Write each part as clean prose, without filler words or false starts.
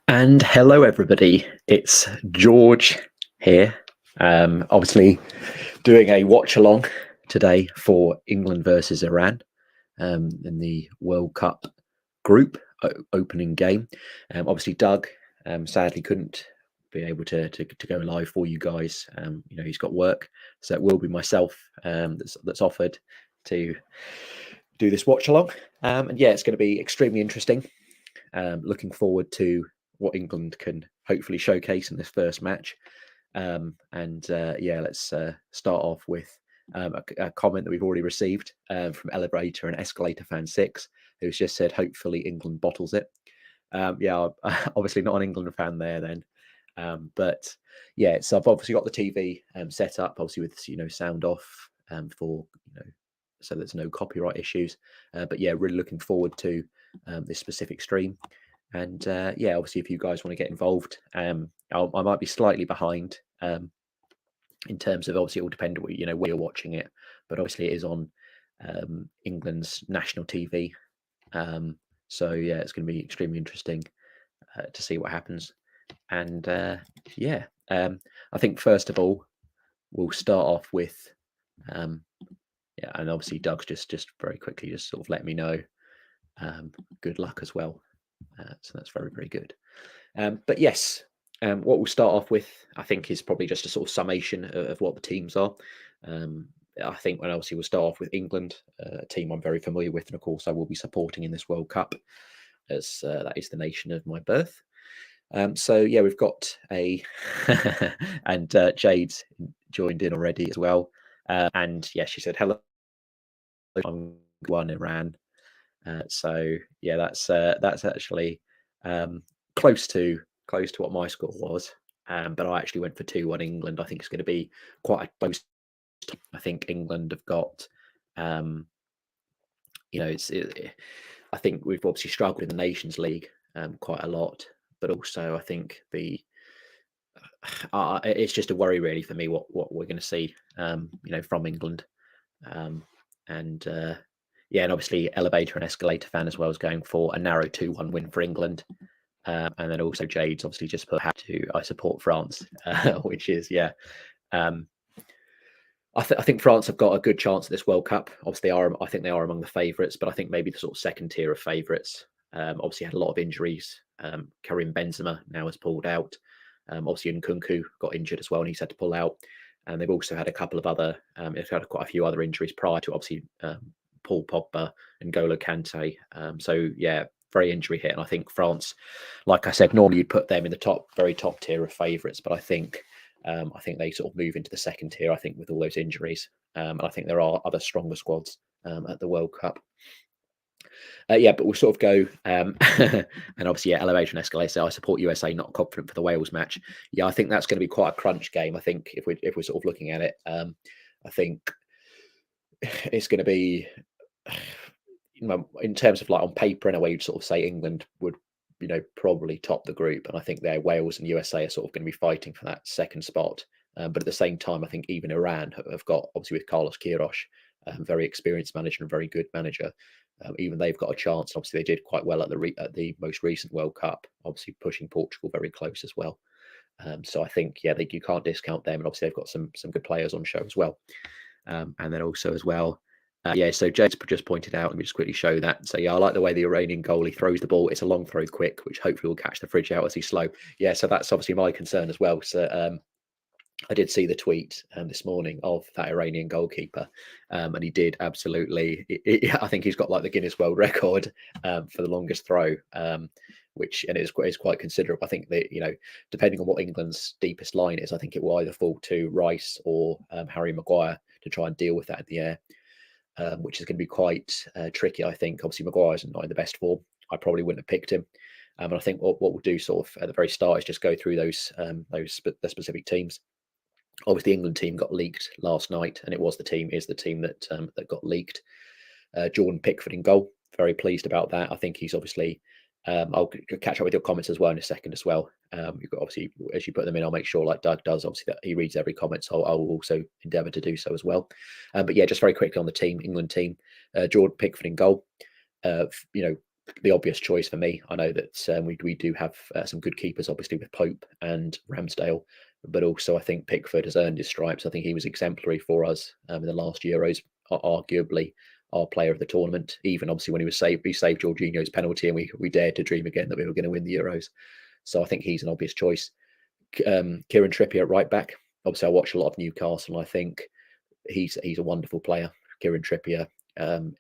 And hello, everybody. It's George here. Obviously, doing a watch along today for England versus Iran in the World Cup group opening game. Obviously, Doug sadly couldn't be able to go live for you guys. He's got work, so it will be myself that's offered to do this watch along. And yeah, it's going to be extremely interesting. Looking forward to what England can hopefully showcase in this first match. Let's start off with a comment that we've already received from Elevator and Escalator Fan 6, who's just said, hopefully England bottles it. Obviously not an England fan there then. So I've obviously got the TV set up, obviously with, sound off for, so there's no copyright issues. Really looking forward to this specific stream. And obviously, if you guys want to get involved, I might be slightly behind in terms of, obviously it will depend where you're watching it, but obviously it is on England's national TV. It's going to be extremely interesting to see what happens. And I think first of all we'll start off with and obviously Doug's just very quickly just sort of let me know good luck as well. So that's very, very good. What we'll start off with, I think, is probably just a sort of summation of what the teams are. I think we'll start off with England, a team I'm very familiar with, and of course I will be supporting in this World Cup, as that is the nation of my birth. We've got a and Jade's joined in already as well. She said hello. I'm one Iran. That's actually close to what my score was. But I actually went for 2-1 England. I think it's going to be quite a close. I think England have got, I think we've obviously struggled in the Nations League quite a lot, but also I think it's just a worry really for me what we're going to see, from England, and obviously Elevator and Escalator Fan as well is going for a narrow 2-1 win for England. And then also Jade's obviously just put I support France, which is, I think France have got a good chance at this World Cup. Obviously, I think they are among the favourites, but I think maybe the sort of second tier of favourites. Obviously had a lot of injuries. Karim Benzema now has pulled out. Obviously Nkunku got injured as well, and he's had to pull out. And they've also had a couple of other, they've had quite a few other injuries prior to obviously Paul Pogba and N'Golo Kante. Very injury hit. And I think France, like I said, normally you'd put them in the very top tier of favourites, but I think they sort of move into the second tier, I think, with all those injuries. And I think there are other stronger squads at the World Cup. But we'll sort of go, and obviously, Elevation and Escalator. I support USA, not confident for the Wales match. I think that's going to be quite a crunch game. I think if we're sort of looking at it, I think it's going to be, in terms of like on paper, in a way, you'd sort of say England would, probably top the group, and I think Wales and USA are sort of going to be fighting for that second spot. But at the same time, I think even Iran have got, obviously with Carlos Quieroz, very experienced manager and very good manager. Even they've got a chance. Obviously, they did quite well at the most recent World Cup, obviously pushing Portugal very close as well. So I think, you can't discount them, and obviously they've got some good players on show as well. And then also as well, so Jade's just pointed out, let me just quickly show that. So I like the way the Iranian goalie throws the ball. It's a long throw quick, which hopefully will catch the fridge out as he's slow. So that's obviously my concern as well. So I did see the tweet this morning of that Iranian goalkeeper, and he did absolutely. I think he's got like the Guinness World Record for the longest throw, which is quite considerable. I think that depending on what England's deepest line is, I think it will either fall to Rice or Harry Maguire to try and deal with that in the air, which is going to be quite tricky. I think obviously Maguire's not in the best form. I probably wouldn't have picked him. And I think what we'll do sort of at the very start is just go through the specific teams. Obviously, the England team got leaked last night, and is the team that got leaked. Jordan Pickford in goal. Very pleased about that. I think he's obviously. I'll catch up with your comments as well in a second as well. You've got, obviously, as you put them in, I'll make sure, like Doug does, obviously, that he reads every comment. So I'll also endeavour to do so as well. Just very quickly on the team, England team, Jordan Pickford in goal. the obvious choice for me. I know that we do have some good keepers, obviously with Pope and Ramsdale, but also I think Pickford has earned his stripes. I think he was exemplary for us in the last Euros, arguably our player of the tournament. Even obviously when he saved Jorginho's penalty, and we dared to dream again that we were going to win the Euros. So I think he's an obvious choice. Kieran Trippier at right back. Obviously, I watch a lot of Newcastle, and I think he's a wonderful player. Kieran Trippier,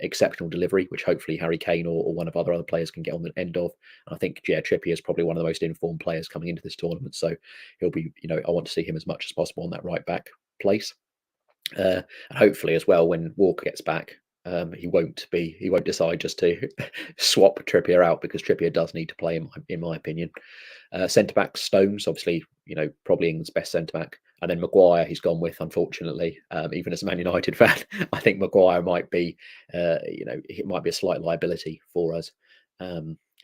exceptional delivery, which hopefully Harry Kane or one of our other players can get on the end of. And I think Trippier is probably one of the most informed players coming into this tournament. So he'll be, I want to see him as much as possible on that right back place. And hopefully as well, when Walker gets back, he won't decide just to swap Trippier out, because Trippier does need to play in my opinion. Centre back Stones, obviously, probably England's best centre back, and then Maguire he's gone with, unfortunately. Even as a Man United fan, I think Maguire might be, it might be a slight liability for us.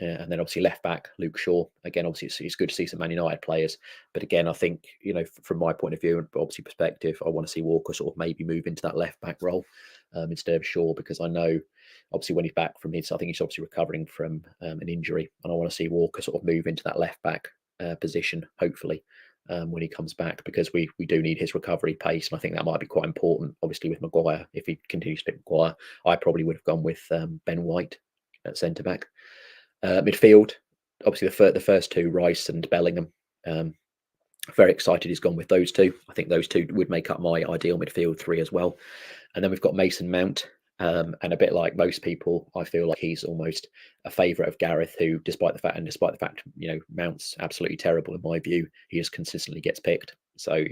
And then obviously left back Luke Shaw. Again, obviously it's good to see some Man United players, but again, I think from my point of view and obviously perspective, I want to see Walker sort of maybe move into that left back role instead of Shaw, because I know obviously when he's back from his, I think he's obviously recovering from an injury, and I want to see Walker sort of move into that left back position, hopefully, when he comes back, because we do need his recovery pace, and I think that might be quite important. Obviously with Maguire, if he continues to pick Maguire, I probably would have gone with Ben White at centre back. Midfield, obviously the first two, Rice and Bellingham. Very excited he's gone with those two. I think those two would make up my ideal midfield three as well. And then we've got Mason Mount. And a bit like most people, I feel like he's almost a favourite of Gareth, who, despite the fact, Mount's absolutely terrible in my view, he just consistently gets picked. So,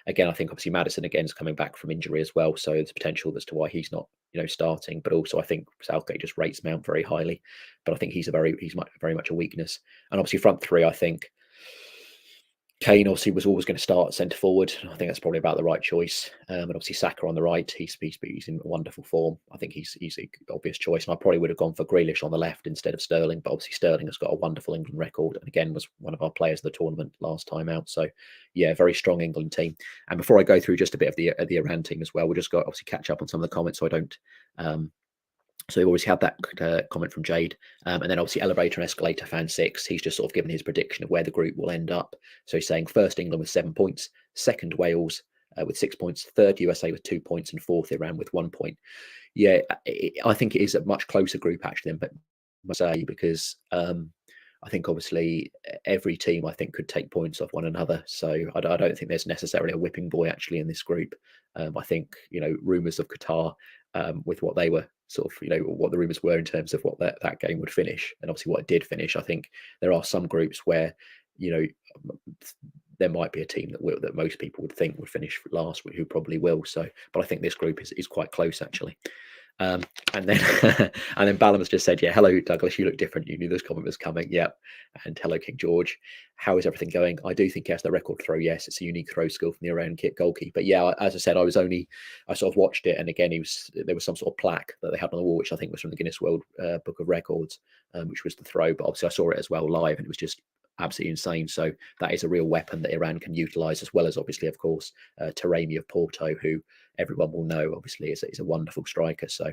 again, I think obviously Maddison again is coming back from injury as well. So there's potential as to why he's not, starting. But also I think Southgate just rates Mount very highly. But I think he's very much a weakness. And obviously front three, I think Kane obviously was always going to start centre forward. I think that's probably about the right choice. And obviously Saka on the right, he's in wonderful form. I think he's an obvious choice. And I probably would have gone for Grealish on the left instead of Sterling. But obviously Sterling has got a wonderful England record, and again was one of our players of the tournament last time out. So yeah, very strong England team. And before I go through just a bit of the Iran team as well, we'll just obviously catch up on some of the comments so I don't. So we always had that comment from Jade, and then obviously Elevator and Escalator Fan 6. He's just sort of given his prediction of where the group will end up. So he's saying first England with 7 points, second Wales with 6 points, third USA with 2 points, and fourth Iran with 1 point. Yeah, I think it is a much closer group actually than I say, because I think obviously every team I think could take points off one another. So I don't think there's necessarily a whipping boy actually in this group. I think rumours of Qatar, with what they were sort of what the rumours were in terms of what that game would finish, and obviously what it did finish. I think there are some groups where there might be a team that most people would think would finish last, who probably will. So, but I think this group is quite close actually. And then and then Ballum's just said, yeah, hello Douglas, you look different, you knew this comment was coming. Yep. And hello King George, how is everything going? I do think he has the record throw. Yes, it's a unique throw skill from the Iran kit goalkeeper. But yeah, as I said, I sort of watched it, and again there was some sort of plaque that they had on the wall, which I think was from the Guinness World Book of Records, which was the throw. But obviously I saw it as well live, and it was just absolutely insane. So that is a real weapon that Iran can utilize, as well as obviously, of course, Taremi of Porto, who everyone will know obviously is a wonderful striker. So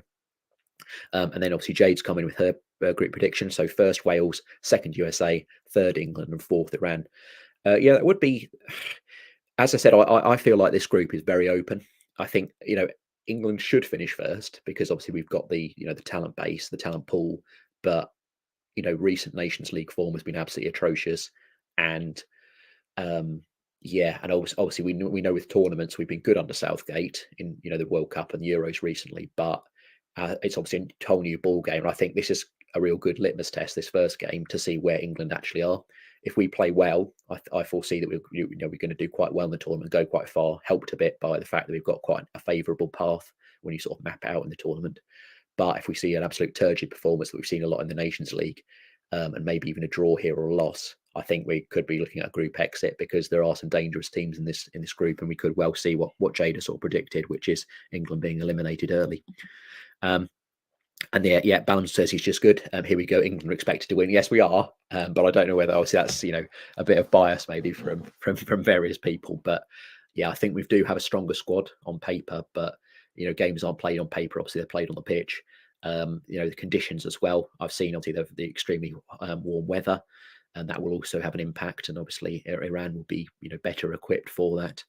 and then obviously Jade's coming with her group prediction. So first Wales, second USA, third England, and fourth Iran. Yeah, that would be, as I said, I feel like this group is very open. I think England should finish first, because obviously we've got the the talent base, the talent pool, but recent Nations League form has been absolutely atrocious. And yeah, and obviously we know with tournaments we've been good under Southgate in the World Cup and the Euros recently, but it's obviously a whole new ball game. And I think this is a real good litmus test, this first game, to see where England actually are. If we play well, I foresee that we're going to do quite well in the tournament, go quite far, helped a bit by the fact that we've got quite a favourable path when you sort of map it out in the tournament. But if we see an absolute turgid performance that we've seen a lot in the Nations League, and maybe even a draw here or a loss, I think we could be looking at a group exit, because there are some dangerous teams in this group, and we could well see what Jada sort of predicted, which is England being eliminated early. And yeah, Ballum says he's just good. Here we go. England are expected to win. Yes, we are. But I don't know whether obviously that's a bit of bias maybe from various people. But yeah, I think we do have a stronger squad on paper. But games aren't played on paper. Obviously, they're played on the pitch. The conditions as well. I've seen obviously the extremely warm weather, and that will also have an impact. And obviously Iran will be better equipped for that.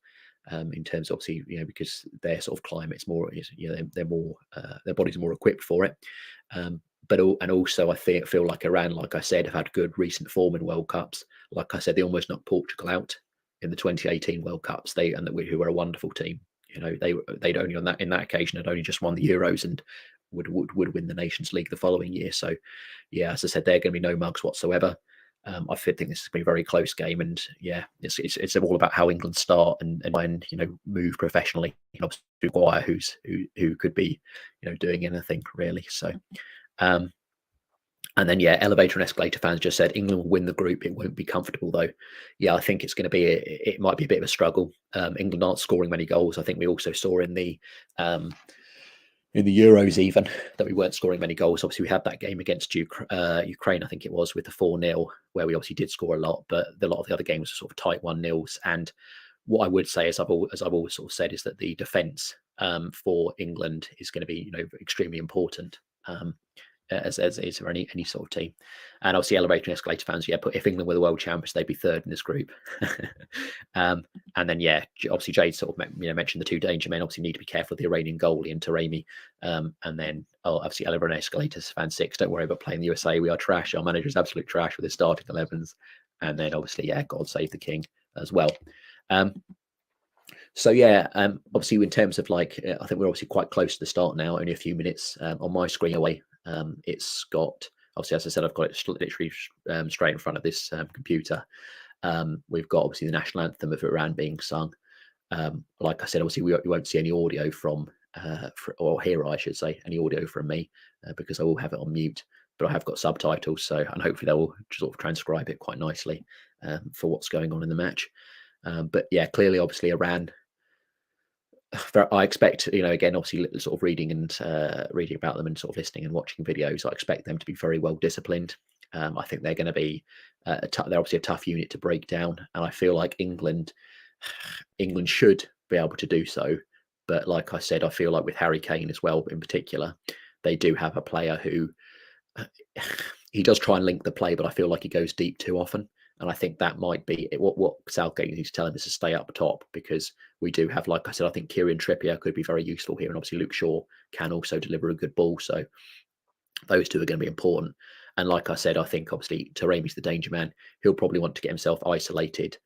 In terms of obviously because their sort of climate's more they're more their bodies are more equipped for it. And also I feel like Iran, like I said, have had good recent form in World Cups. Like I said, they almost knocked Portugal out in the 2018 World Cups. Who were a wonderful team. They'd only in that occasion had only just won the Euros and would win the Nations League the following year. So yeah, as I said, they're going to be no mugs whatsoever. I think this is going to be a very close game, and yeah, it's all about how England start and move professionally. Obviously, Maguire, who could be doing anything really. So and then yeah, elevator and escalator fans just said England will win the group. It won't be comfortable though. Yeah, I think it's going to be it might be a bit of a struggle. England aren't scoring many goals. I think we also saw in the Euros even that we weren't scoring many goals. Obviously, we had that game against Ukraine, I think it was, with the 4-0, where we obviously did score a lot, but a lot of the other games were sort of tight 1-0s. And what I would say, as I've always sort of said, is that the defence for England is going to be extremely important. As is for any sort of team. And obviously elevator and escalator fans, yeah, but if England were the world champions, they'd be third in this group. And then yeah, obviously Jade sort of mentioned the two danger men. Obviously need to be careful of the Iranian goalie and Taremi. And then obviously elevator and escalators fan 6, don't worry about playing the USA, we are trash. Our manager is absolute trash with his starting 11s. And then obviously yeah, God save the king as well. So yeah, obviously in terms of I think we're obviously quite close to the start now, only a few minutes on my screen away. It's got, obviously, as I said, I've got it literally straight in front of this computer. We've got obviously the national anthem of Iran being sung. Like I said, obviously we won't see any audio from, or hear, I should say, any audio from me because I will have it on mute. But I have got subtitles, so and hopefully they will sort of transcribe it quite nicely for what's going on in the match. But yeah, clearly, obviously, Iran. I expect, again, obviously, sort of reading about them and sort of listening and watching videos, I expect them to be very well disciplined. I think they're going to be, they're obviously a tough unit to break down, and I feel like England should be able to do so. But like I said, I feel like with Harry Kane as well, in particular, they do have a player who he does try and link the play, but I feel like he goes deep too often. And I think that might be what Southgate needs to tell him is to stay up top, because we do have, like I said, I think Kieran Trippier could be very useful here. And obviously Luke Shaw can also deliver a good ball. So those two are going to be important. And like I said, I think obviously Taremi's the danger man. He'll probably want to get himself isolated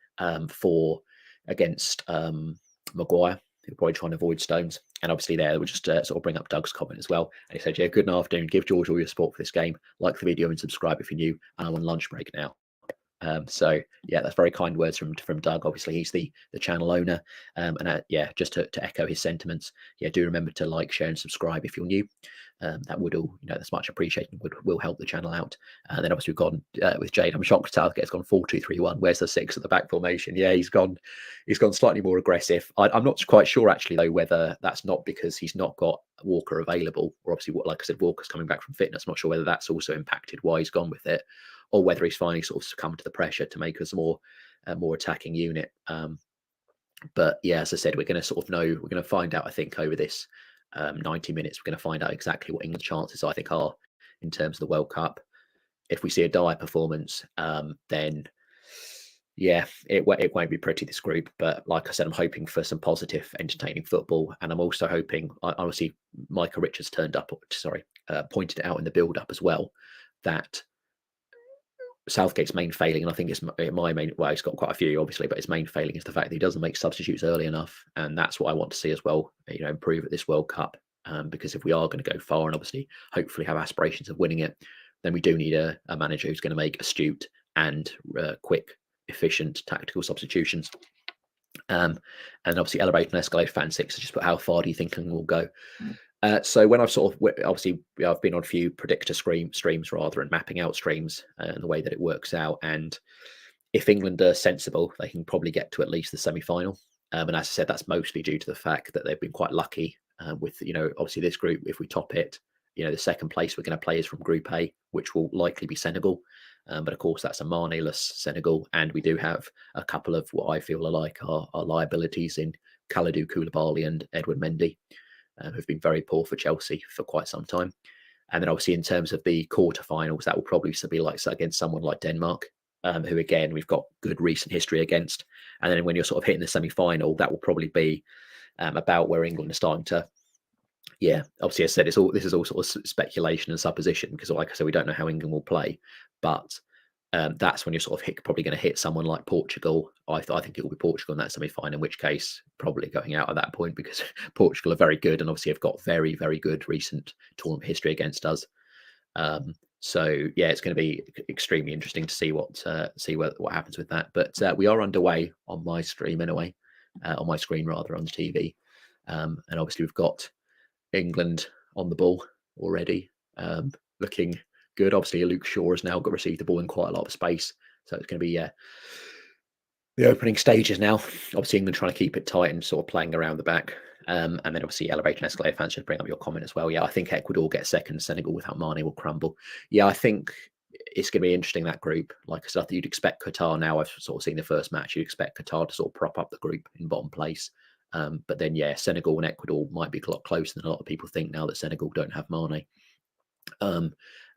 against Maguire. He'll probably try and avoid Stones. And obviously there, we'll just sort of bring up Doug's comment as well. And he said, yeah, good afternoon. Give George all your support for this game. Like the video and subscribe if you're new. And I'm on lunch break now. So yeah, that's very kind words from Doug. Obviously, he's the channel owner, and yeah, just to echo his sentiments. Yeah, do remember to like, share, and subscribe if you're new. That would all, that's much appreciated. Will help the channel out. And then obviously we've gone with Jade. I'm shocked Southgate's gone 4-2-3-1. Where's the 6 at the back formation? Yeah, he's gone slightly more aggressive. I'm not quite sure actually though whether that's not because he's not got Walker available, or obviously like I said, Walker's coming back from fitness. I'm not sure whether that's also impacted why he's gone with it, or whether he's finally sort of succumbed to the pressure to make us more attacking unit. But yeah, as I said, we're going to find out, I think, over this 90 minutes, we're going to find out exactly what England's chances, I think, are in terms of the World Cup. If we see a dire performance, then yeah, it won't be pretty, this group. But like I said, I'm hoping for some positive, entertaining football, and I'm also hoping, obviously, Micah Richards pointed it out in the build-up as well, that Southgate's main failing, and I think it's my main, well, he's got quite a few obviously, but his main failing is the fact that he doesn't make substitutes early enough, and that's what I want to see as well, improve at this World Cup, because if we are going to go far and obviously hopefully have aspirations of winning it, then we do need a manager who's going to make astute and quick, efficient tactical substitutions. And obviously elevator and escalator fan 6 just put, how far do you think England will go? So when I've sort of, obviously I've been on a few predictor streams rather, and mapping out streams and the way that it works out. And if England are sensible, they can probably get to at least the semi-final. And as I said, that's mostly due to the fact that they've been quite lucky with, obviously this group, if we top it, the second place we're going to play is from Group A, which will likely be Senegal. But of course, that's a Mane-less Senegal. And we do have a couple of what I feel are like our liabilities in Kalidou Koulibaly and Edward Mendy, who've been very poor for Chelsea for quite some time. And then obviously in terms of the quarterfinals, that will probably be like against someone like Denmark, who again we've got good recent history against. And then when you're sort of hitting the semi-final, that will probably be about where England are starting to. Yeah, obviously, as I said, this is all sort of speculation and supposition because, like I said, we don't know how England will play, but that's when you're sort of probably going to hit someone like Portugal. I think it will be Portugal in that semi-final, in which case probably going out at that point because Portugal are very good and obviously have got very, very good recent tournament history against us. So yeah, it's going to be extremely interesting to see what happens with that. But we are underway on my stream anyway, on my screen rather, on the TV, and obviously we've got England on the ball already, looking good. Obviously, Luke Shaw has now received the ball in quite a lot of space, so it's going to be the opening stages now. Obviously, England trying to keep it tight and sort of playing around the back. And then obviously Elevate and Escalate fans should bring up your comment as well. Yeah, I think Ecuador gets second. Senegal without Mane will crumble. Yeah, I think it's going to be interesting, that group. Like I said, you'd expect Qatar now. I've sort of seen the first match. You'd expect Qatar to sort of prop up the group in bottom place. But then, yeah, Senegal and Ecuador might be a lot closer than a lot of people think now that Senegal don't have Mane.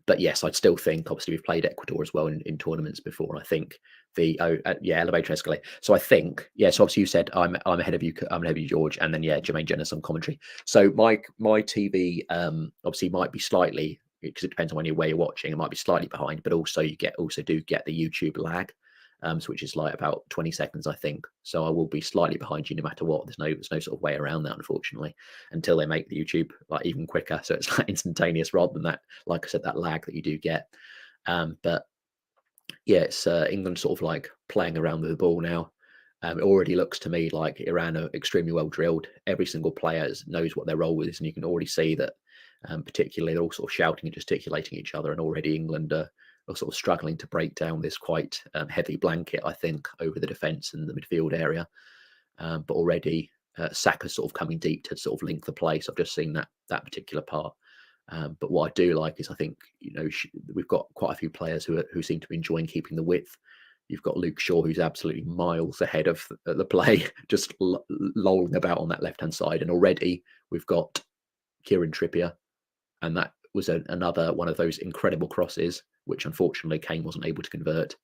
But yes, I'd still think, obviously, we've played Ecuador as well in tournaments before. I think elevator escalate. So I think, yes, obviously you said I'm ahead of you. I'm ahead of you, George, and then Jermaine Jenner's on commentary. So my TV obviously might be slightly, because it depends on where you're watching. It might be slightly behind, but also you do get the YouTube lag. Which is like about 20 seconds, I think. So I will be slightly behind you no matter what. There's no sort of way around that, unfortunately, until they make the YouTube like even quicker. So it's like instantaneous rather than that, like I said, that lag that you do get. But yeah, it's England sort of like playing around with the ball now. It already looks to me like Iran are extremely well drilled. Every single player knows what their role is, and you can already see that. Particularly, they're all sort of shouting and gesticulating at each other, and already England are sort of struggling to break down this quite heavy blanket, I think, over the defence and the midfield area. But already Saka's sort of coming deep to sort of link the play. So I've just seen that particular part. But what I do like is I think we've got quite a few players who seem to be enjoying keeping the width. You've got Luke Shaw, who's absolutely miles ahead of the play, just lolling about on that left-hand side. And already we've got Kieran Trippier, and that was another one of those incredible crosses, which unfortunately Kane wasn't able to convert.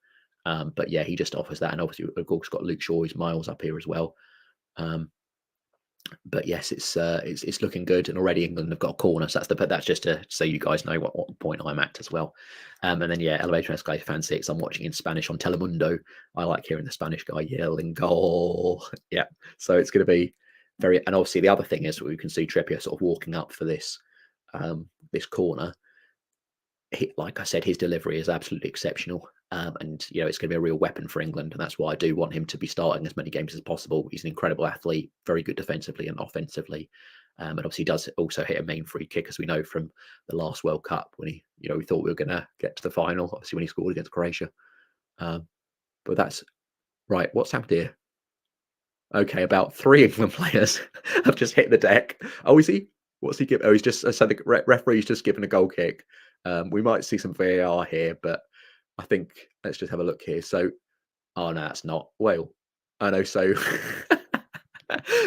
But yeah, he just offers that. And obviously, of course, got Luke Shaw, who's miles up here as well. But yes, it's looking good, and already England have got a corner. So that's just to so you guys know what point I'm at as well. And then Elevator Escalator Fan 6. I'm watching in Spanish on Telemundo. I like hearing the Spanish guy yelling goal. Yeah, so it's going to be very. And obviously, the other thing is we can see Trippier sort of walking up for this corner. Like I said, his delivery is absolutely exceptional. And it's going to be a real weapon for England, and that's why I do want him to be starting as many games as possible. He's an incredible athlete, very good defensively and offensively, and obviously does also hit a main free kick, as we know from the last World Cup when he, we thought we were going to get to the final. Obviously, when he scored against Croatia, but that's right. What's happened here? Okay, about 3 England players have just hit the deck. Oh, is he? What's he giving? Oh, he's just so the referee's just given a goal kick. We might see some VAR here, but I think let's just have a look here. So, oh no, it's not. Well, I know. So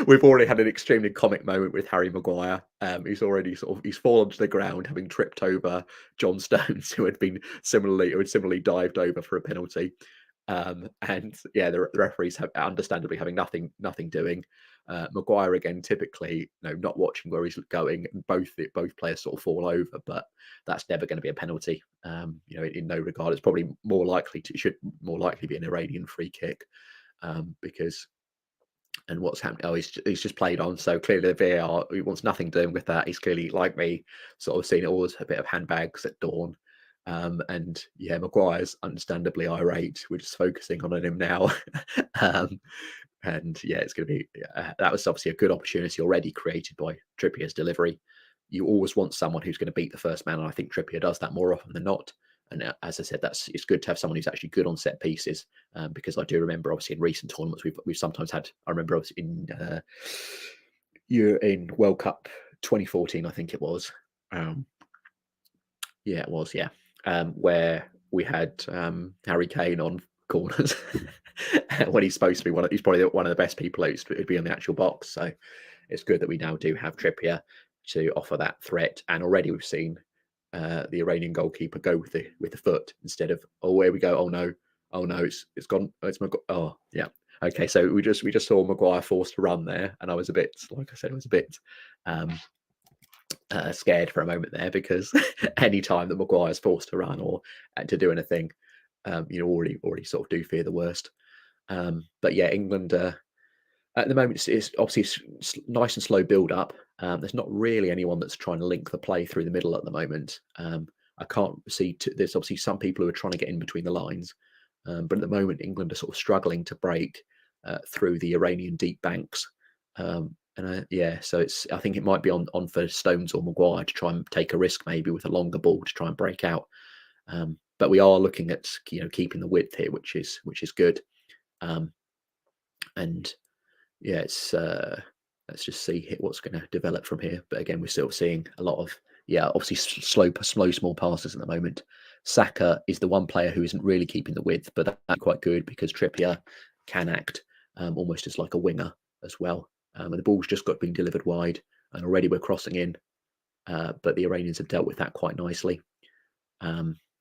we've already had an extremely comic moment with Harry Maguire. He's already he's fallen to the ground, having tripped over John Stones, who had similarly dived over for a penalty. And yeah, the referees have understandably having nothing doing. Maguire again, typically, not watching where he's going. Both players sort of fall over, but that's never going to be a penalty. In no regard. It's probably should more likely be an Iranian free kick, because. And what's happening? Oh, he's just played on. So clearly the VAR, he wants nothing doing with that. He's clearly, like me, sort of seen it all as a bit of handbags at dawn. And yeah, Maguire's understandably irate. We're just focusing on him now. And yeah, it's going to be that was obviously a good opportunity already created by Trippier's delivery. You always want someone who's going to beat the first man, and I think Trippier does that more often than not. And as I said, it's good to have someone who's actually good on set pieces, because I do remember obviously in recent tournaments we've sometimes had. I remember obviously in World Cup 2014, I think it was. Yeah, it was. Yeah, where we had Harry Kane on corners when he's supposed to be he's probably one of the best people who'd be in the actual box. So it's good that we now do have Trippier to offer that threat. And already we've seen the Iranian goalkeeper go with the foot instead of, oh, here we go, oh no, it's gone, oh, oh yeah. Okay, so we just saw Maguire forced to run there, and I was a bit, like I said, I was a bit scared for a moment there, because any time that Maguire's forced to run or to do anything, already sort of do fear the worst. But yeah, England at the moment it's obviously nice and slow build up. There's not really anyone that's trying to link the play through the middle at the moment. I can't see. There's obviously some people who are trying to get in between the lines, but at the moment England are sort of struggling to break through the Iranian deep banks. Yeah, so I think it might be on for Stones or Maguire to try and take a risk, maybe with a longer ball to try and break out. But we are looking at keeping the width here, which is good. And yeah, it's let's just see what's going to develop from here. But again, we're still seeing a lot of obviously slow small passes at the moment. Saka is the one player who isn't really keeping the width, but that's quite good because Trippier can act almost as like a winger as well. And the ball's just got being delivered wide, and already we're crossing in. But the Iranians have dealt with that quite nicely.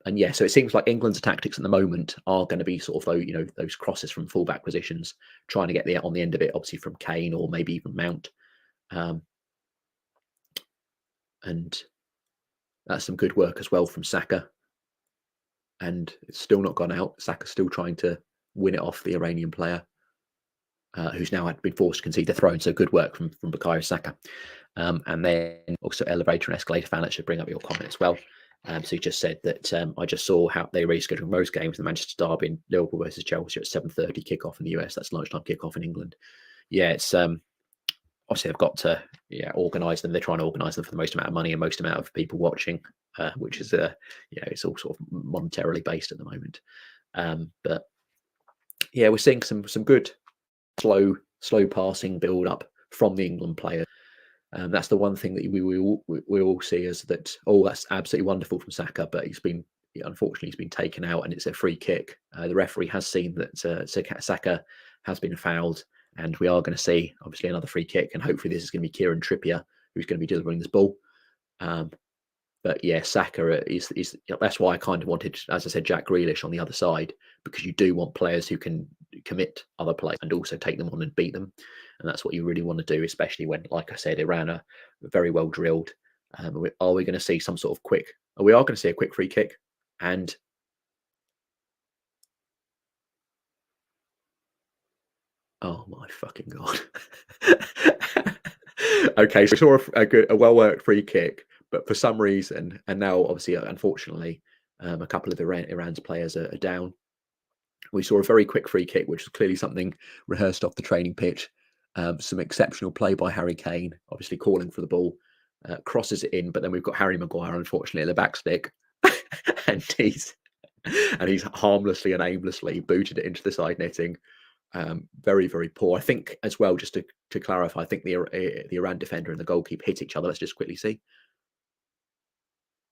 And yeah, so it seems like England's tactics at the moment are going to be sort of those crosses from fullback positions, trying to get on the end of it, obviously from Kane or maybe even Mount. And that's some good work as well from Saka. And it's still not gone out. Saka's still trying to win it off the Iranian player, who's now been forced to concede the throw. So good work from Bukayo Saka. And then also Elevator and Escalator fan, that should bring up your comment as well. So he just said that I just saw how they rescheduled most games in the Manchester derby in Liverpool versus Chelsea at 7:30 kickoff in the US. That's lunchtime kickoff in England. Yeah, it's obviously they've got to organise them. They're trying to organise them for the most amount of money and most amount of people watching, which is it's all sort of monetarily based at the moment. But yeah, we're seeing some good slow passing build up from the England players. That's the one thing that we all see is that, oh, that's absolutely wonderful from Saka, but unfortunately he's been taken out and it's a free kick. The referee has seen that Saka has been fouled, and we are going to see obviously another free kick, and hopefully this is going to be Kieran Trippier who's going to be delivering this ball. But yeah, Saka is that's why I kind of wanted, as I said, Jack Grealish on the other side, because you do want players who can commit other players and also take them on and beat them. And that's what you really want to do, especially when, like I said, Iran are very well drilled. Are we going to see some sort of quick? We are going to see a quick free kick. And oh my fucking god! Okay, so we saw a well-worked free kick, but for some reason, and now obviously, unfortunately, a couple of Iran's players are down. We saw a very quick free kick, which was clearly something rehearsed off the training pitch. Some exceptional play by Harry Kane, obviously calling for the ball, crosses it in, but then we've got Harry Maguire, unfortunately, at the back stick, and he's harmlessly and aimlessly booted it into the side netting. Very, very poor. I think as well, just to clarify, I think the Iran defender and the goalkeeper hit each other. Let's just quickly see.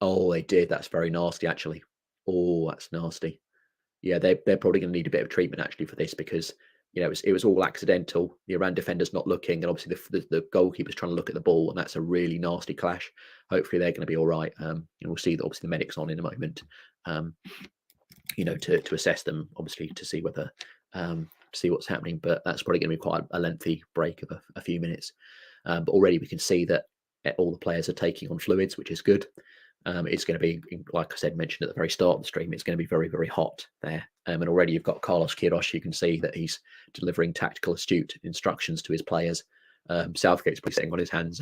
Oh, they did. That's very nasty, actually. Oh, that's nasty. Yeah, they're probably going to need a bit of treatment actually for this, because it was all accidental. The Iran defender's not looking, and obviously the goalkeeper's trying to look at the ball, and that's a really nasty clash. Hopefully they're going to be all right. We'll see that obviously the medic's on in a moment. To assess them, obviously to see whether see what's happening. But that's probably going to be quite a lengthy break of a few minutes. But already we can see that all the players are taking on fluids, which is good. It's going to be, like I said, mentioned at the very start of the stream, it's going to be very, very hot there. And already you've got Carlos Quieroz. You can see that he's delivering tactical, astute instructions to his players. Southgate's probably sitting on his hands,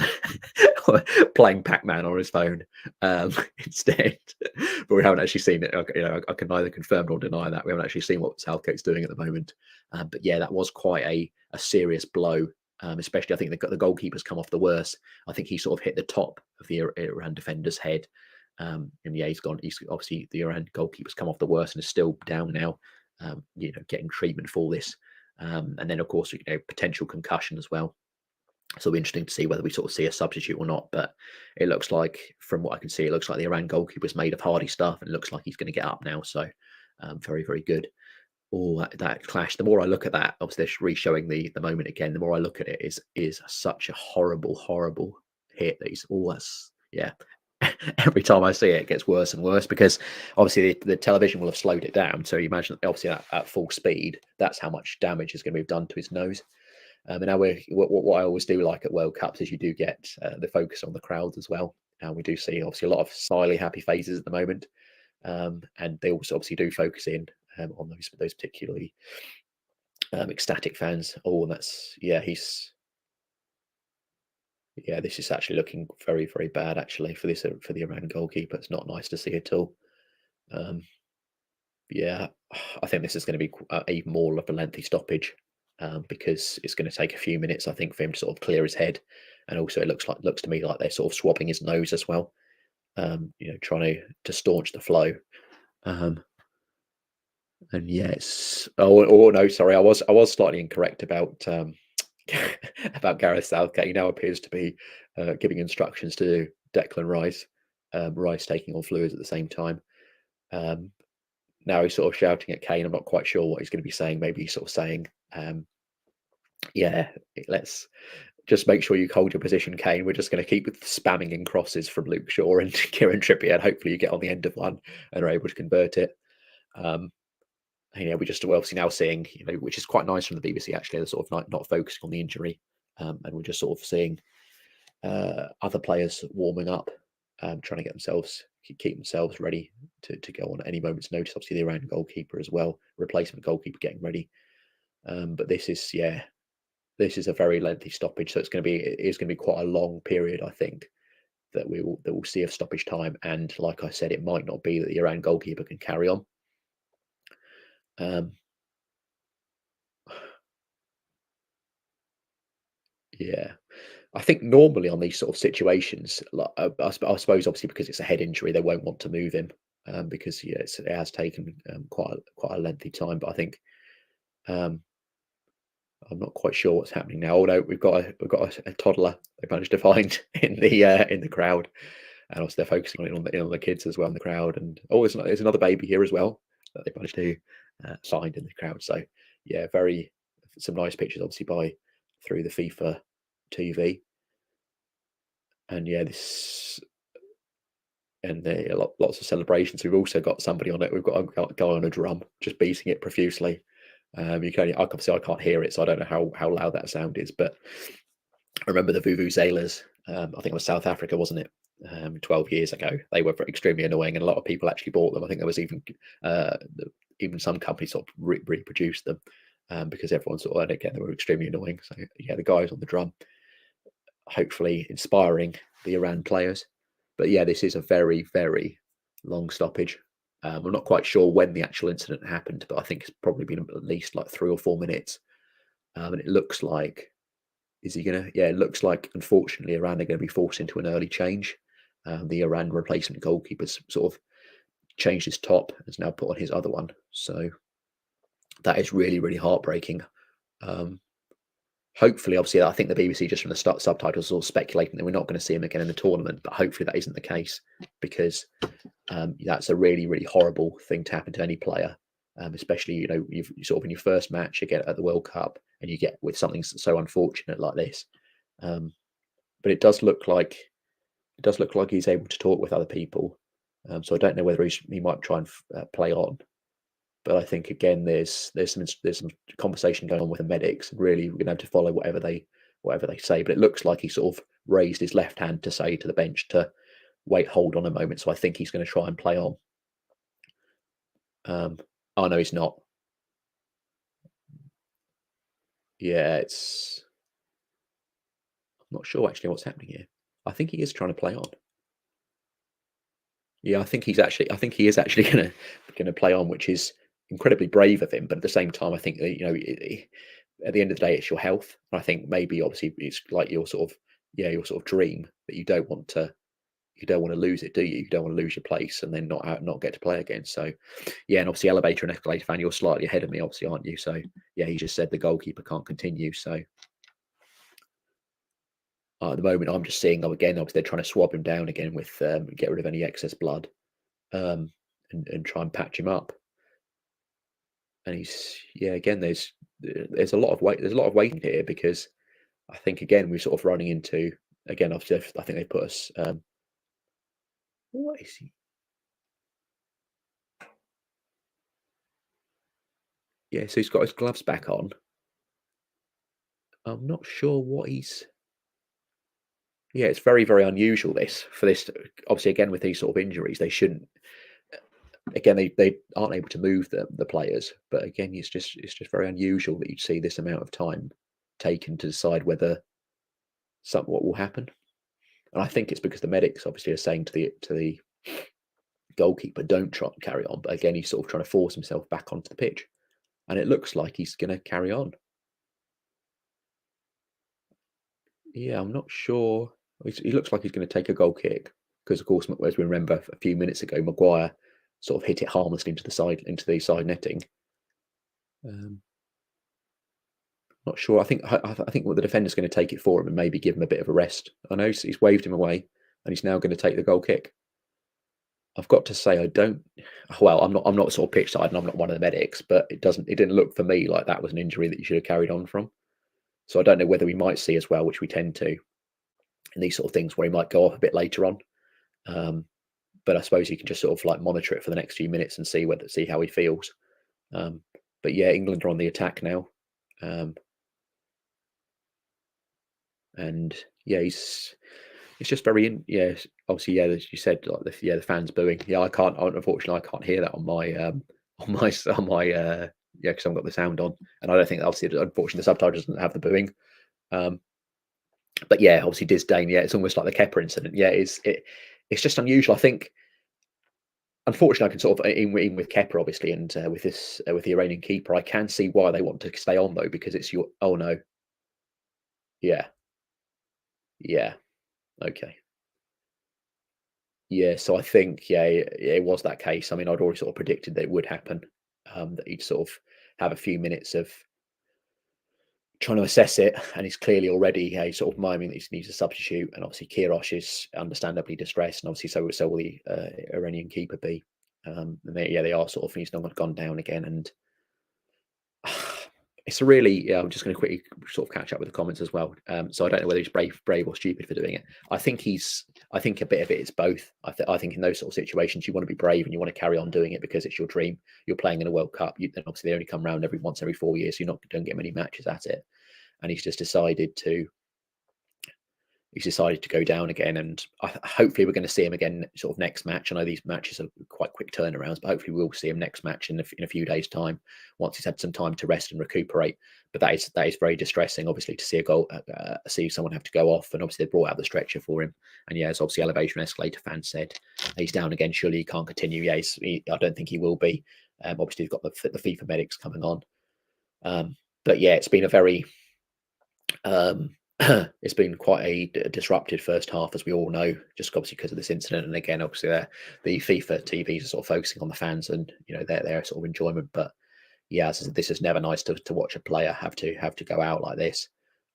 playing Pac-Man on his phone instead. But we haven't actually seen it. I can neither confirm nor deny that. We haven't actually seen what Southgate's doing at the moment. But yeah, that was quite a serious blow. Especially, I think the goalkeeper's come off the worst. I think he sort of hit the top of the Iran defender's head. And yeah, he's gone. He's obviously, the Iran goalkeeper's come off the worst and is still down now. Getting treatment for this. And then of course, potential concussion as well. So it'll be interesting to see whether we sort of see a substitute or not. But it looks like, from what I can see, it looks like the Iran goalkeeper's made of hardy stuff, and it looks like he's going to get up now. So very, very good. Oh, that clash. The more I look at that, obviously they're re-showing the moment again. The more I look at it, is such a horrible hit. That he's that's every time I see it, it gets worse and worse because obviously the television will have slowed it down. So you imagine, obviously, at full speed, that's how much damage is going to be done to his nose. And now what I always do like at World Cups is you do get the focus on the crowds as well. And we do see obviously a lot of smiley, happy faces at the moment, and they also obviously do focus in on those particularly ecstatic fans. Oh, and that's this is actually looking very, very bad actually for this for the Iran goalkeeper. It's not nice to see at all. Um, yeah, I think this is going to be even more of a lengthy stoppage because it's going to take a few minutes, I think, for him to sort of clear his head, and also it looks to me like they're sort of swabbing his nose as well. Trying to staunch the flow. Um, and yes, oh no, sorry, I was slightly incorrect about about Gareth Southgate. He now appears to be giving instructions to Declan Rice. Rice taking on fluids at the same time. Um, Now he's sort of shouting at Kane. I'm not quite sure what he's going to be saying. Maybe he's sort of saying, "Yeah, let's just make sure you hold your position, Kane. We're just going to keep spamming in crosses from Luke Shaw and Kieran Trippier, and hopefully you get on the end of one and are able to convert it." Um, we're just obviously now seeing, which is quite nice from the BBC actually. They're sort of not focusing on the injury, and we're just sort of seeing other players warming up, trying to get themselves keep themselves ready to go on at any moment's notice. Obviously, the Iran goalkeeper as well, replacement goalkeeper getting ready. But this is a very lengthy stoppage, so it's going to be quite a long period, I think, that we'll see of stoppage time. And like I said, it might not be that the Iran goalkeeper can carry on. Um, yeah, I think normally on these sort of situations, like, I suppose obviously because it's a head injury, they won't want to move him because it has taken quite a lengthy time. But I think um, I'm not quite sure what's happening now. Although we've got a toddler they managed to find in the crowd, and also they're focusing on the kids as well in the crowd. And there's another baby here as well that they managed to find in the crowd. So yeah, very some nice pictures obviously by through the FIFA TV. And yeah, this and lots of celebrations. We've also got somebody on it. We've got a guy on a drum just beating it profusely. You can obviously I can't hear it, so I don't know how loud that sound is. But I remember the Vuvuzelas. I think it was South Africa, wasn't it? 12 years ago, they were extremely annoying, and a lot of people actually bought them. I think there was even some companies sort of reproduced them because everyone sort of, and again, they were extremely annoying. So yeah, the guys on the drum, hopefully inspiring the Iran players. But yeah, this is a very, very long stoppage. I'm not quite sure when the actual incident happened, but I think it's probably been at least like 3 or 4 minutes. And it looks like, is he going to? Yeah, it looks like, unfortunately, Iran are going to be forced into an early change. The Iran replacement goalkeeper's sort of changed his top, has now put on his other one. So that is really, really heartbreaking. Um, Hopefully, obviously, I think the BBC just from the start subtitles are all speculating that we're not going to see him again in the tournament, but hopefully that isn't the case because that's a really, really horrible thing to happen to any player, especially you've sort of in your first match again at the World Cup, and you get with something so unfortunate like this. But it does look like he's able to talk with other people, so I don't know whether he might try and play on. But I think again, there's some conversation going on with the medics, and really we're going to have to follow whatever they say. But it looks like he sort of raised his left hand to say to the bench to wait, hold on a moment. So I think he's going to try and play on. Oh no, he's not. Yeah, I'm not sure actually what's happening here. I think he is trying to play on. Yeah, I think he is actually gonna play on, which is incredibly brave of him. But at the same time, I think that, at the end of the day, it's your health. And I think maybe obviously it's like your sort of dream that you don't want to lose it, do you? You don't want to lose your place and then not get to play again. So yeah, and obviously elevator and escalator fan, you're slightly ahead of me, obviously, aren't you? So yeah, he just said the goalkeeper can't continue. So at the moment, I'm just seeing again. Obviously, they're trying to swab him down again with get rid of any excess blood. Um, and try and patch him up. And again, there's a lot of weight. There's a lot of waiting here because I think again we're sort of running into again. Obviously, I think they put us. What is he? Yeah, so he's got his gloves back on. I'm not sure what he's. Yeah, it's very, very unusual for this. Obviously, again with these sort of injuries, they shouldn't. Again, they aren't able to move the players, but again, it's just very unusual that you'd see this amount of time taken to decide whether what will happen. And I think it's because the medics obviously are saying to the goalkeeper, don't try and carry on. But again, he's sort of trying to force himself back onto the pitch, and it looks like he's going to carry on. Yeah, I'm not sure. He looks like he's going to take a goal kick because, of course, as we remember a few minutes ago, Maguire sort of hit it harmlessly into the side netting. Not sure. I think the defender's going to take it for him and maybe give him a bit of a rest. I know he's waved him away, and he's now going to take the goal kick. I've got to say, I don't. Well, I'm not sort of pitch side, and I'm not one of the medics, but it didn't look for me like that was an injury that you should have carried on from. So I don't know whether we might see as well, which we tend to in these sort of things, where he might go off a bit later on. But I suppose you can just sort of like monitor it for the next few minutes and see how he feels. But yeah, England are on the attack now, and yeah, it's just very obviously, yeah, as you said, like the fans booing. Yeah, unfortunately I can't hear that on my yeah, because I've got the sound on, and I don't think obviously unfortunately the subtitles doesn't have the booing. But yeah, obviously Disdain, yeah, it's almost like the Kepa incident. Yeah, it's just unusual. I think unfortunately I can sort of in with Kepa obviously, and with this with the Iranian keeper, I can see why they want to stay on though, because it's your oh no, yeah, yeah, okay. Yeah, so I think, yeah, it was that case. I mean, I'd already sort of predicted that it would happen, that he'd sort of have a few minutes of trying to assess it, and he's clearly already, yeah, he's sort of miming that he needs a substitute, and obviously Quieroz is understandably distressed, and obviously so will the Iranian keeper be. And they are sort of, he's not gone down again, and it's a really, yeah, I'm just going to quickly sort of catch up with the comments as well. So I don't know whether he's brave or stupid for doing it. I think a bit of it is both. I think in those sort of situations, you want to be brave and you want to carry on doing it because it's your dream. You're playing in a World Cup. And obviously they only come around once every 4 years. So don't get many matches at it. And he's decided to go down again, and hopefully we're going to see him again sort of next match. I know these matches are quite quick turnarounds, but hopefully we'll see him next match in a few days' time once he's had some time to rest and recuperate. But that is very distressing, obviously, to see see someone have to go off, and obviously they brought out the stretcher for him. And yeah, as obviously Elevation Escalator fans said, he's down again. Surely he can't continue. Yeah, I don't think he will be. Obviously, he's got the FIFA medics coming on. But yeah, it's been a very it's been quite a disrupted first half, as we all know, just obviously because of this incident. And again, obviously, the FIFA TVs are sort of focusing on the fans and their sort of enjoyment. But yeah, this is never nice to watch a player have to go out like this.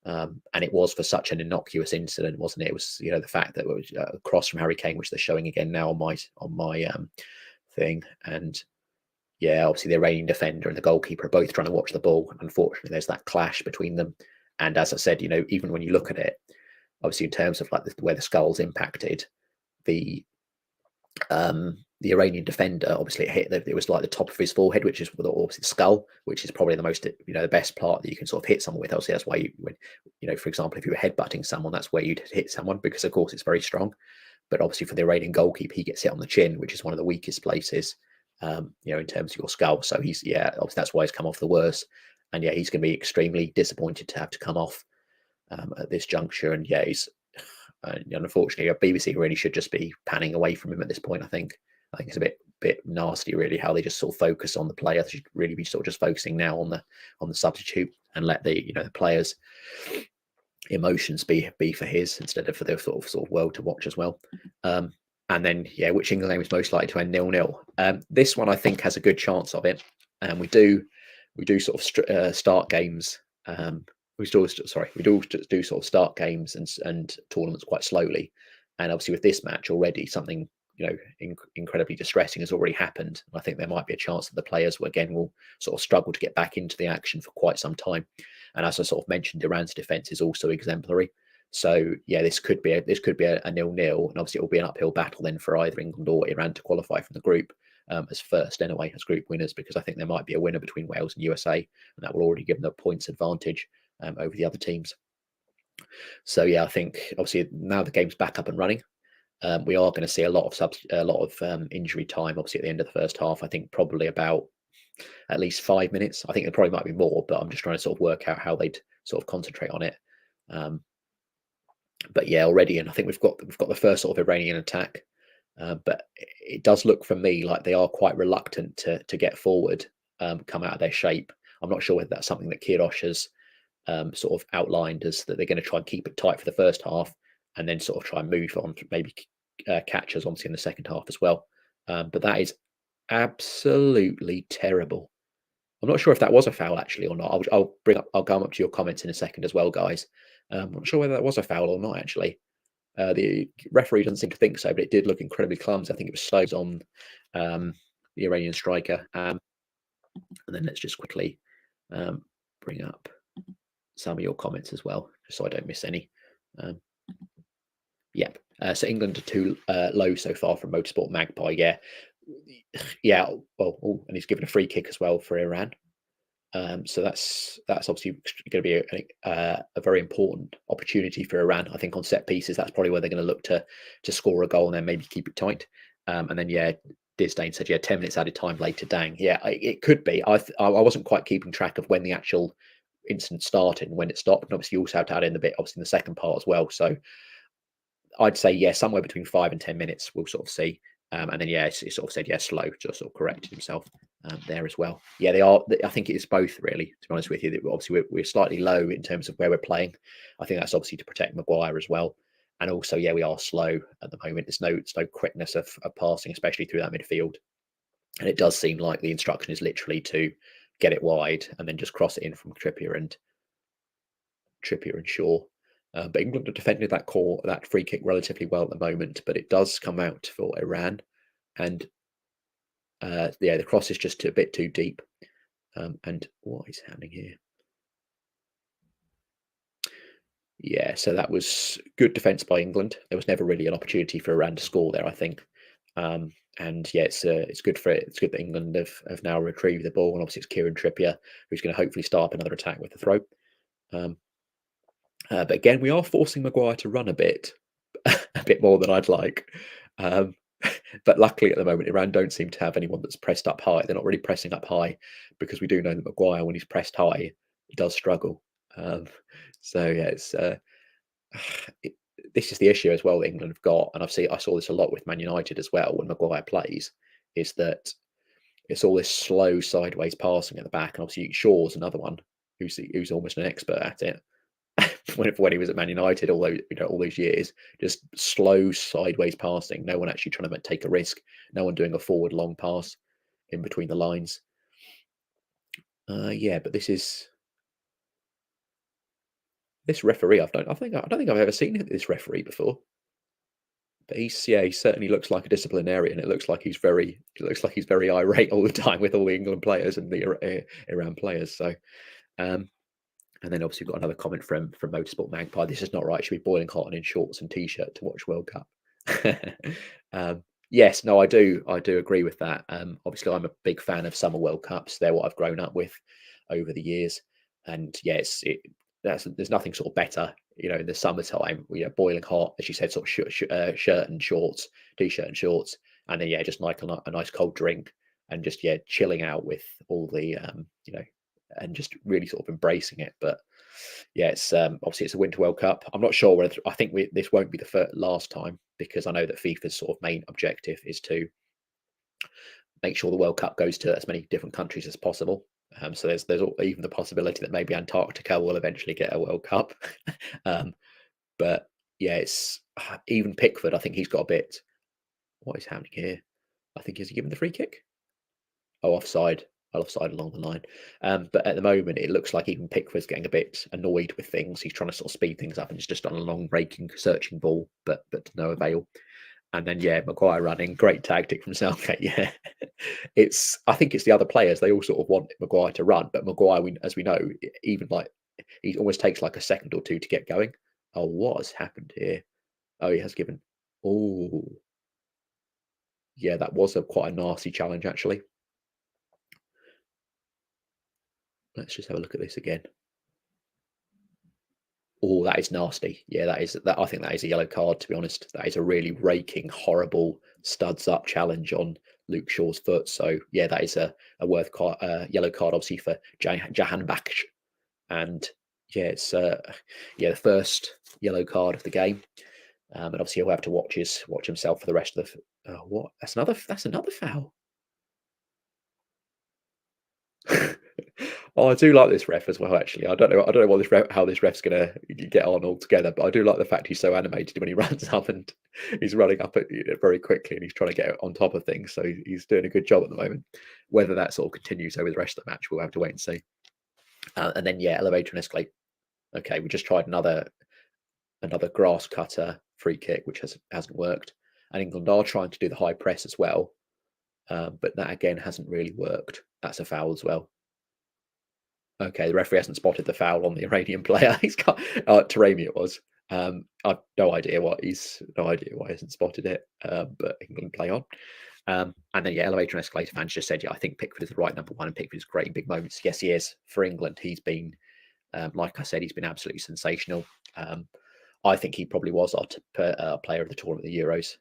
And it was for such an innocuous incident, wasn't it? It was the fact that it was a cross from Harry Kane, which they're showing again now on my thing. And yeah, obviously the Iranian defender and the goalkeeper are both trying to watch the ball. Unfortunately, there's that clash between them. And as I said, even when you look at it, obviously in terms of like where the skull's impacted, the Iranian defender obviously it was like the top of his forehead, which is obviously the skull, which is probably the most the best part that you can sort of hit someone with. Obviously, that's why for example, if you were headbutting someone, that's where you'd hit someone, because of course it's very strong. But obviously for the Iranian goalkeeper, he gets hit on the chin, which is one of the weakest places, in terms of your skull. So obviously that's why he's come off the worst. And yeah, he's going to be extremely disappointed to have to come off at this juncture. And yeah, he's unfortunately, BBC really should just be panning away from him at this point. I think it's a bit nasty, really, how they just sort of focus on the player. They should really be sort of just focusing now on the substitute, and let the players' emotions be for his instead of for the sort of world to watch as well. And then yeah, which England game is most likely to end 0-0? This one I think has a good chance of it, and we do sort of start games. We do sort of start games and tournaments quite slowly. And obviously with this match already, something incredibly distressing has already happened. I think there might be a chance that the players will sort of struggle to get back into the action for quite some time. And as I sort of mentioned, Iran's defense is also exemplary. So yeah, this could be a 0-0, and obviously it will be an uphill battle then for either England or Iran to qualify from the group as first anyway, as group winners, because I think there might be a winner between Wales and USA, and that will already give them a points advantage over the other teams. So yeah, I think obviously now the game's back up and running. We are going to see a lot of injury time. Obviously, at the end of the first half, I think probably about at least 5 minutes. I think there probably might be more, but I'm just trying to sort of work out how they'd sort of concentrate on it. But yeah, already, and I think we've got the first sort of Iranian attack. But it does look for me like they are quite reluctant to get forward, come out of their shape. I'm not sure whether that's something that Quieroz has sort of outlined as that they're going to try and keep it tight for the first half, and then sort of try and move on to maybe catch us obviously in the second half as well. But that is absolutely terrible. I'm not sure if that was a foul actually or not. I'll come up to your comments in a second as well, guys. I'm not sure whether that was a foul or not actually. The referee doesn't seem to think so, but it did look incredibly clumsy. I think it was slows on the Iranian striker. And then let's just quickly bring up some of your comments as well, just so I don't miss any. Yeah. So England are too low so far from Motorsport Magpie. Yeah. Yeah. Well, and he's given a free kick as well for Iran. So that's obviously going to be a very important opportunity for Iran. I think on set pieces, that's probably where they're going to look to score a goal and then maybe keep it tight. And then yeah, Disdain said 10 minutes added time later. Dang, yeah, it could be. I wasn't quite keeping track of when the actual incident started and when it stopped. And obviously, you also have to add in the bit obviously in the second part as well. So I'd say yeah, somewhere between 5 and 10 minutes. We'll sort of see. And then yeah, it sort of said slow, just sort of corrected himself there as well. Yeah, they are. I think it's both really. To be honest with you, obviously we're slightly low in terms of where we're playing. I think that's obviously to protect Maguire as well, and also yeah, we are slow at the moment. There's no quickness of passing, especially through that midfield. And it does seem like the instruction is literally to get it wide and then just cross it in from Trippier and Shaw. But England are defending that free kick relatively well at the moment, but it does come out for Iran, and yeah, the cross is just a bit too deep. And what is happening here? Yeah, so that was good defence by England. There was never really an opportunity for Iran to score there, I think. And yeah, it's good for it. It's good that England have now retrieved the ball, and obviously it's Kieran Trippier who's going to hopefully start up another attack with the throw. But again, we are forcing Maguire to run a bit more than I'd like. But luckily at the moment, Iran don't seem to have anyone that's pressed up high. They're not really pressing up high because we do know that Maguire, when he's pressed high, he does struggle. So yeah, this is the issue as well that England have got, and I saw this a lot with Man United as well when Maguire plays, is that it's all this slow sideways passing at the back, and obviously Shaw's another one who's almost an expert at it. when he was at Man United, all those years, just slow sideways passing. No one actually trying to take a risk. No one doing a forward long pass in between the lines. Yeah, but this referee. I don't think I've ever seen this referee before. But he certainly looks like a disciplinarian. It looks like he's very irate all the time with all the England players and the Iran players. So. And then obviously we've got another comment from Motorsport Magpie. This is not right. Should be boiling hot and in shorts and t-shirt to watch World Cup. Yes, no, I do agree with that. Obviously, I'm a big fan of summer World Cups. They're what I've grown up with over the years. And yes, there's nothing sort of better, in the summertime. Boiling hot, as you said, sort of shirt and shorts, t-shirt and shorts, and then just like a nice cold drink, and just chilling out with all the and just really sort of embracing it. But yeah, it's obviously it's a Winter World Cup. I'm not sure whether I think this won't be the last time, because I know that FIFA's sort of main objective is to make sure the World Cup goes to as many different countries as possible. So there's even the possibility that maybe Antarctica will eventually get a World Cup. But yeah, it's even Pickford. I think he's got a bit. What is happening here? I think, is he given the free kick? Oh, offside along the line. But at the moment, it looks like even Pickford's getting a bit annoyed with things. He's trying to sort of speed things up, and it's just on a long raking, searching ball, but to no avail. And then Maguire running, great tactic from Southgate. Yeah, I think it's the other players. They all sort of want Maguire to run, but Maguire, as we know, even like he almost takes like a second or two to get going. Oh, what has happened here? Oh, he has given. Oh, yeah, that was a quite a nasty challenge actually. Let's just have a look at this again. Oh, that is nasty. Yeah, that is that. I think that is a yellow card. To be honest, that is a really raking, horrible studs up challenge on Luke Shaw's foot. So yeah, that is a yellow card, obviously for Jahan Baksh. And yeah, it's yeah the first yellow card of the game. And obviously he'll have to watch himself for the rest of the. What? That's another foul. Oh, I do like this ref as well. Actually, I don't know what how this ref's gonna get on altogether, but I do like the fact he's so animated when he runs up and he's running up at very quickly and he's trying to get on top of things. So he's doing a good job at the moment. Whether that sort of continues over the rest of the match, we'll have to wait and see. And then yeah, elevator and escalate. Okay, we just tried another grass cutter free kick, which hasn't worked. And England are trying to do the high press as well, but that again hasn't really worked. That's a foul as well. Okay, the referee hasn't spotted the foul on the Iranian player. He's got Taremi it was. I've no idea why he hasn't spotted it. But England play on. And then yeah, elevator and escalator fans just said, yeah, I think Pickford is the right number one, and Pickford is great in big moments. Yes, he is for England. He's been, like I said, he's been absolutely sensational. I think he probably was our player of the tournament, the Euros.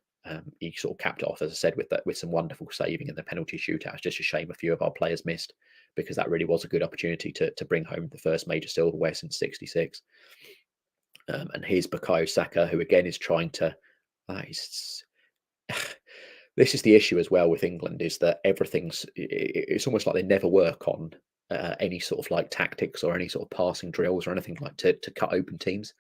He sort of capped it off, as I said, with some wonderful saving in the penalty shootout. It's just a shame a few of our players missed, because that really was a good opportunity to bring home the first major silverware since '66. And here's Bukayo Saka, who again is trying to. This is the issue as well with England, is that it's almost like they never work on any sort of like tactics or any sort of passing drills or anything like to cut open teams,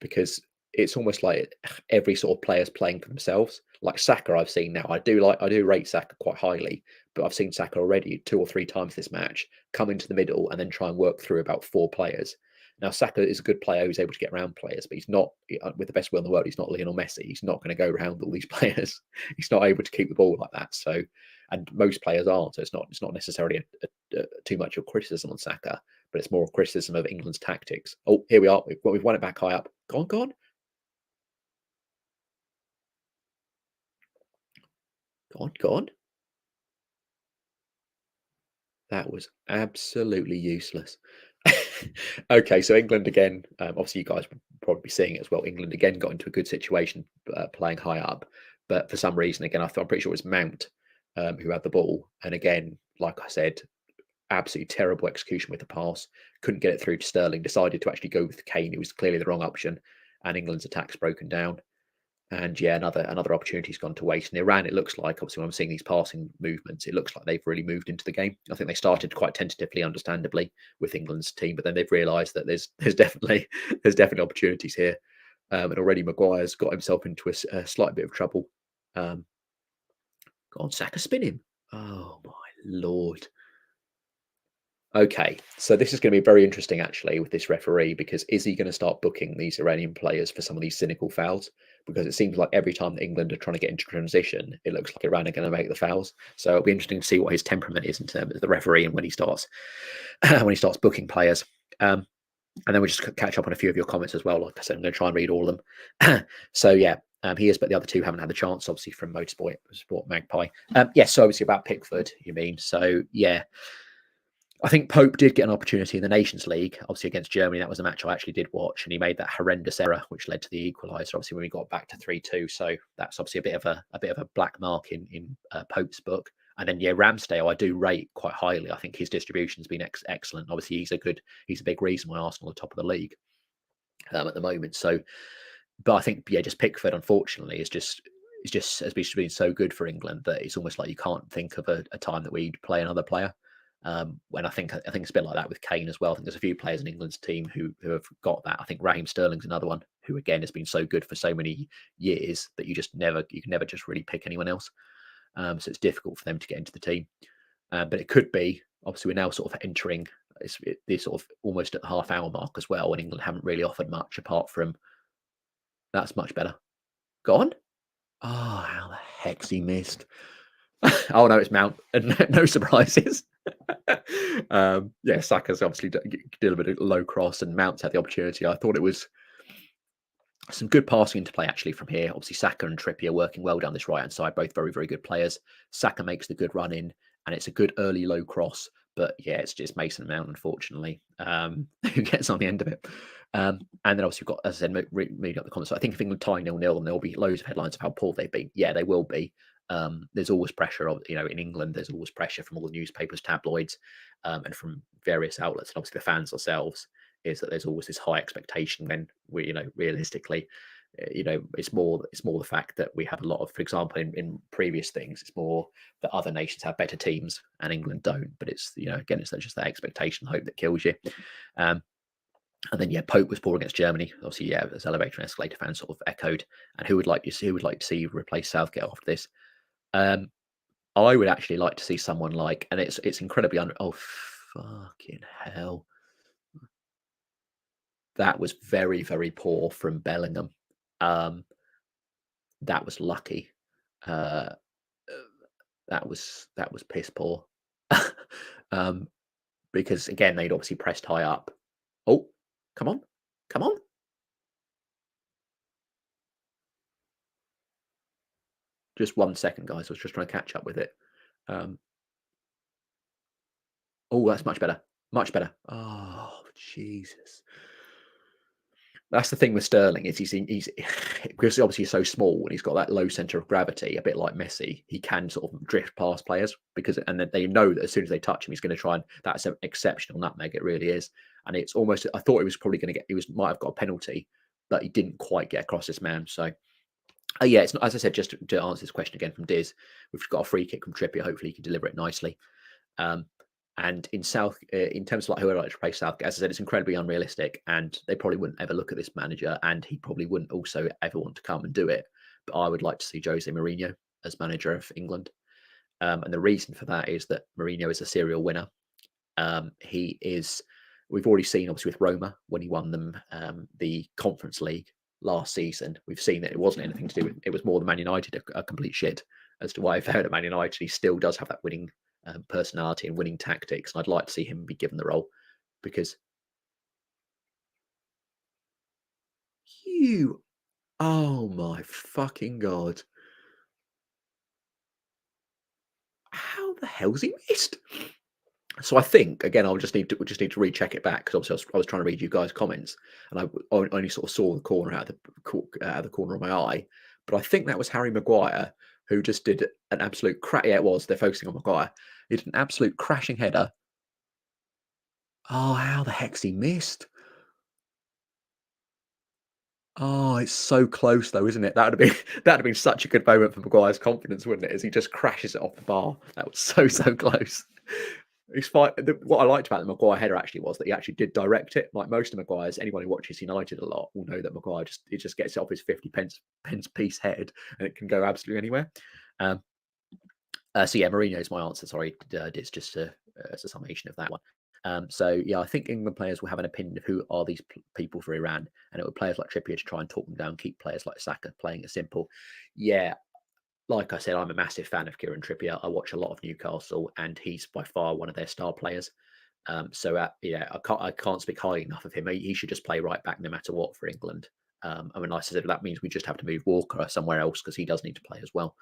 because it's almost like every sort of player's playing for themselves. Like Saka, I've seen now. I do rate Saka quite highly, but I've seen Saka already 2 or 3 times this match come into the middle and then try and work through about 4 players. Now Saka is a good player who's able to get around players, but he's not, with the best will in the world, he's not Lionel Messi. He's not going to go around all these players. He's not able to keep the ball like that. So, and most players aren't. So it's not necessarily too much of criticism on Saka, but it's more of criticism of England's tactics. Oh, here we are. We've won it back high up. Go on. Go on. That was absolutely useless. Okay, so England again. Obviously, you guys will probably be seeing it as well. England again got into a good situation playing high up, but for some reason, again, I'm pretty sure it was Mount who had the ball, and again, like I said, absolutely terrible execution with the pass. Couldn't get it through to Sterling. Decided to actually go with Kane. It was clearly the wrong option, and England's attack's broken down. And yeah, another opportunity's gone to waste. And Iran, it looks like, obviously, when I'm seeing these passing movements, it looks like they've really moved into the game. I think they started quite tentatively, understandably, with England's team, but then they've realised that there's definitely opportunities here. And already Maguire's got himself into a slight bit of trouble. Go on, Saka, spin him. Oh my lord. Okay, so this is going to be very interesting actually with this referee, because is he going to start booking these Iranian players for some of these cynical fouls? Because it seems like every time that England are trying to get into transition, it looks like Iran are going to make the fouls. So it'll be interesting to see what his temperament is in terms of the referee and when he starts booking players. And then we'll just catch up on a few of your comments as well. Like I said, I'm going to try and read all of them. So yeah, he is, but the other two haven't had the chance, obviously, from Motorsport Magpie. Yes, so obviously about Pickford, you mean? So yeah. I think Pope did get an opportunity in the Nations League, obviously against Germany. That was a match I actually did watch, and he made that horrendous error, which led to the equaliser. Obviously, when we got back to 3-2, so that's obviously a bit of a black mark in Pope's book. And then yeah, Ramsdale, I do rate quite highly. I think his distribution's been excellent. Obviously, he's a big reason why Arsenal are top of the league at the moment. So, but I think yeah, just Pickford, unfortunately, has been so good for England that it's almost like you can't think of a time that we'd play another player. When I think it's a bit like that with Kane as well. I think there's a few players in England's team who have got that. I think Raheem Sterling's another one who again has been so good for so many years that you can never just really pick anyone else. So it's difficult for them to get into the team. But it could be, obviously we're now sort of entering this sort of almost at the half-hour mark as well, when England haven't really offered much apart from that's much better. Go on. Oh, how the heck's he missed? Oh no, it's Mount, and no surprises. Yeah, Saka's obviously did a bit of low cross, and Mount's had the opportunity. I thought it was Some good passing into play actually from here. Obviously, Saka and Trippier working well down this right hand side, both very, very good players. Saka makes the good run in, and it's a good early low cross. But yeah, it's just Mason Mount, unfortunately, who gets on the end of it. And then obviously we've got, as I said, reading up the comments. So I think if England tie 0-0, and there'll be loads of headlines of how poor they've been. Yeah, they will be. There's always pressure of, in England, there's always pressure from all the newspapers, tabloids, and from various outlets, and obviously the fans themselves, is that there's always this high expectation when we, realistically, it's more the fact that we have a lot of, for example, in previous things, it's more that other nations have better teams and England don't. But it's, again, it's just that expectation, hope that kills you. And then Pope was poor against Germany. Obviously, as elevator and escalator fans sort of echoed. And who would like to see replace Southgate after this? I would actually like to see someone like, and it's incredibly oh fucking hell. That was very, very poor from Bellingham. That was lucky. Uh, that was piss poor. Because again, they'd obviously pressed high up. Oh, come on. Come on. Just 1 second, guys. I was just trying to catch up with it. Oh, that's much better. Much better. Oh, Jesus. That's the thing with Sterling, is he's because obviously he's so small and he's got that low center of gravity, a bit like Messi. He can sort of drift past players and then they know that as soon as they touch him, he's going to try, and that's an exceptional nutmeg. It really is. And it's almost, I thought he was probably going to might have got a penalty, but he didn't quite get across this man. So yeah, it's not, as I said, just to answer this question again from Diz, we've got a free kick from Trippier. Hopefully he can deliver it nicely. And in terms of like who I'd like to replace Southgate, as I said, it's incredibly unrealistic, and they probably wouldn't ever look at this manager, and he probably wouldn't also ever want to come and do it. But I would like to see Jose Mourinho as manager of England, and the reason for that is that Mourinho is a serial winner. He is. We've already seen, obviously, with Roma when he won them the Conference League last season. We've seen that it wasn't anything to do with. It was more than Man United, a complete shit. As to why I found at Man United, he still does have that winning personality and winning tactics. And I'd like to see him be given the role, because oh my fucking God. How the hell's he missed? So I think, again, I'll just need to recheck it back, because obviously I was trying to read you guys' comments, and I only sort of saw the corner out of the corner of my eye. But I think that was Harry Maguire, who just did an absolute crack. Yeah, it was. They're focusing on Maguire. He did an absolute crashing header. Oh, how the heck's he missed? Oh, it's so close though, isn't it? That'd have been such a good moment for Maguire's confidence, wouldn't it? As he just crashes it off the bar. That was so close. He's fine. What I liked about the Maguire header actually was that he actually did direct it. Like most of Maguire's, anyone who watches United a lot will know that Maguire just gets it off his 50 pence piece head, and it can go absolutely anywhere. So yeah, Mourinho is my answer. Sorry, it's just as a summation of that one. So yeah, I think England players will have an opinion of who are these people for Iran, and it would players like Trippier to try and talk them down, keep players like Saka playing it simple. Yeah, like I said, I'm a massive fan of Kieran Trippier. I watch a lot of Newcastle, and he's by far one of their star players. Yeah, I can't speak highly enough of him. He should just play right back no matter what for England. I mean, like I said, that means we just have to move Walker somewhere else, because he does need to play as well.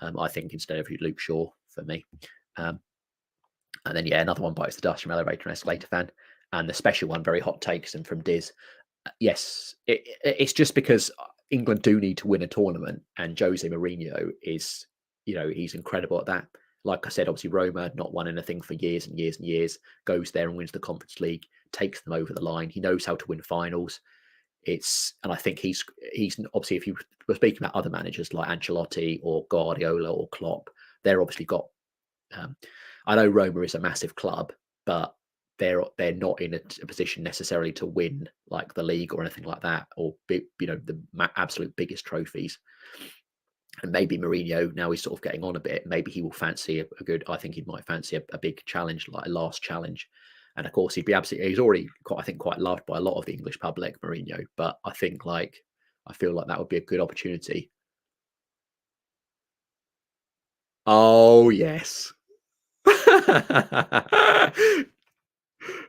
I think instead of Luke Shaw for me. And then, yeah, another one bites the dust from Elevator and Escalator fan. And the special one, very hot takes, and from Diz. Yes, it's just because England do need to win a tournament, and Jose Mourinho is, he's incredible at that. Like I said, obviously Roma had not won anything for years and years and years, goes there and wins the Conference League, takes them over the line. He knows how to win finals. And I think he's obviously, if you were speaking about other managers like Ancelotti or Guardiola or Klopp, they're obviously got. I know Roma is a massive club, but they're not in a position necessarily to win like the league or anything like that, or big, the absolute biggest trophies. And maybe Mourinho, now he's sort of getting on a bit, maybe he will fancy a good. I think he might fancy a big challenge, like a last challenge. And of course, he's already quite loved by a lot of the English public, Mourinho. But I feel like that would be a good opportunity. Oh yes.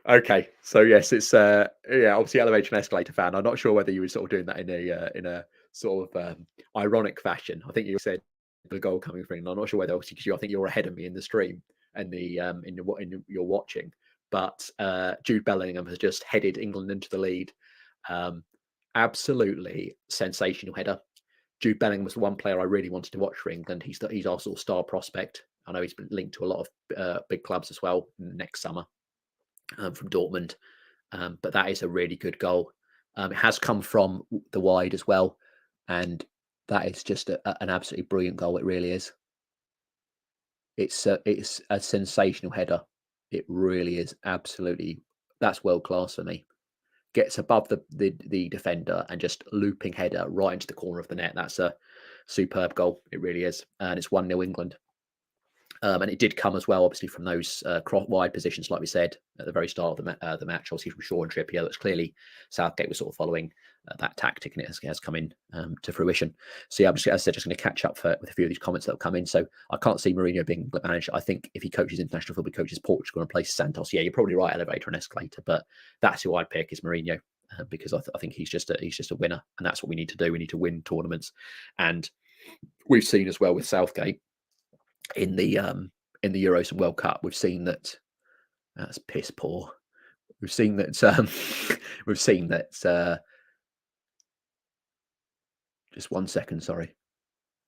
Okay, so yes, it's yeah, obviously elevator and escalator fan. I'm not sure whether you were sort of doing that in a sort of ironic fashion. I think you said the goal coming from England. I'm not sure whether obviously because I think you're ahead of me in the stream and the you're watching, but Jude Bellingham has just headed England into the lead. Um, Absolutely sensational header. Jude Bellingham was the one player I really wanted to watch for England. He's our sort of star prospect. I know he's been linked to a lot of big clubs as well next summer from Dortmund. But that is a really good goal. It has come from the wide as well, and that is just an absolutely brilliant goal. It really is. It's a sensational header. It really is absolutely. That's world class for me. Gets above the defender and just looping header right into the corner of the net. That's a superb goal. It really is, and it's 1-0 England. And it did come as well, obviously, from those wide positions, like we said at the very start of the match, obviously from Shaw and Trippier. That's clearly Southgate was sort of following that tactic, and it has come in to fruition. So yeah, I'm just, as I said, just going to catch up with a few of these comments that have come in. So I can't see Mourinho being manager. I think if he coaches international football, he coaches Portugal and replaces Santos. Yeah, you're probably right, elevator and escalator, but that's who I'd pick is Mourinho. Because I think he's just a winner, and that's what we need to do. We need to win tournaments, and we've seen as well with Southgate in the Euros and World Cup, we've seen that that's piss poor. We've seen that we've seen that just 1 second, sorry.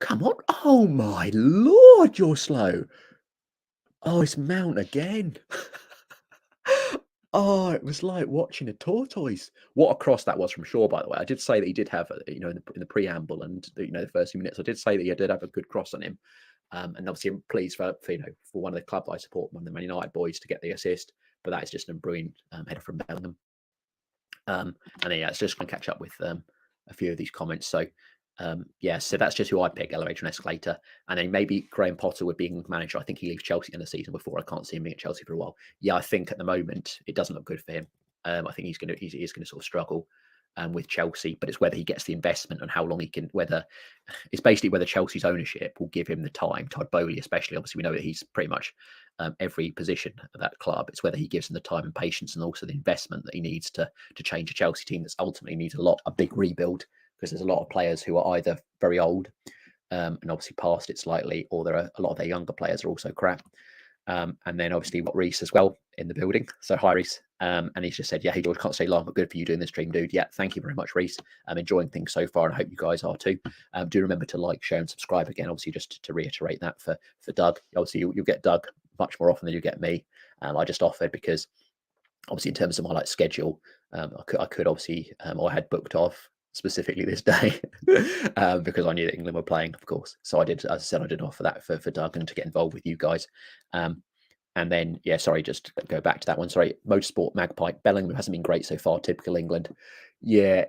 Come on. Oh my lord, you're slow. Oh, it's Mount again. Oh, it was like watching a tortoise. What a cross that was from Shaw, by the way. I did say that he did have, in the preamble and the first few minutes, I did say that he did have a good cross on him. And obviously, I'm pleased for one of the club I support, one of the Man United boys, to get the assist. But that is just a brilliant header from Bellingham. And then, yeah, it's just going to catch up with a few of these comments. So, yeah, so that's just who I'd pick, elevator and escalator. And then maybe Graham Potter would be England manager. I think he leaves Chelsea in the season before. I can't see him being at Chelsea for a while. Yeah, I think at the moment it doesn't look good for him. I think he is going to sort of struggle with Chelsea, but it's whether he gets the investment and how long he can. It's basically whether Chelsea's ownership will give him the time. Todd Bowley, especially, obviously, we know that he's pretty much every position of that club. It's whether he gives them the time and patience, and also the investment that he needs to change a Chelsea team that's ultimately needs a big rebuild, because there's a lot of players who are either very old and obviously past it slightly, or there are a lot of their younger players are also crap. And then obviously we've got Reese as well in the building. So hi Reese. And he's just said, yeah, hey George, can't stay long, but good for you doing this stream, dude. Yeah, thank you very much, Reese. I'm enjoying things so far, and I hope you guys are too. Do remember to like, share, and subscribe again. Obviously, just to reiterate that for Doug. Obviously, you'll get Doug much more often than you get me. I just offered because obviously in terms of my schedule, I could obviously, or I had booked off specifically this day because I knew that England were playing, of course. So I did, as I said, I did offer that for Doug and to get involved with you guys. And then, yeah, sorry, just go back to that one. Sorry, Motorsport Magpie. Bellingham hasn't been great so far. Typical England. Yeah,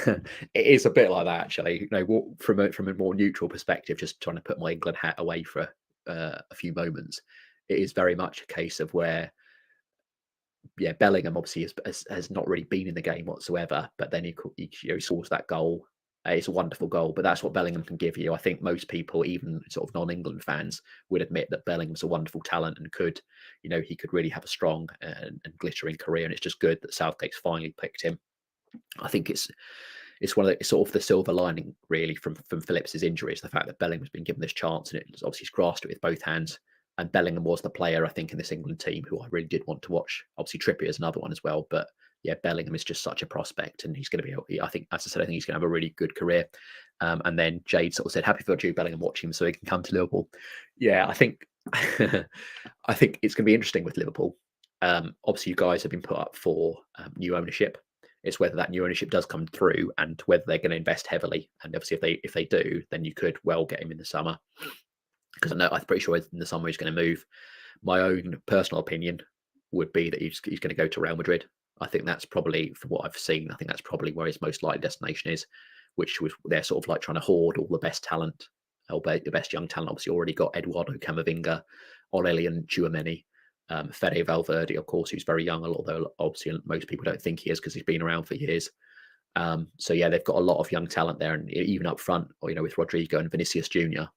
it is a bit like that actually. From a more neutral perspective, just trying to put my England hat away for a few moments. It is very much a case of where, yeah, Bellingham obviously has not really been in the game whatsoever, but then he scores that goal. It's a wonderful goal, but that's what Bellingham can give you. I think most people, even sort of non-England fans, would admit that Bellingham's a wonderful talent and he could really have a strong and glittering career. And it's just good that Southgate's finally picked him. I think it's one of the sort of the silver lining really from Phillips's injury is the fact that Bellingham's been given this chance, and it's obviously he's grasped it with both hands. And Bellingham was the player, I think, in this England team who I really did want to watch. Obviously, Trippier is another one as well. But yeah, Bellingham is just such a prospect, and he's going to be, I think, as I said, I think he's going to have a really good career. And then Jade sort of said, happy for Jude Bellingham watching him so he can come to Liverpool. Yeah, I think I think it's going to be interesting with Liverpool. Obviously, you guys have been put up for new ownership. It's whether that new ownership does come through and whether they're going to invest heavily. And obviously, if they do, then you could well get him in the summer. Because I'm pretty sure in the summer he's going to move. My own personal opinion would be that he's going to go to Real Madrid. I think that's probably, from what I've seen, I think that's probably where his most likely destination is, which was they're sort of like trying to hoard all the best talent, the best young talent. Obviously, already got Eduardo Camavinga, Aurelian Tchouameni, Fede Valverde, of course, who's very young, although obviously most people don't think he is because he's been around for years. So yeah, they've got a lot of young talent there, and even up front, with Rodrigo and Vinicius Junior.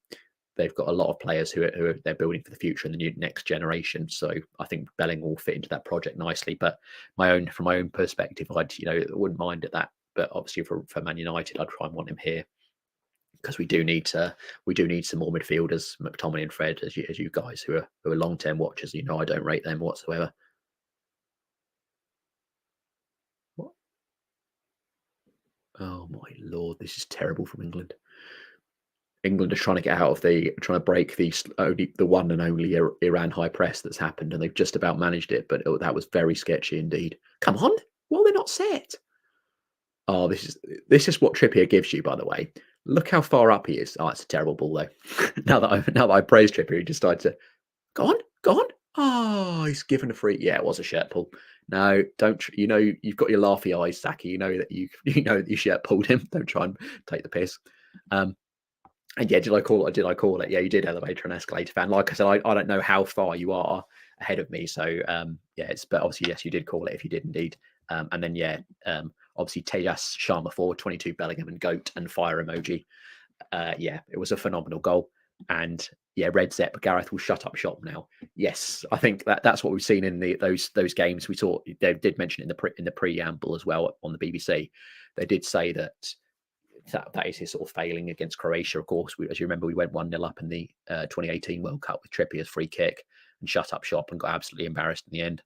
they've got a lot of players who are they're building for the future and the next generation. So I think Bellingham will fit into that project nicely. But from my own perspective, I wouldn't mind at that. But obviously for Man United, I'd try and want him here because we do need some more midfielders, McTominay and Fred, as you guys who are long term watchers. I don't rate them whatsoever. What? Oh my lord, this is terrible from England. England are trying to break the one and only Iran high press that's happened, and they've just about managed it, but that was very sketchy indeed. Come on, well they're not set. Oh, this is what Trippier gives you, by the way. Look how far up he is. Oh, it's a terrible ball though. now that I praise Trippier, he just started to go on. Oh, he's given a free. Yeah, it was a shirt pull. No, don't. You've got your laughy eyes, Saki. You know that you that you shirt pulled him. Don't try and take the piss. And yeah, did I call it? Yeah, you did, elevator and escalator fan. Like I said, I don't know how far you are ahead of me. So yeah, but obviously yes, you did call it if you did indeed. And then yeah, obviously Tejas Sharma for 22 Bellingham and goat and fire emoji. Yeah, it was a phenomenal goal. And yeah, Red Zepp Gareth will shut up shop now. Yes, I think that's what we've seen in those games. We saw they did mention it in the preamble as well on the BBC. They did say that is his sort of failing against Croatia. Of course, as you remember, we went 1-0 up in the 2018 World Cup with Trippier's free kick and shut up shop and got absolutely embarrassed in the end.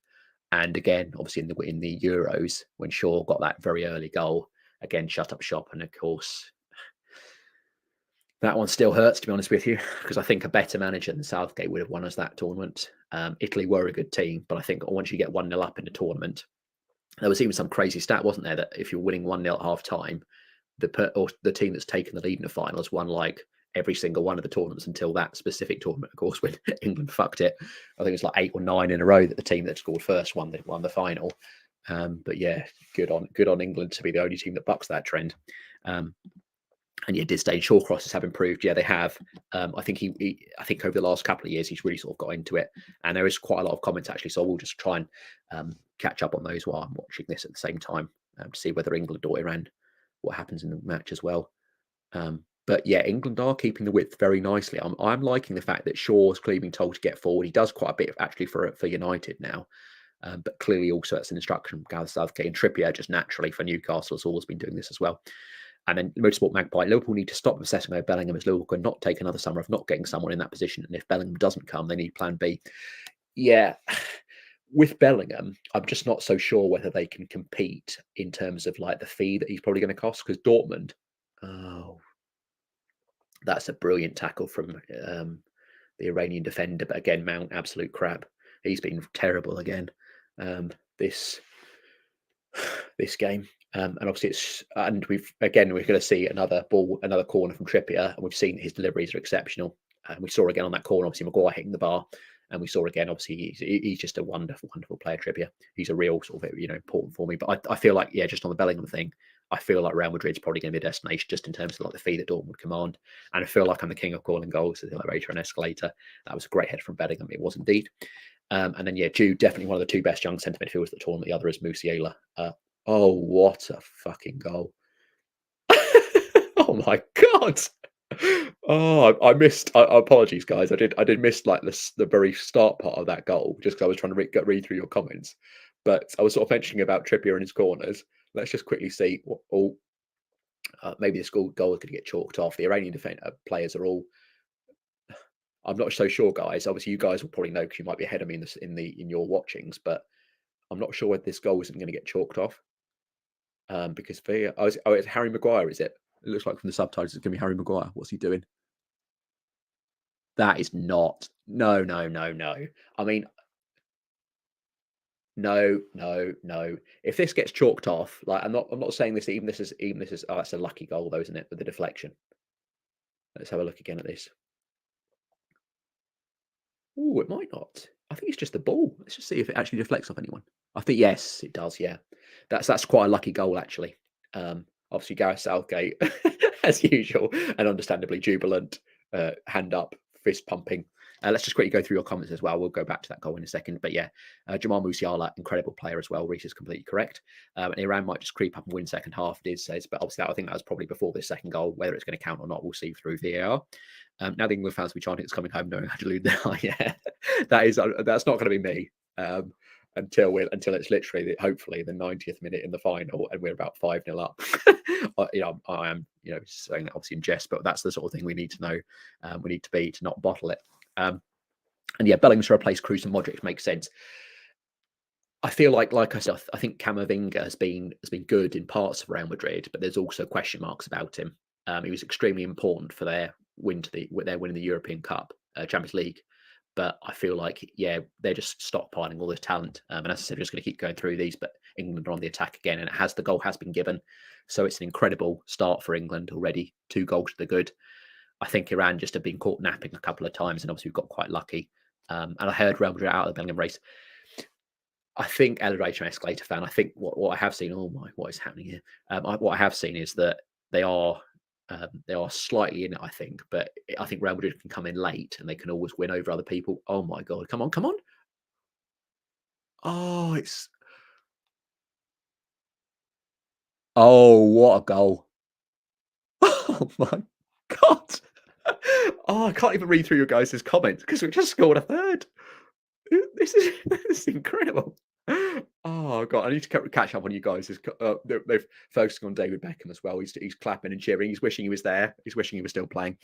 And again, obviously in the Euros when Shaw got that very early goal, again shut up shop. And of course, that one still hurts, to be honest with you, because I think a better manager than Southgate would have won us that tournament. Italy were a good team, but I think once you get 1-0 up in the tournament, there was even some crazy stat, wasn't there, that if you're winning 1-0 at half time, the team that's taken the lead in the final has won like every single one of the tournaments until that specific tournament. Of course, when England fucked it, I think it's like 8 or 9 in a row that the team that scored first won the final. But yeah, good on England to be the only team that bucks that trend. And yeah, Disdain Shawcrosses have improved. Yeah, they have. I think I think over the last couple of years he's really sort of got into it, and there is quite a lot of comments actually. So we'll just try and catch up on those while I'm watching this at the same time to see whether England or Iran, what happens in the match as well. But yeah, England are keeping the width very nicely. I'm liking the fact that Shaw's clearly been told to get forward. He does quite a bit actually for United now, but clearly also that's an instruction from Gareth Southgate, and Trippier just naturally for Newcastle has always been doing this as well. And then Motorsport Magpie, Liverpool need to stop obsessing over Bellingham, as Liverpool cannot take another summer of not getting someone in that position. And if Bellingham doesn't come, they need plan B. Yeah, with Bellingham, I'm just not so sure whether they can compete in terms of like the fee that he's probably going to cost, because Dortmund, oh, that's a brilliant tackle from the Iranian defender. But again, Mount, absolute crap. He's been terrible again this game. And obviously we're going to see another corner from Trippier, and we've seen his deliveries are exceptional. And we saw again on that corner, obviously Maguire hitting the bar, and we saw again, obviously he's just a wonderful player, Trippier. He's a real sort of important for me. But I feel like just on the Bellingham thing, I feel like Real Madrid's probably going to be a destination just in terms of like the fee that Dortmund command. And I feel like I'm the king of calling goals, the elevator and escalator. That was a great head from Bellingham. It was indeed. And then Jude, definitely one of the two best young centre midfielders at the tournament. The other is Musiala. Oh, what a fucking goal. Oh my God. Oh, I missed. Apologies, guys. I did miss like the very start part of that goal just because I was trying to read through your comments. But I was sort of mentioning about Trippier and his corners. Let's just quickly see. Maybe this goal is going to get chalked off. The Iranian players are all. I'm not so sure, guys. Obviously, you guys will probably know because you might be ahead of me in your watchings, but I'm not sure whether this goal isn't going to get chalked off. Because it's Harry Maguire, is it? It looks like from the subtitles it's going to be Harry Maguire. What's he doing? That is not. No. I mean, no. If this gets chalked off, like I'm not saying this. Even this is. Oh, that's a lucky goal, though, isn't it? With the deflection. Let's have a look again at this. Oh, it might not. I think it's just the ball. Let's just see if it actually deflects off anyone. I think yes, it does. Yeah, that's quite a lucky goal actually. Obviously, Gareth Southgate, as usual, and understandably jubilant, hand up, fist pumping. Let's just quickly go through your comments as well. We'll go back to that goal in a second. But yeah, Jamal Musiala, incredible player as well. Reece is completely correct. And Iran might just creep up and win second half, Diz says. But obviously, I think that was probably before this second goal. Whether it's going to count or not, we'll see through VAR. Now the England fans will be chanting it's coming home knowing how to lose now. Yeah, that's not going to be me. Until it's literally hopefully the 90th minute in the final and we're about 5-0 up. I am saying that obviously in jest, but that's the sort of thing we need to know. We need to be to not bottle it. And yeah, Bellingham to replace Kroos and Modric makes sense. I feel like I said, I think Camavinga has been good in parts of Real Madrid, but there's also question marks about him. He was extremely important for their win in the European Cup, Champions League. But I feel like, yeah, they're just stockpiling all this talent. And as I said, we're just going to keep going through these, but England are on the attack again, and the goal has been given. So it's an incredible start for England already. 2 goals to the good. I think Iran just have been caught napping a couple of times, and obviously we've got quite lucky. And I heard Real Madrid out of the Bellingham race. I think elevator and escalator fan. I think what I have seen. Oh my, what is happening here? What I have seen is that they are slightly in it. I think, but I think Real Madrid can come in late and they can always win over other people. Oh my god! Come on, come on! Oh, what a goal! Oh my god! Oh, I can't even read through your guys' comments because we just scored a third. This is incredible. Oh god, I need to catch up on you guys. They've focusing on David Beckham as well. He's clapping and cheering. He's wishing he was there. He's wishing he was still playing.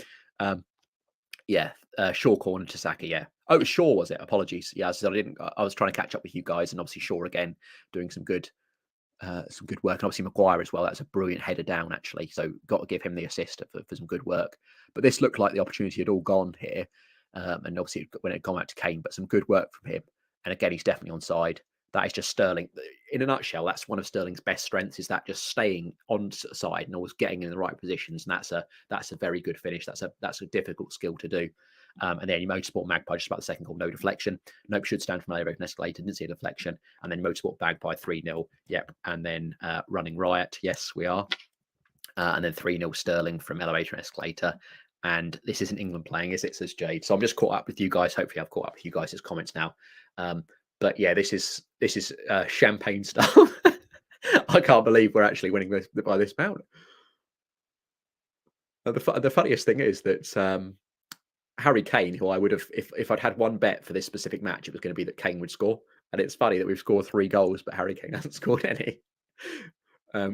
Yeah, Shaw corner to Saka. Yeah. Oh, it was Shaw, was it? Apologies. Yeah, I was trying to catch up with you guys, and obviously Shaw again doing some good work. And obviously Maguire as well. That's a brilliant header down, actually. So got to give him the assist for some good work. But this looked like the opportunity had all gone here. And obviously when it had gone out to Kane, but some good work from him. And again, he's definitely onside. That is just Sterling. In a nutshell, that's one of Sterling's best strengths, is that just staying on side and always getting in the right positions. And that's a very good finish. That's a difficult skill to do. And then Motorsport Magpie, just about the second goal, no deflection. Nope, should stand from elevator and escalator, didn't see a deflection. And then Motorsport Magpie 3-0. Yep. And then Running Riot. Yes, we are. And then 3-0 Sterling from elevator and escalator. And this isn't England playing, is it? Says Jade. So I'm just caught up with you guys. Hopefully I've caught up with you guys' comments now. But yeah, this is champagne stuff. I can't believe we're actually winning this by this amount. The funniest thing is that Harry Kane, who I would have, if I'd had one bet for this specific match, it was going to be that Kane would score. And it's funny that we've scored 3 goals, but Harry Kane hasn't scored any.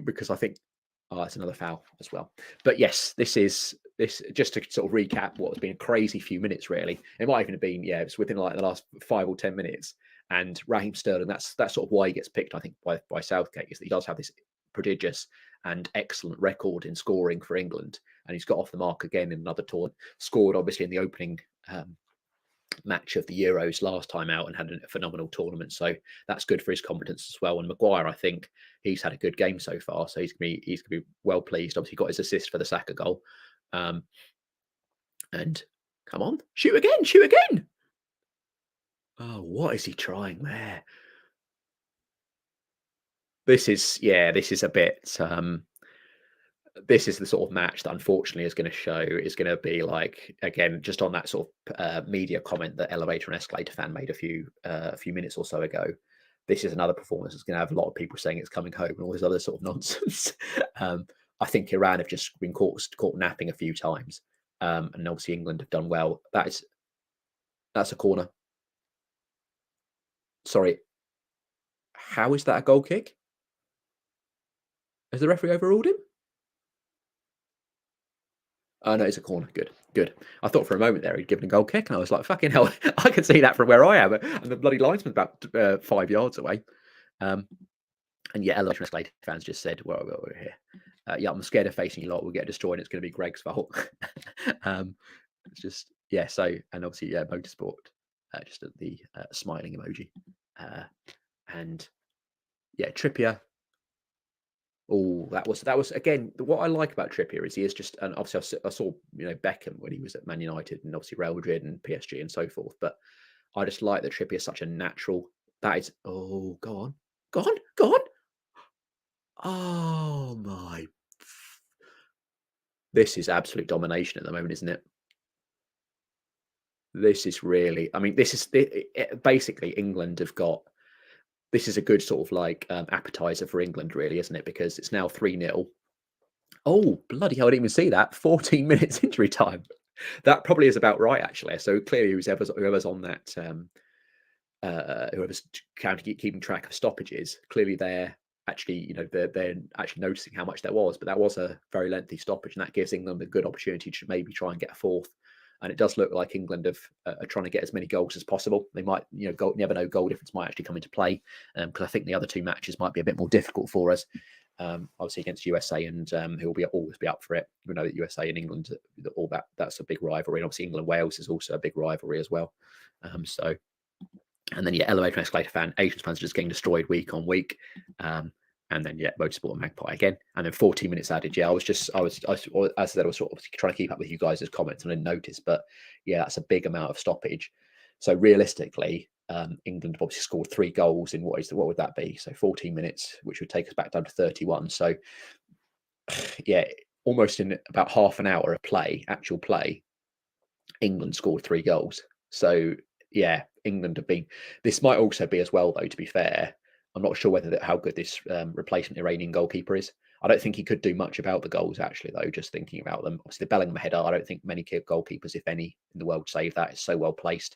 Because I think, that's another foul as well. But yes, this just to sort of recap what has been a crazy few minutes, really. It might even have been, yeah, it's within like the last 5 or 10 minutes. And Raheem Sterling, that's sort of why he gets picked, I think, by Southgate, is that he does have this prodigious and excellent record in scoring for England. And he's got off the mark again in another tournament. Scored, obviously, in the opening match of the Euros last time out and had a phenomenal tournament. So that's good for his confidence as well. And Maguire, I think he's had a good game so far. So he's gonna be well pleased. Obviously, got his assist for the Saka goal. And come on, shoot again, shoot again. Oh, what is he trying there? This is a bit. This is the sort of match that unfortunately is going to be like, again, just on that sort of media comment that Elevator and Escalator fan made a few minutes or so ago. This is another performance that's going to have a lot of people saying it's coming home and all this other sort of nonsense. I think Iran have just been caught napping a few times, and obviously England have done well. That's a corner. Sorry, how is that a goal kick? Has the referee overruled him? Oh, no, it's a corner. Good, good. I thought for a moment there he'd given a goal kick, and I was like, fucking hell, I can see that from where I am. And the bloody linesman's about 5 yards away. And yeah, Elevator Escalator fans just said, well, we're here. Yeah, I'm scared of facing you lot. We'll get destroyed, and it's going to be Greg's fault. It's just, yeah, so, and obviously, yeah, Motorsport, just the smiling emoji. And yeah, Trippier. Oh, that was again what I like about Trippier is he is just, and obviously I saw Beckham when he was at Man United and obviously Real Madrid and PSG and so forth, but I just like that Trippier is such a natural. That is, oh, go on, go on, go on. Oh my, this is absolute domination at the moment, isn't it? This is really, I mean, this is basically England have got, this is a good sort of like appetizer for England, really, isn't it? Because it's now 3-0. Oh, bloody hell, I didn't even see that. 14 minutes injury time. That probably is about right, actually. So clearly, whoever's on that, whoever's keeping track of stoppages, clearly they're actually, they're actually noticing how much there was. But that was a very lengthy stoppage, and that gives England a good opportunity to maybe try and get a fourth. And it does look like England are trying to get as many goals as possible. They might, never know, goal difference might actually come into play, because I think the other two matches might be a bit more difficult for us. Obviously against USA, and who will always be up for it. We know that USA and England, all that's a big rivalry, and obviously England Wales is also a big rivalry as well. So, and then Elevator and Escalator fan, Asian fans are just getting destroyed week on week. And then Motorsport and Magpie again, and then 14 minutes added. I was as I said, I was sort of trying to keep up with you guys' comments, and I didn't notice, but that's a big amount of stoppage. So realistically, England obviously scored 3 goals in what would that be? So 14 minutes, which would take us back down to 31. So almost in about half an hour of actual play, England scored 3 goals. So England have been. This might also be as well, though. To be fair, I'm not sure how good this replacement Iranian goalkeeper is. I don't think he could do much about the goals, actually, though. Just thinking about them, obviously the Bellingham header, I don't think many goalkeepers, if any, in the world save that. It's so well placed.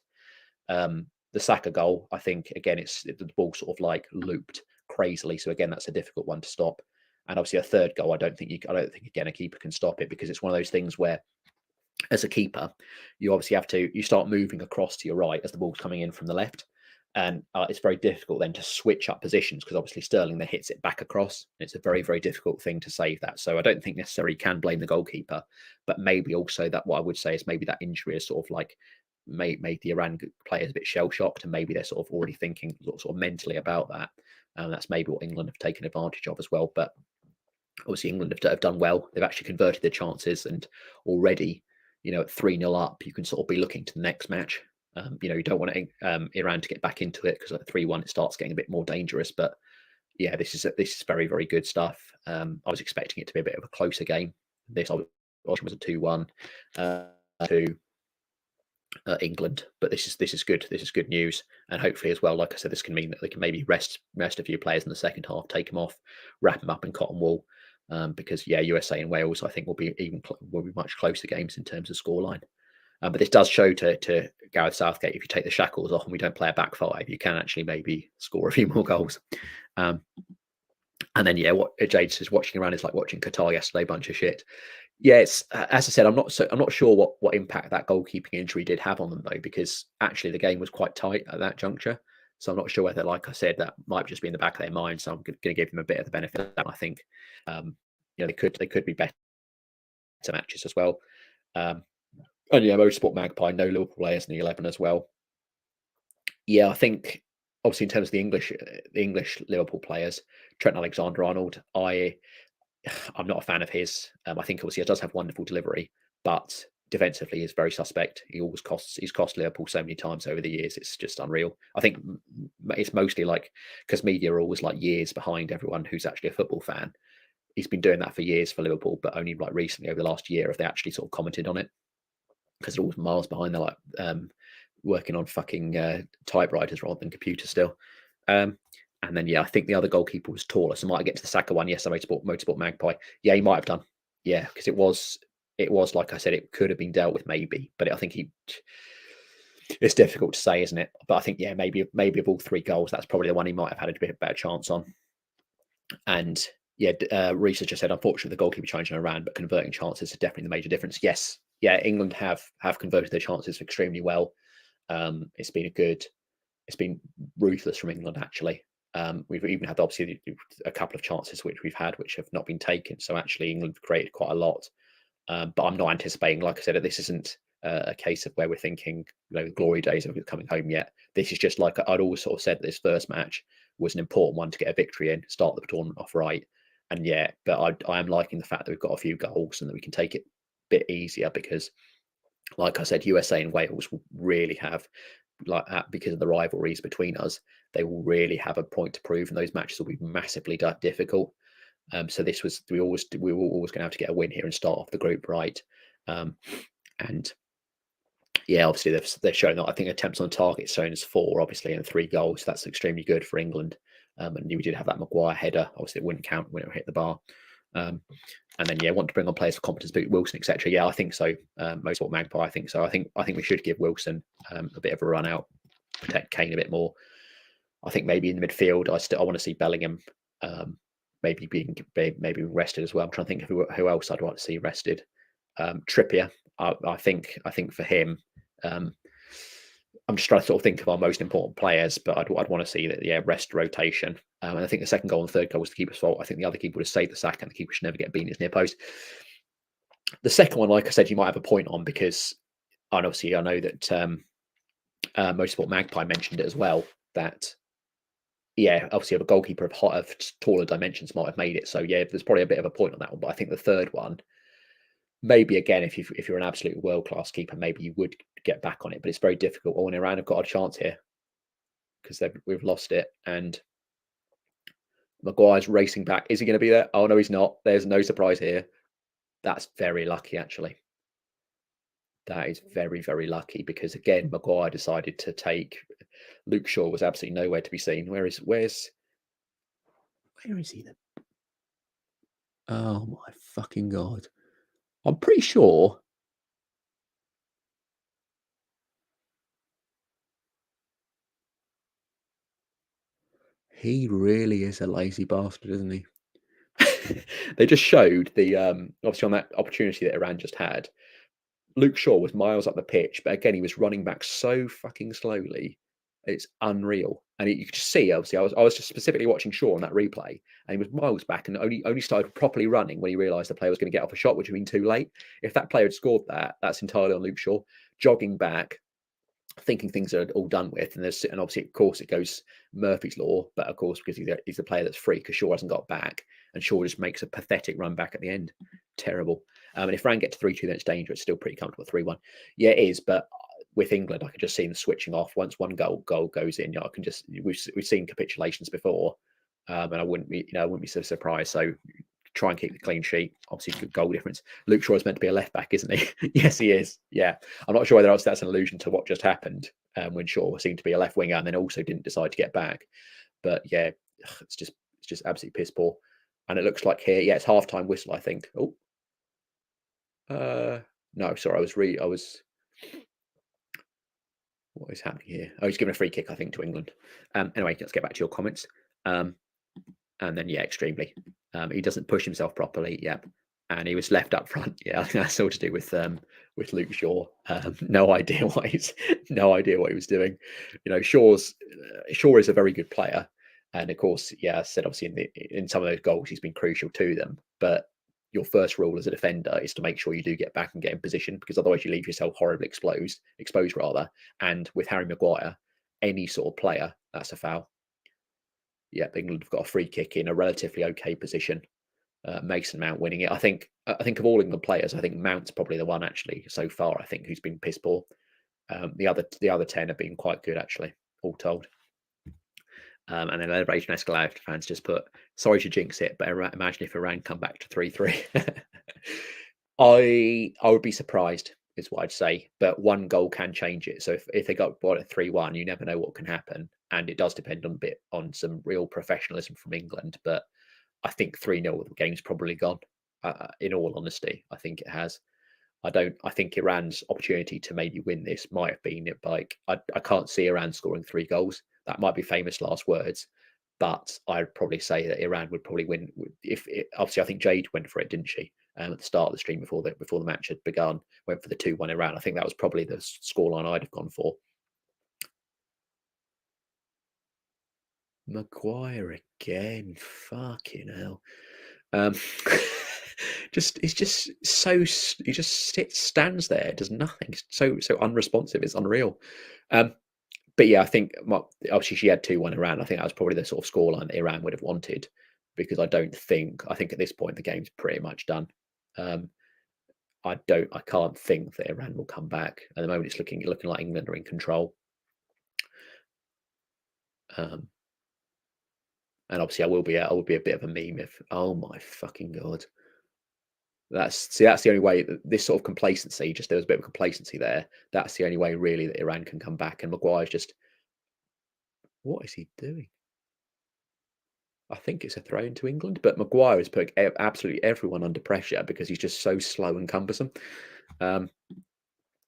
The Saka goal, I think, again, the ball sort of like looped crazily. So again, that's a difficult one to stop. And obviously a third goal, I don't think again a keeper can stop it, because it's one of those things where, as a keeper, you obviously you start moving across to your right as the ball's coming in from the left. And it's very difficult then to switch up positions, because obviously Sterling then hits it back across. It's a very, very difficult thing to save that. So I don't think necessarily can blame the goalkeeper, but maybe also that what I would say is maybe that injury is sort of like made the Iran players a bit shell shocked, and maybe they're sort of already thinking sort of mentally about that. And that's maybe what England have taken advantage of as well. But obviously England have done well. They've actually converted their chances, and already, at 3-0 up, you can sort of be looking to the next match. You don't want Iran to get back into it, because at 3-1 it starts getting a bit more dangerous. But this is very, very good stuff. I was expecting it to be a bit of a closer game. This was a 2-1 to England, but this is good. This is good news, and hopefully as well, like I said, this can mean that they can maybe rest a few players in the second half, take them off, wrap them up in cotton wool, because USA and Wales, I think, will be much closer games in terms of scoreline. But this does show to Gareth Southgate, if you take the shackles off and we don't play a back 5, you can actually maybe score a few more goals. And then what Jade says, watching Iran is like watching Qatar yesterday, bunch of shit. It's as I said, I'm not sure what impact that goalkeeping injury did have on them, though, because actually the game was quite tight at that juncture. So I'm not sure whether, like I said, that might just be in the back of their mind. So I'm going to give them a bit of the benefit of that. I think they could be better matches as well. And Motorsport Magpie, no Liverpool players in the 11 as well. I think obviously in terms of the English Liverpool players, Trent Alexander-Arnold, I'm not a fan of his. I think obviously he does have wonderful delivery, but defensively is very suspect. He's cost Liverpool so many times over the years. It's just unreal. I think it's mostly like because media are always like years behind everyone who's actually a football fan. He's been doing that for years for Liverpool, but only like recently over the last year have they actually sort of commented on it, because they're always miles behind. They're like working on fucking typewriters rather than computers still. And then I think the other goalkeeper was taller, so might get to the Saka one. Yes, the Motorsport Magpie. Yeah, he might have done. Yeah, because it was like I said, it could have been dealt with maybe, but I think it's difficult to say, isn't it? But I think maybe of all 3 goals, that's probably the one he might have had a bit better chance on. And Reese has just said, unfortunately, the goalkeeper challenge in Iran, but converting chances is definitely the major difference. Yes, England have converted their chances extremely well. It's been ruthless from England, actually. We've even had obviously a couple of chances which have not been taken. So actually England created quite a lot. But I'm not anticipating, like I said, that this isn't a case of where we're thinking, the glory days of coming home yet. This is just like I'd always sort of said, this first match was an important one to get a victory in, start the tournament off right. And but I am liking the fact that we've got a few goals and that we can take it a bit easier, because like I said, USA and Wales will really have, like that, because of the rivalries between us, they will really have a point to prove, and those matches will be massively difficult. So we were always going to have to get a win here and start off the group right. And Yeah, obviously they're showing that. I think attempts on target shown as 4, obviously, and 3 goals. That's extremely good for England. And we did have that Maguire header. Obviously, it wouldn't count when it hit the bar. And then want to bring on players for competence, but Wilson, etc. Yeah, I think so. Most of Magpie, I think so. I think we should give Wilson a bit of a run out, protect Kane a bit more. I think maybe in the midfield, I want to see Bellingham maybe being rested as well. I'm trying to think of who else I'd want to see rested. Trippier, I think for him, I'm just trying to sort of think of our most important players, but I'd want to see that rest rotation. And I think the second goal and third goal was the keeper's fault. I think the other keeper would have saved the sack, and the keeper should never get beaten his near post. The second one, like I said, you might have a point on because, and obviously I know that Motorsport Magpie mentioned it as well. That obviously a goalkeeper of taller dimensions might have made it. So there's probably a bit of a point on that one. But I think the third one, maybe again, if you're an absolute world class keeper, maybe you would get back on it. But it's very difficult. Oh, and Iran have got a chance here because we've lost it, and Maguire's racing back. Is he going to be there? Oh no, he's not. There's no surprise here. That's very lucky, actually. That is very, very lucky because again, Maguire decided to take. Luke Shaw was absolutely nowhere to be seen. Where is he then? Oh my fucking god! I'm pretty sure. He really is a lazy bastard, isn't he? They just showed the obviously on that opportunity that Iran just had. Luke Shaw was miles up the pitch, but again, he was running back so fucking slowly. It's unreal, and you could just see. Obviously, I was just specifically watching Shaw on that replay, and he was miles back, and only started properly running when he realised the player was going to get off a shot, which would have been too late. If that player had scored that's entirely on Luke Shaw. Jogging back, thinking things are all done with, and obviously, of course, it goes Murphy's law, but of course, because he's the player that's free, because Shaw hasn't got back, and Shaw just makes a pathetic run back at the end. Terrible. And if Rand get to 3-2, then it's dangerous. Still pretty comfortable 3-1. Yeah, it is, but with England, I can just see them switching off. Once one goal goes in, I can just we've seen capitulations before, and I wouldn't be so surprised. So try and keep the clean sheet. Obviously, good goal difference. Luke Shaw is meant to be a left back, isn't he? Yes, he is. Yeah, I'm not sure whether that's an allusion to what just happened when Shaw seemed to be a left winger and then also didn't decide to get back. But yeah, it's just absolutely piss poor. And it looks like here, it's halftime whistle, I think. Oh, no, sorry, what is happening here? Oh, he's given a free kick, I think, to England. Anyway, let's get back to your comments. And then extremely. He doesn't push himself properly. Yep. And he was left up front. Yeah, I think that's all to do with Luke Shaw. No idea what he was doing. Shaw is a very good player, and of course, I said obviously in some of those goals he's been crucial to them. But your first rule as a defender is to make sure you do get back and get in position, because otherwise you leave yourself horribly exposed rather. And with Harry Maguire, any sort of player, that's a foul. Yeah, England have got a free kick in a relatively okay position. Mason Mount winning it. I think of all England players, I think Mount's probably the one actually so far. I think who's been piss poor. The other 10 have been quite good actually, all told. And then Elevation Escalade fans just put, sorry to jinx it, but imagine if Iran come back to 3-3. I would be surprised, is what I'd say. But one goal can change it. So if they got at 3-1, you never know what can happen. And it does depend on some real professionalism from England. But I think 3-0, the game's probably gone. In all honesty, I think it has. I think Iran's opportunity to maybe win this might have been like I can't see Iran scoring 3 goals. That might be famous last words, but I'd probably say that Iran would probably win. Obviously, I think Jade went for it, didn't she? At the start of the stream before the match had begun, went for the 2-1 Iran. I think that was probably the scoreline I'd have gone for. Maguire again, fucking hell. It's just so he just stands there, does nothing. So unresponsive. It's unreal. But I think obviously she had 2-1 Iran. I think that was probably the sort of scoreline that Iran would have wanted, because I think at this point the game's pretty much done. I can't think that Iran will come back. At the moment, it's looking like England are in control. And obviously, I will be a bit of a meme if, oh my fucking god. That's the only way that this sort of complacency, just there was a bit of complacency there. That's the only way really that Iran can come back. And Maguire's just, what is he doing? I think it's a throw into England, but Maguire is putting absolutely everyone under pressure because he's just so slow and cumbersome. Um,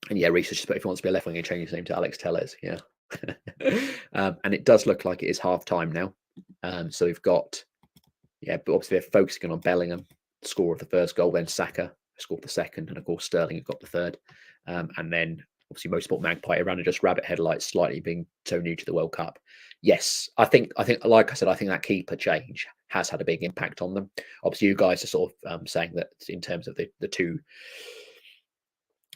and yeah, Reece has just put, if he wants to be a left wing, he change his name to Alex Tellez. Yeah. And it does look like it is half time now. So we've got, yeah, but obviously they're focusing on Bellingham, score of the first goal, then Saka scored the second, and of course Sterling got the third. And then obviously Motorsport Magpie around and just rabbit headlights slightly being so new to the World Cup. Yes, I think like I said, I think that keeper change has had a big impact on them. Obviously, you guys are sort of saying that in terms of the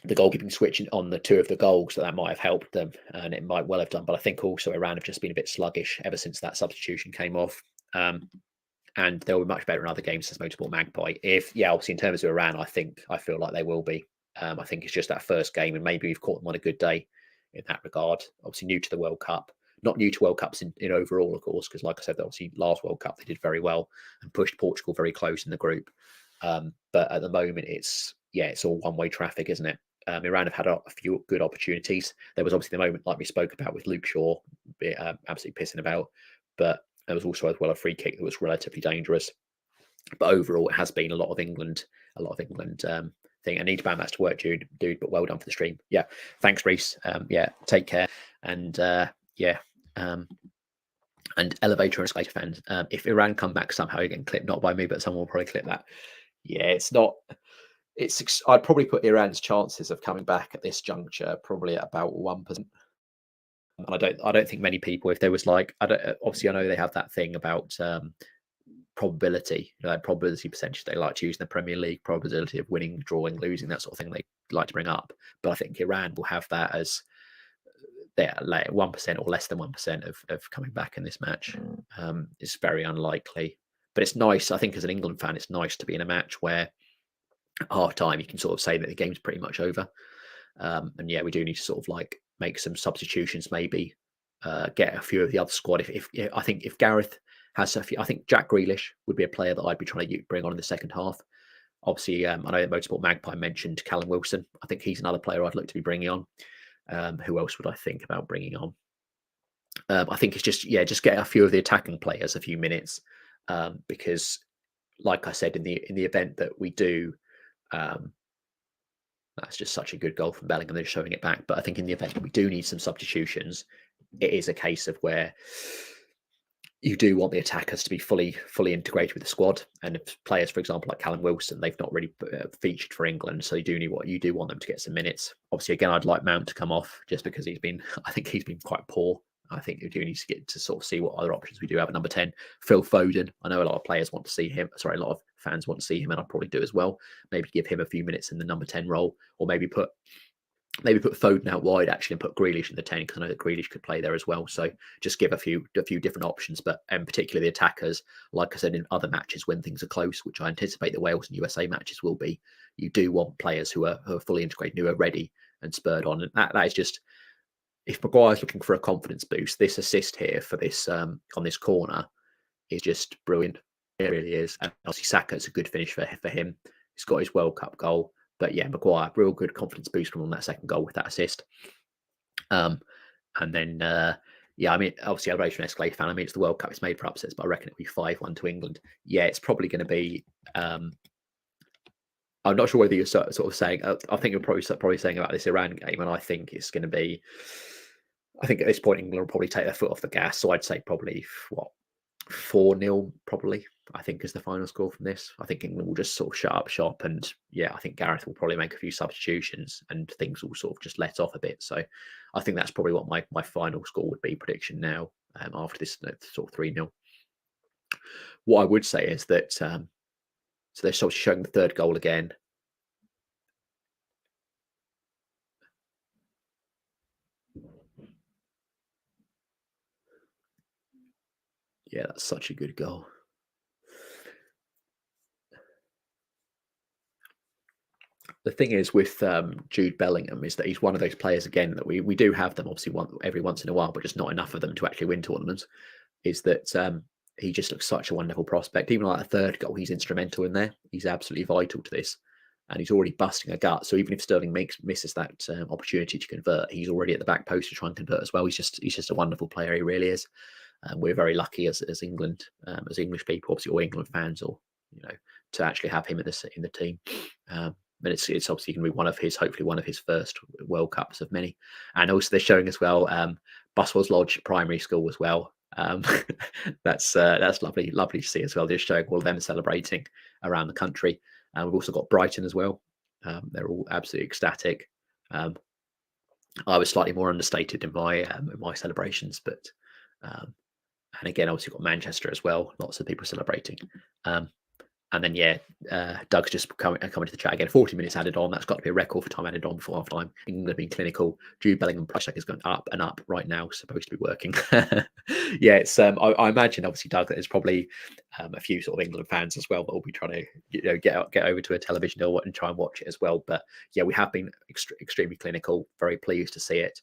goalkeeping switch on the two of the goals, that might have helped them, and it might well have done. But I think also Iran have just been a bit sluggish ever since that substitution came off. And they'll be much better in other games as Motorsport Magpie. Obviously in terms of Iran, I feel like they will be. I think it's just that first game, and maybe we've caught them on a good day in that regard. Obviously new to the World Cup, not new to World Cups in overall, of course, because like I said, obviously last World Cup they did very well and pushed Portugal very close in the group. But at the moment, it's all one-way traffic, isn't it? Iran have had a few good opportunities. There was obviously the moment like we spoke about with Luke Shaw, absolutely pissing about, but there was also as well a free kick that was relatively dangerous. But overall, it has been a lot of England thing. I need to ban that to work, dude. But well done for the stream. Yeah, thanks, Reece. Take care. And and elevator and escalator fans. If Iran come back somehow, you're getting clipped, not by me, but someone will probably clip that. Yeah, it's not. I'd probably put Iran's chances of coming back at this juncture probably at about 1%. And I don't think many people, if there was like, obviously I know they have that thing about probability, probability percentage they like to use in the Premier League, probability of winning, drawing, losing, that sort of thing they like to bring up. But I think Iran will have that as like 1% or less than 1% of coming back in this match. It's very unlikely. But it's nice, I think as an England fan, it's nice to be in a match where at half time you can sort of say that the game's pretty much over. And yeah, we do need to sort of like make some substitutions, maybe get a few of the other squad. I think if Gareth has a few, I think Jack Grealish would be a player that I'd be trying to bring on in the second half. Obviously, I know that Motorsport Magpie mentioned Callum Wilson. I think he's another player I'd look to be bringing on. Who else would I think about bringing on? I think it's just get a few of the attacking players a few minutes, because, like I said, in the event that we do. That's just such a good goal from Bellingham. They're showing it back. But I think in the event that we do need some substitutions, it is a case of where you do want the attackers to be fully integrated with the squad. And if players, for example, like Callum Wilson, they've not really featured for England, so you do want them to get some minutes. Obviously, again, I'd like Mount to come off just because I think he's been quite poor. I think we do need to get to sort of see what other options we do have at number 10. Phil Foden. I know a lot of players want to see him. Sorry, a lot of fans want to see him, and I'll probably do as well. Maybe give him a few minutes in the number 10 role, or maybe put Foden out wide actually and put Grealish in the 10, because I know that Grealish could play there as well. So just give a few different options, but particularly the attackers, like I said, in other matches when things are close, which I anticipate the Wales and USA matches will be, you do want players who are fully integrated, who are ready and spurred on. And that is just, if Maguire's looking for a confidence boost, this assist here for this on this corner is just brilliant. It really is. And obviously Saka's a good finish for him. He's got his World Cup goal. But yeah, Maguire, real good confidence boost from on that second goal with that assist. And then, I mean, obviously, Elevation Escalade fan, I mean, it's the World Cup, it's made for upsets, but I reckon it'll be 5-1 to England. Yeah, it's probably going to be, I'm not sure whether you're sort of saying, I think you're probably saying about this Iran game, and I think it's going to be, I think at this point, England will probably take their foot off the gas. So I'd say probably, 4-0 probably, I think, is the final score from this. I think England will just sort of shut up shop, and I think Gareth will probably make a few substitutions and things will sort of just let off a bit. So I think that's probably what my final score would be, prediction now, after this sort of 3-0. What I would say is that so they're sort of showing the third goal again. Yeah, that's such a good goal. The thing is with Jude Bellingham is that he's one of those players, again, that we do have them obviously every once in a while, but just not enough of them to actually win tournaments. Is that he just looks such a wonderful prospect. Even like a third goal, he's instrumental in there. He's absolutely vital to this. and he's already busting a gut. So even if Sterling misses that opportunity to convert, he's already at the back post to try and convert as well. He's just a wonderful player. He really is. We're very lucky as England, as English people, obviously, or England fans, or to actually have him in the team. But it's obviously going to be hopefully one of his first World Cups of many. And also they're showing as well Buswell's Lodge Primary School as well. That's lovely to see as well. They're showing all of them celebrating around the country. We've also got Brighton as well. They're all absolutely ecstatic. I was slightly more understated in my celebrations, but and again, obviously got Manchester as well. Lots of people celebrating. And then, Doug's just coming to the chat again. 40 minutes added on. That's got to be a record for time added on before half time. England have been clinical. Jude Bellingham price tag is going up and up right now. Supposed to be working. It's. I imagine, obviously, Doug, that there's probably a few sort of England fans as well that will be trying to get over to a television and try and watch it as well. But yeah, we have been extremely clinical. Very pleased to see it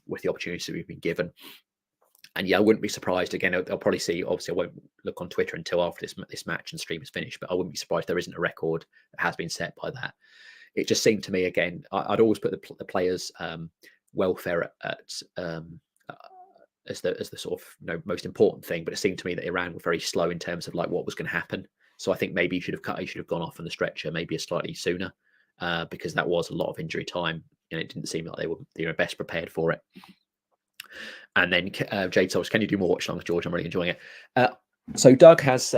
with the opportunities that we've been given. And yeah, I wouldn't be surprised. Again, I'll probably see. Obviously, I won't look on Twitter until after this match and stream is finished. But I wouldn't be surprised if there isn't a record that has been set by that. It just seemed to me, again, I'd always put the players' welfare as the sort of most important thing. But it seemed to me that Iran were very slow in terms of like what was going to happen. So I think maybe he should have gone off on the stretcher maybe slightly sooner because that was a lot of injury time, and it didn't seem like they were best prepared for it. And then Jade Souls, can you do more watch alongs, George? I'm really enjoying it. So Doug has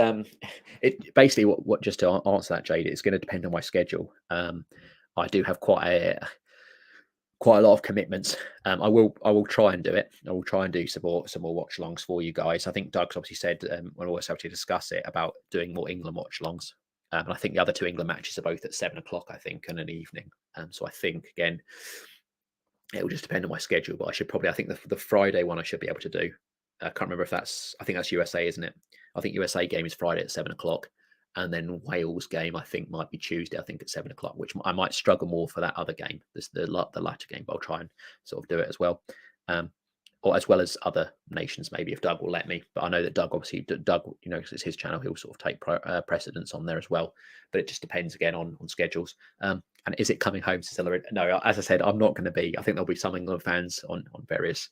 it basically what just to answer that, Jade, it's going to depend on my schedule. I do have quite a lot of commitments. I will try and do it. I will try and do some more watch alongs for you guys. I think Doug's obviously said we'll always have to discuss it about doing more England watch alongs. And I think the other two England matches are both at 7 o'clock, I think, in an evening. So I think again, it will just depend on my schedule, but I think the Friday one I should be able to do. I can't remember if I think that's USA, isn't it? I think USA game is Friday at 7 o'clock. And then Wales game, I think, might be Tuesday, I think at 7 o'clock, which I might struggle more for that other game, the latter game, but I'll try and sort of do it as well. Or as well as other nations, maybe, if Doug will let me. But I know that Doug, it's his channel, he'll sort of take precedence on there as well. But it just depends, again, on schedules. And is it coming home to celebrate? No, as I said, I'm not going to be. I think there'll be some England fans on various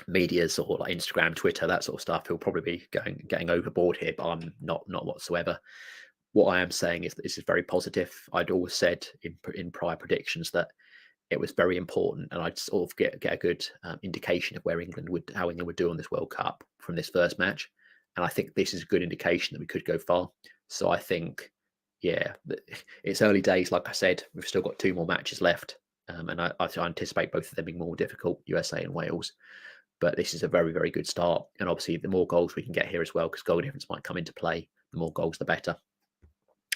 medias or like Instagram, Twitter, that sort of stuff. Who'll probably be getting overboard here, but I'm not whatsoever. What I am saying is that this is very positive. I'd always said in prior predictions that it was very important, and I'd sort of get a good indication of how England would do on this World Cup from this first match. And I think this is a good indication that we could go far. So I think, yeah, it's early days. Like I said, we've still got 2 more matches left, and I anticipate both of them being more difficult, USA and Wales. But this is a very, very good start. And obviously, the more goals we can get here as well, because goal difference might come into play, the more goals, the better.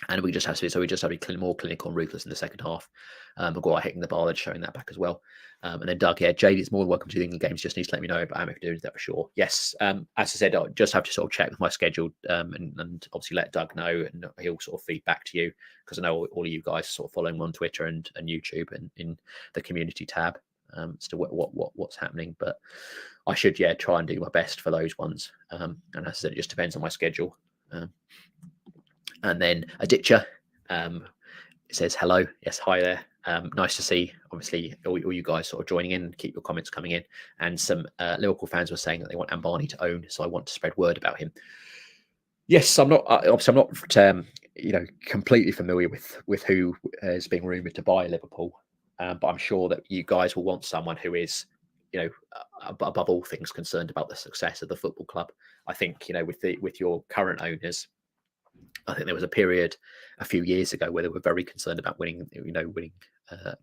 And we just have to be more clinical and ruthless in the second half. Maguire hitting the bar, showing that back as well. And then Doug, Jade is more than welcome to the England games. Just needs to let me know about I'm doing that for sure. Yes, as I said, I just have to sort of check with my schedule and obviously let Doug know, and he'll sort of feed back to you, because I know all of you guys are sort of following me on Twitter and YouTube and in the community tab as to what's happening. But I should try and do my best for those ones. And as I said, it just depends on my schedule. And then Aditya says hello. Yes, hi there. Nice to see, obviously, all you guys sort of joining in. Keep your comments coming in. And some Liverpool fans were saying that they want Ambani to own, so I want to spread word about him. Yes, I'm not. Obviously, I'm not. Completely familiar with who is being rumoured to buy Liverpool, but I'm sure that you guys will want someone who is, above all things, concerned about the success of the football club. I think with your current owners, I think there was a period a few years ago where they were very concerned about winning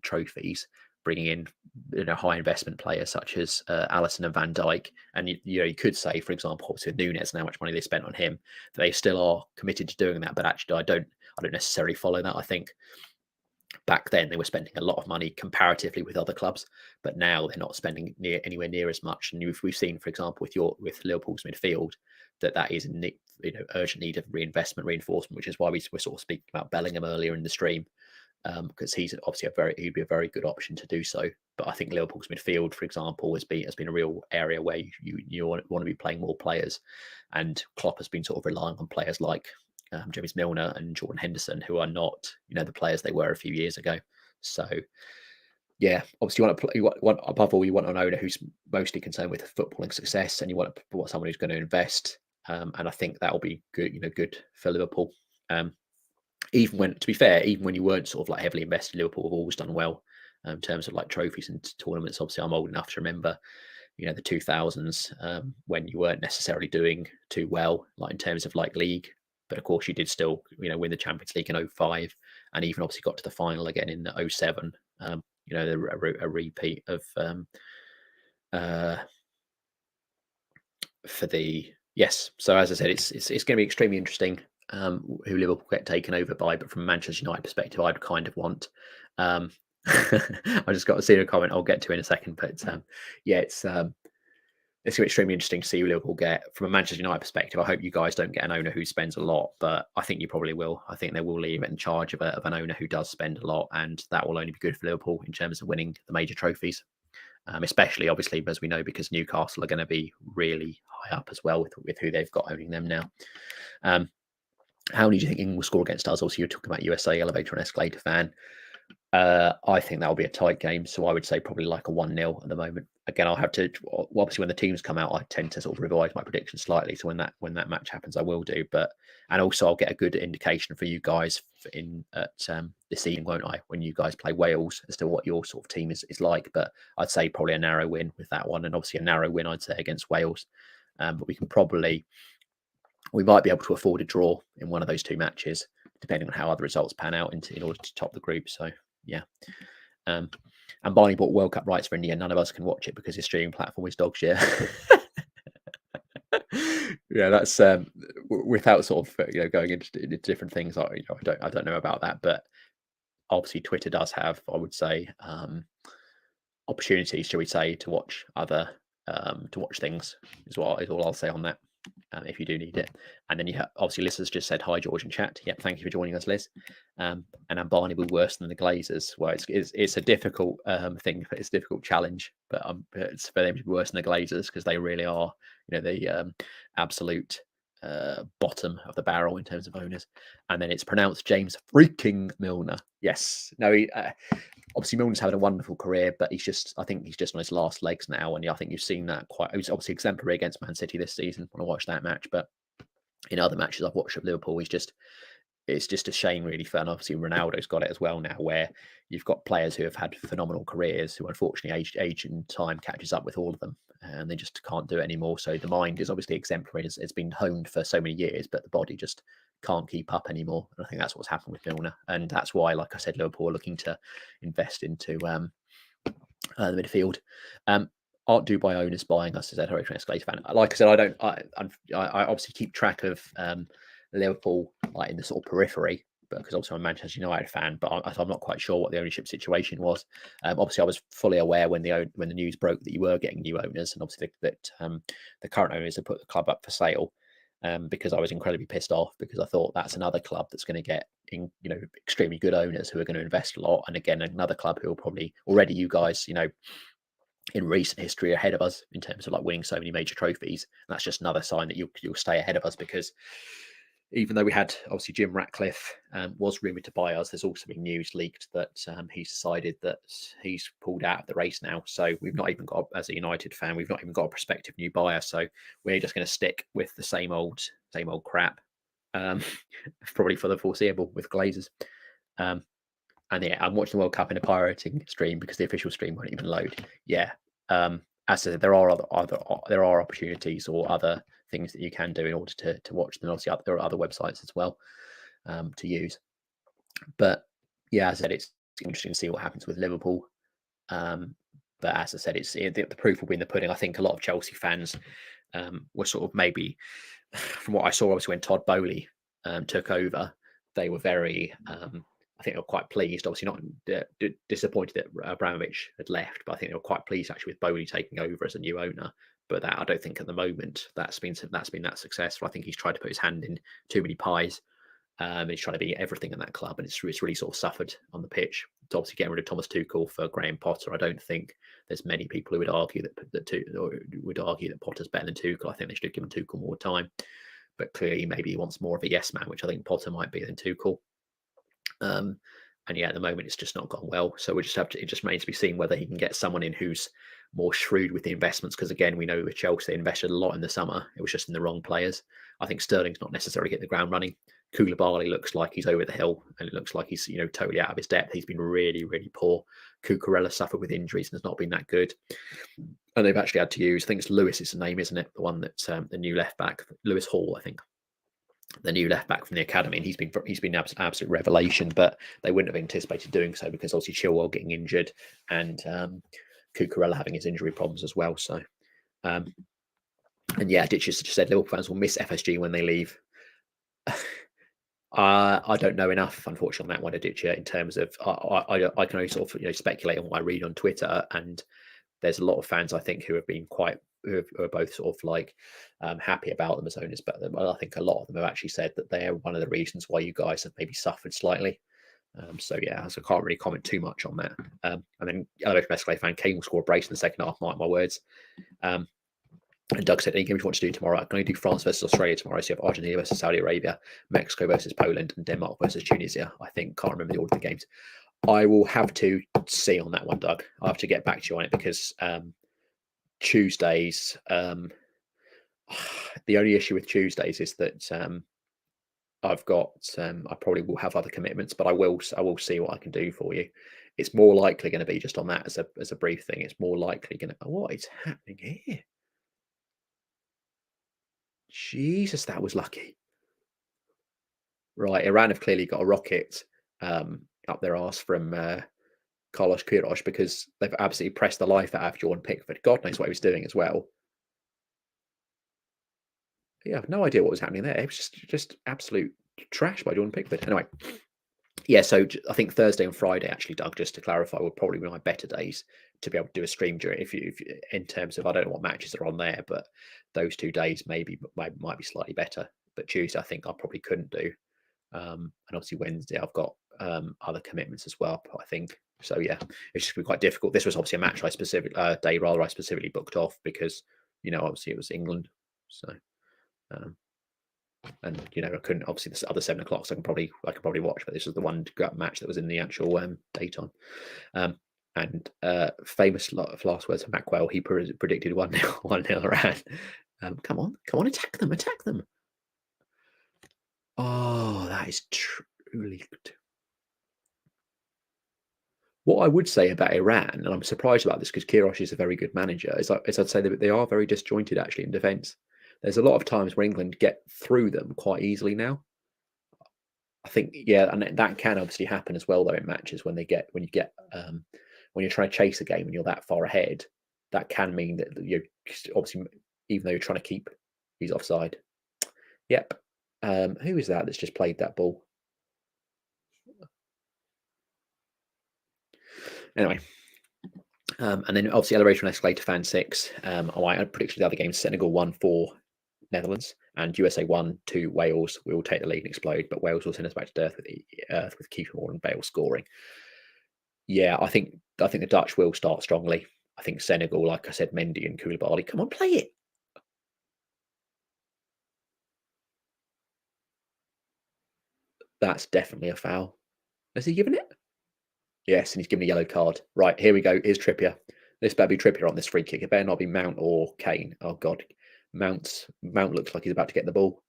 trophies, bringing in high investment players such as Alisson and Van Dijk. And you could say, for example, to Nunes and how much money they spent on him, they still are committed to doing that. But actually, I don't necessarily follow that. I think back then they were spending a lot of money comparatively with other clubs, but now they're not spending anywhere near as much. And we've seen, for example, with Liverpool's midfield, that is in urgent need of reinforcement, which is why we were sort of speaking about Bellingham earlier in the stream, because he's obviously he'd be a very good option to do so. But I think Liverpool's midfield, for example, has been a real area where you want to be playing more players, and Klopp has been sort of relying on players like James Milner and Jordan Henderson, who are not, the players they were a few years ago. So, yeah, obviously above all, you want an owner who's mostly concerned with footballing success, and you want someone who's going to invest. And I think that will be good, good for Liverpool. Even when, to be fair, even when you weren't sort of like heavily invested, Liverpool have always done well in terms of like trophies and tournaments. Obviously, I'm old enough to remember, the 2000s when you weren't necessarily doing too well, like in terms of like league. But of course, you did still, win the Champions League in 05, and even obviously got to the final again in 07. A repeat of for the yes. So as I said, it's going to be extremely interesting who Liverpool get taken over by. But from a Manchester United perspective, I'd kind of want. I just got to see a comment I'll get to in a second, but yeah, it's going to be extremely interesting to see who Liverpool get. From a Manchester United perspective, I hope you guys don't get an owner who spends a lot, but I think you probably will. I think they will leave it in charge of an owner who does spend a lot, and that will only be good for Liverpool in terms of winning the major trophies. Especially, obviously, as we know, because Newcastle are going to be really high up as well with who they've got owning them now. How many do you think England will score against us? Also, you're talking about USA elevator and escalator fan. I think that'll be a tight game, so I would say probably like a 1-0 at the moment. Again, I'll have to obviously when the teams come out, I tend to sort of revise my predictions slightly. So when that match happens, I will do. And also I'll get a good indication for you guys this evening, won't I? When you guys play Wales, as to what your sort of team is like. But I'd say probably a narrow win with that one, and obviously a narrow win I'd say against Wales. But we might be able to afford a draw in one of those two matches, depending on how other results pan out in order to top the group. So yeah. And Barney bought World Cup rights for India. None of us can watch it because his streaming platform is dog shit. Yeah, that's without sort of going into different things. I don't know about that, but obviously Twitter does have, I would say, opportunities, shall we say, to watch things. Is all I'll say on that. If you do need it. And then you have obviously Liz has just said hi George in chat. Yep, thank you for joining us, Liz. And Barney will be worse than the Glazers. Well, it's a difficult thing, it's a difficult challenge, but it's for them to be worse than the Glazers because they really are, the absolute bottom of the barrel in terms of owners. And then it's pronounced James freaking Milner. Yes, no, obviously Milner's having a wonderful career, but I think he's just on his last legs now. And I think you've seen that he was obviously exemplary against Man City this season when I watched that match. But in other matches I've watched at Liverpool, it's just a shame really for, and obviously Ronaldo's got it as well now, where you've got players who have had phenomenal careers who unfortunately age and time catches up with all of them and they just can't do it anymore. So the mind is obviously exemplary. It's been honed for so many years, but the body just can't keep up anymore. And I think that's what's happened with Milner. And that's why, like I said, Liverpool are looking to invest into the midfield. Aren't due by owners buying us as a Hurricane Escalator fan. Like I said, I obviously keep track of Liverpool like in the sort of periphery, because obviously I'm a Manchester United fan, but I'm not quite sure what the ownership situation was. Obviously, I was fully aware when the news broke that you were getting new owners, and obviously that the current owners have put the club up for sale. Because I was incredibly pissed off, because I thought that's another club that's going to get extremely good owners who are going to invest a lot, and again another club who will probably already, you guys, in recent history ahead of us in terms of like winning so many major trophies. And that's just another sign that you'll stay ahead of us, because even though we had obviously Jim Ratcliffe was rumoured to buy us, there's also been news leaked that he's decided that he's pulled out of the race now. So we've not even got, as a United fan, we've not even got a prospective new buyer. So we're just going to stick with the same old crap, probably for the foreseeable with Glazers. And yeah, I'm watching the World Cup in a pirating stream because the official stream won't even load. Yeah. As I said, there are opportunities or other things that you can do in order to watch them. Obviously, there are other websites as well to use. But yeah, as I said, it's interesting to see what happens with Liverpool. But as I said, the proof will be in the pudding. I think a lot of Chelsea fans were sort of, maybe from what I saw, obviously when Todd Bowley took over, they were very I think they were quite pleased. Obviously, not disappointed that Abramovich had left, but I think they were quite pleased actually with Bowley taking over as a new owner. But that, I don't think at the moment that's been that successful. I think he's tried to put his hand in too many pies. He's trying to be everything in that club, and it's really sort of suffered on the pitch. It's obviously getting rid of Thomas Tuchel for Graham Potter. I don't think there's many people who would argue that Potter's better than Tuchel. I think they should have given Tuchel more time. but clearly maybe he wants more of a yes man, which I think Potter might be than Tuchel. And yeah, at the moment it's just not gone well. So we just have to. It just remains to be seen whether he can get someone in who's more shrewd with the investments. Because again, we know with Chelsea they invested a lot in the summer. It was just in the wrong players. I think Sterling's not necessarily hit the ground running. Koulibaly looks like he's over the hill, and it looks like he's totally out of his depth. He's been really, really poor. Cucurella suffered with injuries and has not been that good. And they've actually had to use. I think it's Lewis is the name, isn't it? The one that's the new left back, Lewis Hall, I think, the new left back from the academy, and he's been an absolute revelation. But they wouldn't have anticipated doing so because obviously Chilwell getting injured and Cucurella having his injury problems as well. So, and yeah, Ditch just said Liverpool fans will miss FSG when they leave. I don't know enough, unfortunately, on that one, Aditya, in terms of I can only sort of speculate on what I read on Twitter, and there's a lot of fans I think who have been who are both sort of like happy about them as owners, but I think a lot of them have actually said that they're one of the reasons why you guys have maybe suffered slightly. So yeah, so I can't really comment too much on that. And then Elevation Escalade fan, Kane will score a brace in the second half. Mark my words. And Doug said, any games you want to do tomorrow? I can only do France versus Australia tomorrow. So you have Argentina versus Saudi Arabia, Mexico versus Poland, and Denmark versus Tunisia. I think, can't remember the order of the games. I will have to see on that one, Doug. I'll have to get back to you on it because Tuesdays, the only issue with Tuesdays is that I've got, I probably will have other commitments, but I will see what I can do for you. It's more likely going to be just on that as a brief thing. It's more likely going to, what is happening here? Jesus, that was lucky. Right, Iran have clearly got a rocket up their arse from Carlos Quieroz because they've absolutely pressed the life out of Jordan Pickford. God knows what he was doing as well. Yeah, I've no idea what was happening there. It was just absolute trash by Jordan Pickford. Anyway, yeah, so I think Thursday and Friday, actually, Doug, just to clarify, would probably be my better days to be able to do a stream during. If you in terms of, I don't know what matches are on there, but those 2 days maybe might be slightly better. But Tuesday, I think I probably couldn't do. And obviously Wednesday, I've got other commitments as well, I think. So yeah, it's just been quite difficult. This was obviously a match I specifically booked off because obviously it was England. So and I couldn't, obviously the other 7 o'clocks I could probably watch, but this was the one match that was in the actual daytime. And famous last words from Mackwell, he predicted 1-0 1-0 Iran. Come on, attack them. Oh, that is truly good. What I would say about Iran, and I'm surprised about this because Queiroz is a very good manager, is I'd say that they are very disjointed actually in defence. There's a lot of times where England get through them quite easily now. I think, yeah, and that can obviously happen as well though in matches when you're trying to chase a game and you're that far ahead. That can mean that you're obviously, even though you're trying to keep, he's offside. Yep. Who is that's just played that ball? Anyway, and then obviously Elevation Escalator Fan 6. I predicted the other games: Senegal 1-4 Netherlands and USA 1-2 Wales. We will take the lead and explode, but Wales will send us back to earth with Keith Moore and Bale scoring. Yeah, I think the Dutch will start strongly. I think Senegal, like I said, Mendy and Koulibaly. Come on, play it. That's definitely a foul. Has he given it? Yes, and he's given a yellow card. Right, here we go. Here's Trippier. This better be Trippier on this free kick. It better not be Mount or Kane. Oh, God. Mount looks like he's about to get the ball.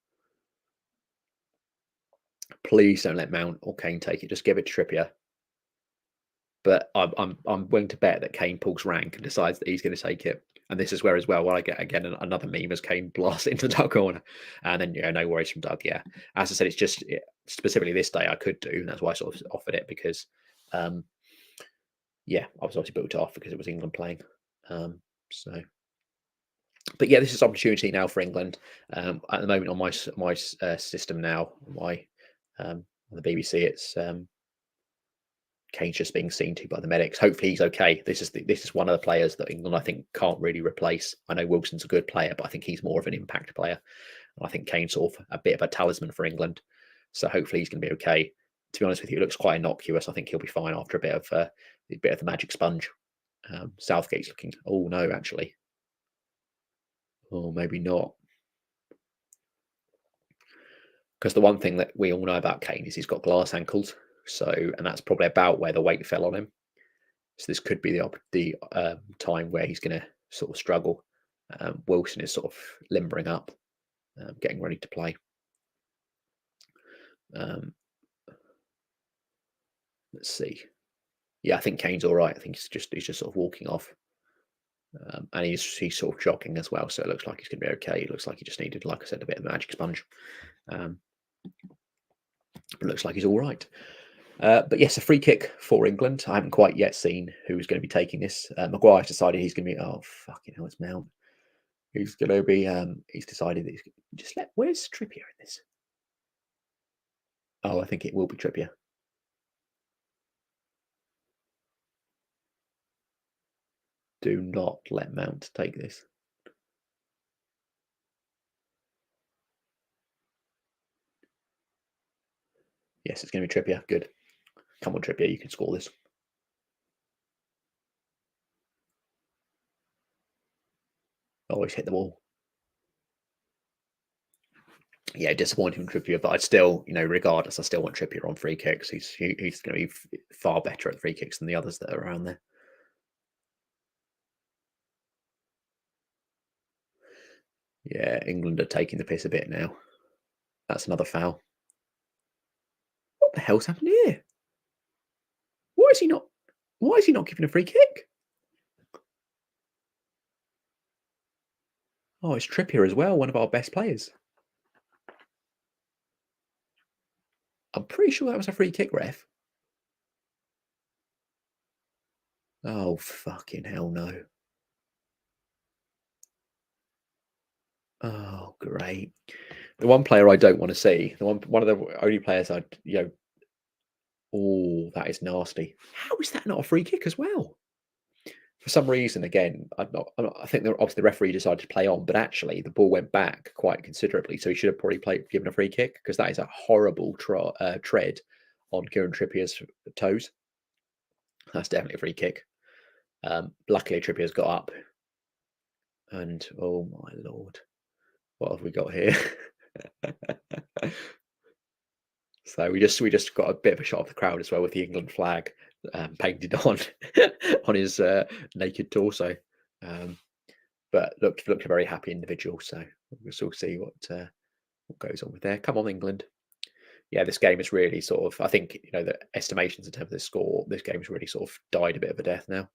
Please don't let Mount or Kane take it. Just give it to Trippier. But I'm willing to bet that Kane pulls rank and decides that he's going to take it. And this is where as well, when I get again another meme as Kane blasts into the dark corner, and then no worries from Doug. Yeah, as I said, it's just specifically this day I could do, and that's why I sort of offered it because, yeah, I was obviously booked off because it was England playing. So, but yeah, this is opportunity now for England. At the moment on my system now, on the BBC, it's Kane's just being seen to by the medics. Hopefully he's okay. This is one of the players that England I think can't really replace. I know Wilson's a good player, but I think he's more of an impact player. And I think Kane's sort of a bit of a talisman for England. So hopefully he's going to be okay. To be honest with you, it looks quite innocuous. I think he'll be fine after a bit of the magic sponge. Southgate's looking. Oh no, actually. Oh, maybe not. Because the one thing that we all know about Kane is he's got glass ankles. So, and that's probably about where the weight fell on him. So this could be the time where he's going to sort of struggle. Wilson is sort of limbering up, getting ready to play. Let's see. Yeah, I think Kane's all right. I think he's just sort of walking off, and he's sort of jogging as well. So it looks like he's going to be okay. It looks like he just needed, like I said, a bit of a magic sponge. But it looks like he's all right. But yes, a free kick for England. I haven't quite yet seen who's going to be taking this. Maguire's decided he's going to be. Oh fucking hell, it's Mount. Who's going to be? He's decided that he's just let. Where's Trippier in this? Oh, I think it will be Trippier. Do not let Mount take this. Yes, it's going to be Trippier. Good. Come on, Trippier, you can score this. Oh, he's hit the wall. Yeah, disappointing Trippier, but I still, regardless, I still want Trippier on free kicks. He's going to be far better at free kicks than the others that are around there. Yeah, England are taking the piss a bit now. That's another foul. What the hell's happened here? Why is he not giving a free kick? Oh, it's Trippier as well, one of our best players. I'm pretty sure that was a free kick, ref. Oh, fucking hell no. Oh, great. The one player I don't want to see, one of the only players oh, that is nasty. How is that not a free kick as well? For some reason, again, I think obviously the referee decided to play on, but actually the ball went back quite considerably, so he should have probably given a free kick because that is a horrible tread on Kieran Trippier's toes. That's definitely a free kick. Luckily, Trippier's got up, and oh my lord, what have we got here? So we just got a bit of a shot of the crowd as well with the England flag painted on on his naked torso. But looked a very happy individual. So we'll still see what goes on with there. Come on, England. Yeah, this game is really sort of. I think the estimations in terms of the score. This game has really sort of died a bit of a death now.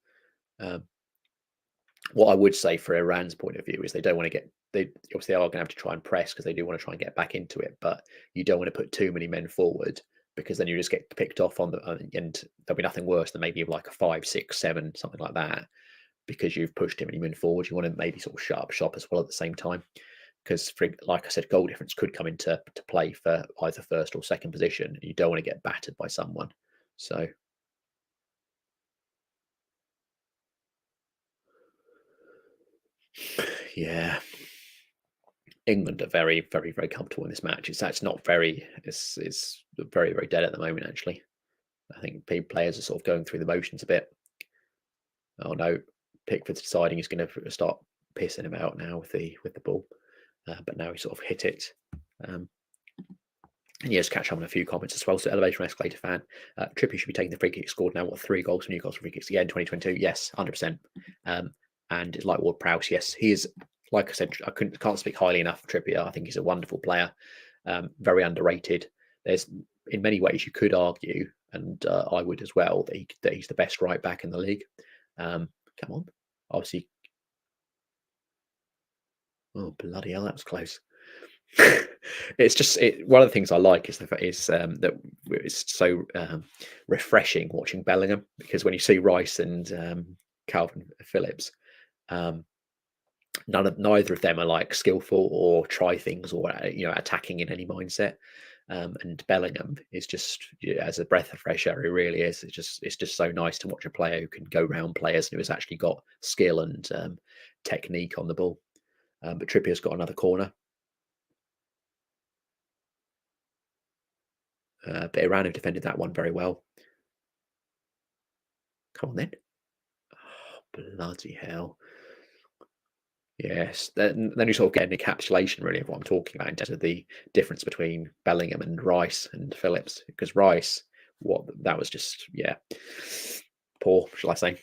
What I would say for Iran's point of view is they don't want to get. They obviously are going to have to try and press because they do want to try and get back into it. But you don't want to put too many men forward because then you just get picked off on the and there'll be nothing worse than maybe like a 5, 6, 7, something like that. Because you've pushed too many men forward, you want to maybe sort of shut up shop as well at the same time. Because, like I said, goal difference could come into play for either first or second position. You don't want to get battered by someone. So, yeah, England are very, very, very comfortable in this match. It's not very. It's very, very dead at the moment. Actually, I think players are sort of going through the motions a bit. Oh no, Pickford's deciding he's going to start pissing about now with the ball, but now he sort of hit it. And yeah, just catch up on a few comments as well. So, Elevation Escalator fan, Trippier should be taking the free kick. Scored now, what, 3 goals for Newcastle free kicks? Yeah, in 2022. Yes, 100%. And like Ward Prowse, yes, he is. Like I said, can't speak highly enough of Trippier. I think he's a wonderful player, very underrated. There's in many ways you could argue, and I would as well, that he's the best right back in the league. Come on, obviously. Oh bloody hell, that was close. It's just one of the things I like is that it's so refreshing watching Bellingham because when you see Rice and Calvin Phillips, neither of them are like skillful or try things or attacking in any mindset. And Bellingham is just as a breath of fresh air. He really is. It's just so nice to watch a player who can go round players and who has actually got skill and technique on the ball. But Trippier's got another corner. But Iran have defended that one very well. Come on then. Oh, bloody hell. Yes, then you sort of get an encapsulation really of what I'm talking about in terms of the difference between Bellingham and Rice and Phillips. Because Rice, what that was just poor, shall I say?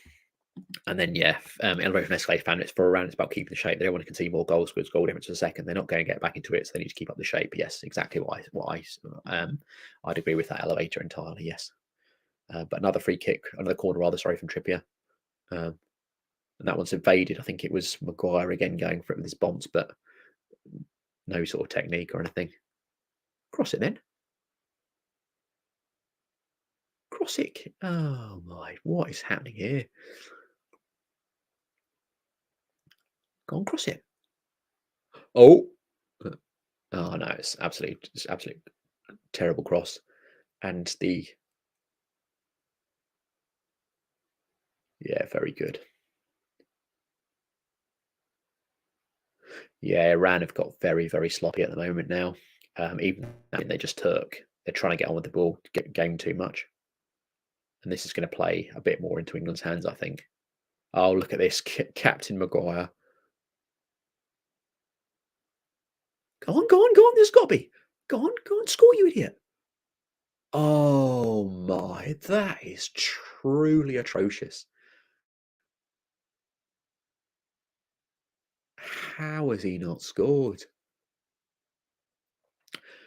And then elevation escalate found it's for around. It's about keeping the shape. They don't want to concede more goals because goal difference in a second. They're not going to get back into it, so they need to keep up the shape. Yes, exactly I'd agree with that elevator entirely. Yes, but another free kick, another corner rather. Sorry, from Trippier. Um, and that one's evaded. I think it was Maguire again going for it with his bombs, but no sort of technique or anything. Cross it then. Cross it. Oh my, what is happening here? Go on, cross it. Oh. Oh no, it's absolutely terrible cross. And very good. Yeah, Iran have got very, very sloppy at the moment now. Even they just took. They're trying to get on with the ball, to get game too much. And this is going to play a bit more into England's hands, I think. Oh, look at this. Captain Maguire. Go on, go on, go on. There's got to be. Go on, score, you idiot. Oh my, that is truly atrocious. How has he not scored?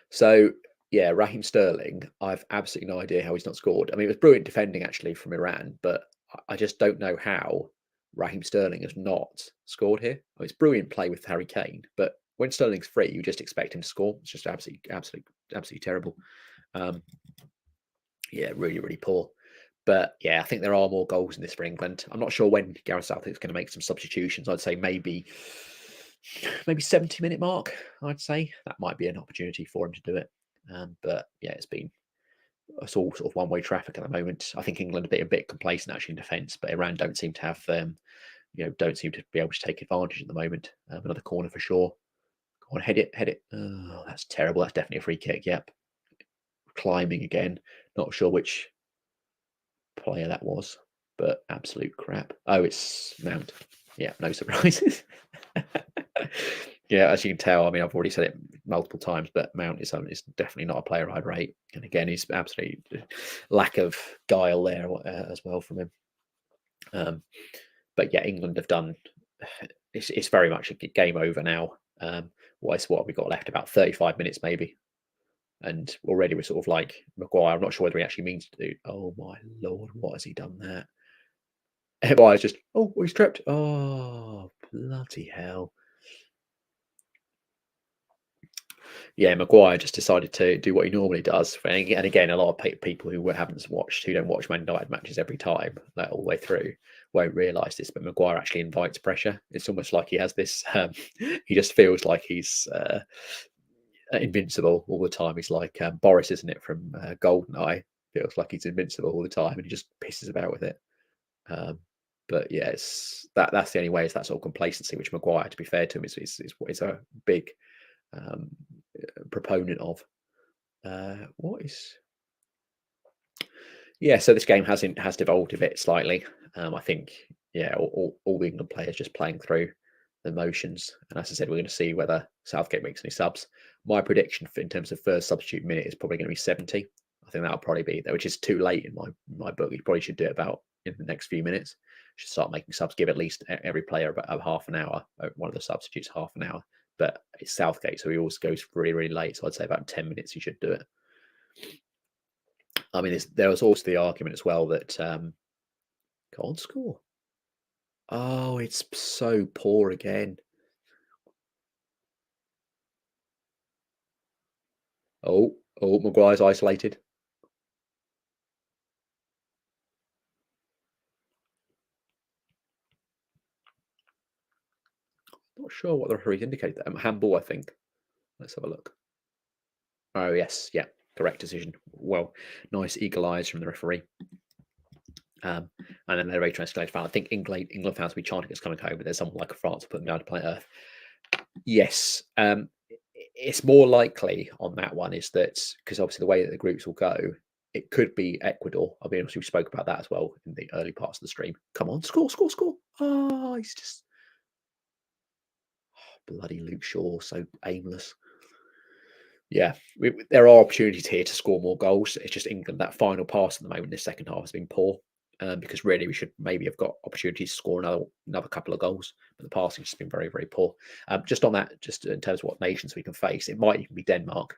So, yeah, Raheem Sterling, I've absolutely no idea how he's not scored. I mean, it was brilliant defending actually from Iran, but I just don't know how Raheem Sterling has not scored here. I mean, it's brilliant play with Harry Kane, but when Sterling's free, you just expect him to score. It's just absolutely terrible. Um, yeah, really, really poor. But yeah, I think there are more goals in this for England. I'm not sure when Gareth Southgate's going to make some substitutions. I'd say maybe 70-minute mark. I'd say that might be an opportunity for him to do it. But yeah, it's all sort of one-way traffic at the moment. I think England a bit complacent actually in defence, but Iran don't seem to have don't seem to be able to take advantage at the moment. Another corner for sure. Go on, head it. Oh, that's terrible. That's definitely a free kick. Yep. Climbing again. Not sure which player that was, but absolute crap. Oh, it's Mount. Yeah, no surprises. Yeah, as you can tell, I mean, I've already said it multiple times, but Mount is definitely not a player I'd rate. And again, he's absolutely lack of guile there as well from him. But yeah, England have done. It's very much a game over now. What have we got left? About 35 minutes maybe, and already we're sort of like Maguire. I'm not sure whether he actually means to do. Oh my lord, what has he done there? Maguire's just he's tripped. Oh bloody hell! Yeah, Maguire just decided to do what he normally does. And again, a lot of people who who don't watch Man United matches every time, like all the way through, won't realise this. But Maguire actually invites pressure. It's almost like he has this. He just feels like he's invincible all the time. He's like Boris, isn't it, from Goldeneye? Feels like he's invincible all the time, and he just pisses about with it. Um, but yeah, that's the only way is that sort of complacency, which Maguire, to be fair to him, is a big um, proponent of. What is? Yeah, so this game has devolved a bit slightly. I think all the England players just playing through the motions, and as I said, we're going to see whether Southgate makes any subs. My prediction in terms of first substitute minute is probably going to be 70. I think that'll probably be there, which is too late in my book. You probably should do it about in the next few minutes. Should start making subs. Give at least every player about half an hour. One of the substitutes half an hour. But it's Southgate, so he always goes really, really late. So I'd say about 10 minutes you should do it. I mean, there was also the argument as well that can't score. Oh, it's so poor again. Maguire's isolated. Not sure what the referee's indicated there. Handball, I think. Let's have a look. Oh, yes. Yeah. Correct decision. Well, nice eagle eyes from the referee. And then they're very translated fan. I think England fans will be chanting it's coming home, but there's someone like France putting down to planet Earth. Yes. It's more likely on that one is that because obviously the way that the groups will go, it could be Ecuador. I mean, obviously we spoke about that as well in the early parts of the stream. Come on, score. Oh, he's just bloody Luke Shaw, so aimless. Yeah, there are opportunities here to score more goals. It's just England, that final pass at the moment in the second half has been poor, because really we should maybe have got opportunities to score another couple of goals, but the passing has been very, very poor. Just on that, just in terms of what nations we can face, it might even be Denmark